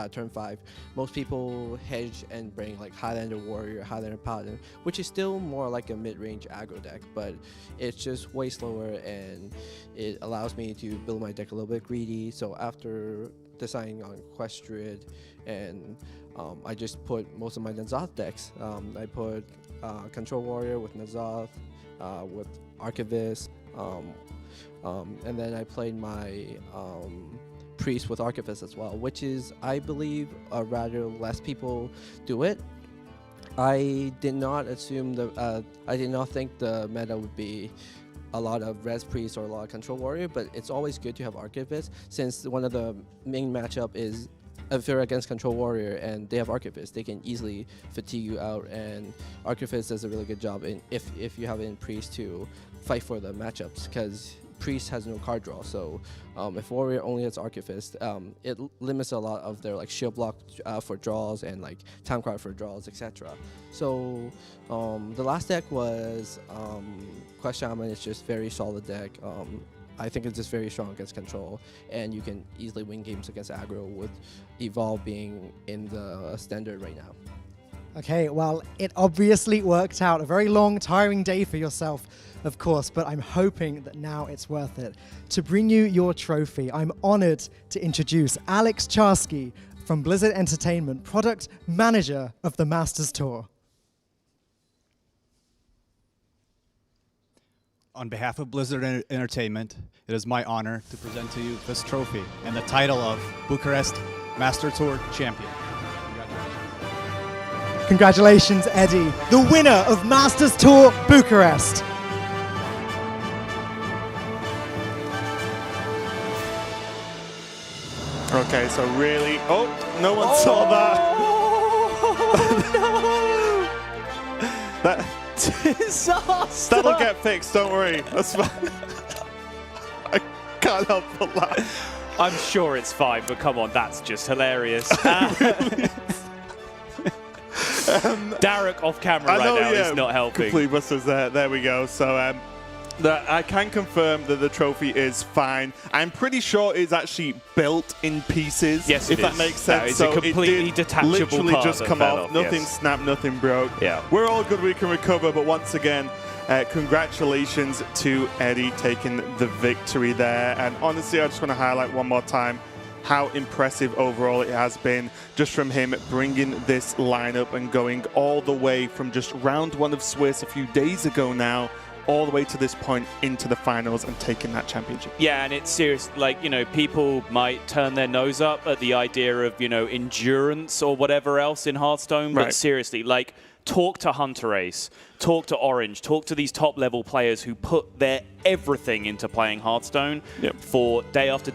H: turn 5. Most people hedge and bring Highlander Warrior, Highlander Paladin, which is still more like a mid-range aggro deck, but it's just way slower, and it allows me to build my deck a little bit greedy. So after deciding on Questrid, and I just put most of my N'Zoth decks. I put Control Warrior with N'Zoth, with Archivist, and then I played my Priest with Archivist as well, which is, I believe, rather less people do it. I did not assume I did not think the meta would be a lot of Res Priest or a lot of Control Warrior, but it's always good to have Archivist, since one of the main matchup is if you're against Control Warrior and they have Archivist, they can easily fatigue you out, and Archivist does a really good job if you have it in Priest to fight for the matchups, because Priest has no card draw. So if Warrior only has Archivist, it limits a lot of their shield block for draws and time card for draws, etc. So the last deck was Quest Shaman. It's just very solid deck. I think it's just very strong against control, and you can easily win games against aggro with Evolve being in the standard right now.
G: Okay, well, it obviously worked out. A very long, tiring day for yourself, of course, but I'm hoping that now it's worth it. To bring you your trophy, I'm honored to introduce Alex Charsky from Blizzard Entertainment, product manager of the Masters Tour.
I: On behalf of Blizzard Entertainment, it is my honor to present to you this trophy and the title of Bucharest Master Tour Champion.
G: Congratulations, Eddie, the winner of Masters Tour Bucharest.
A: Okay, so really... Oh, no one saw that. That
B: Disaster!
A: That'll get fixed, don't worry. That's fine. I can't help but laugh.
B: I'm sure it's fine, but come on, that's just hilarious. Derek off camera right now is not helping.
A: Complete busters there. There we go. So I can confirm that the trophy is fine. I'm pretty sure it's actually built in pieces.
B: Yes,
A: if that makes sense.
B: That is
A: so
B: a completely
A: it did
B: detachable
A: literally
B: part
A: just
B: that
A: come
B: fell
A: off.
B: off,
A: Nothing
B: yes.
A: snapped, nothing broke.
B: Yeah.
A: We're all good. We can recover. But once again, congratulations to Eddie taking the victory there. And honestly, I just want to highlight one more time how impressive overall it has been, just from him bringing this lineup and going all the way from just round one of Swiss a few days ago now, all the way to this point into the finals and taking that championship.
B: Yeah, and it's serious. Like, you know, people might turn their nose up at the idea of, you know, endurance or whatever else in Hearthstone, but seriously, like, talk to Hunter Ace, talk to Orange, talk to these top-level players who put their everything into playing Hearthstone for day after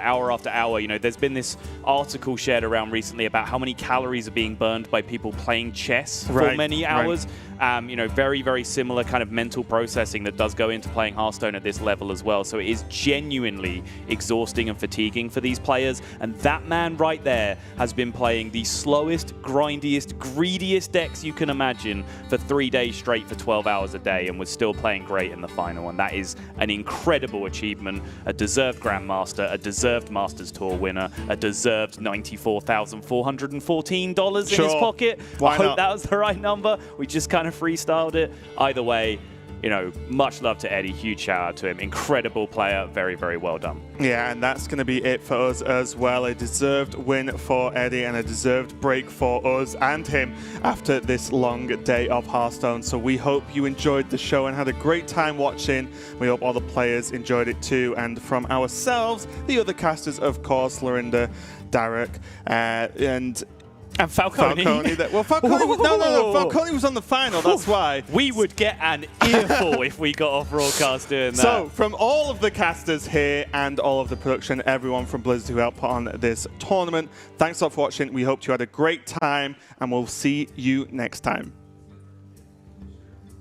B: hour. You know, there's been this article shared around recently about how many calories are being burned by people playing chess for many hours. You know, very, very similar kind of mental processing that does go into playing Hearthstone at this level as well. So it is genuinely exhausting and fatiguing for these players. And that man right there has been playing the slowest, grindiest, greediest decks you can imagine for 3 days straight for 12 hours a day, and was still playing great in the final. And that is an incredible achievement, a deserved Grandmaster, a deserved Masters Tour winner, a deserved $94,414 in his pocket. I hope that was the right number. We just kind of freestyled it. Either way, you know, much love to Eddie. Huge shout out to him. Incredible player. Very, very well done.
A: Yeah, and that's going to be it for us as well. A deserved win for Eddie and a deserved break for us and him after this long day of Hearthstone. So we hope you enjoyed the show and had a great time watching. We hope all the players enjoyed it too. And from ourselves, the other casters, of course, Lorinda, Derek, and
B: Falcone.
A: Falcone was on the final, that's why.
B: We would get an earful if we got off broadcast doing that.
A: So, from all of the casters here and all of the production, everyone from Blizzard who helped put on this tournament, thanks a lot for watching. We hope you had a great time, and we'll see you next time.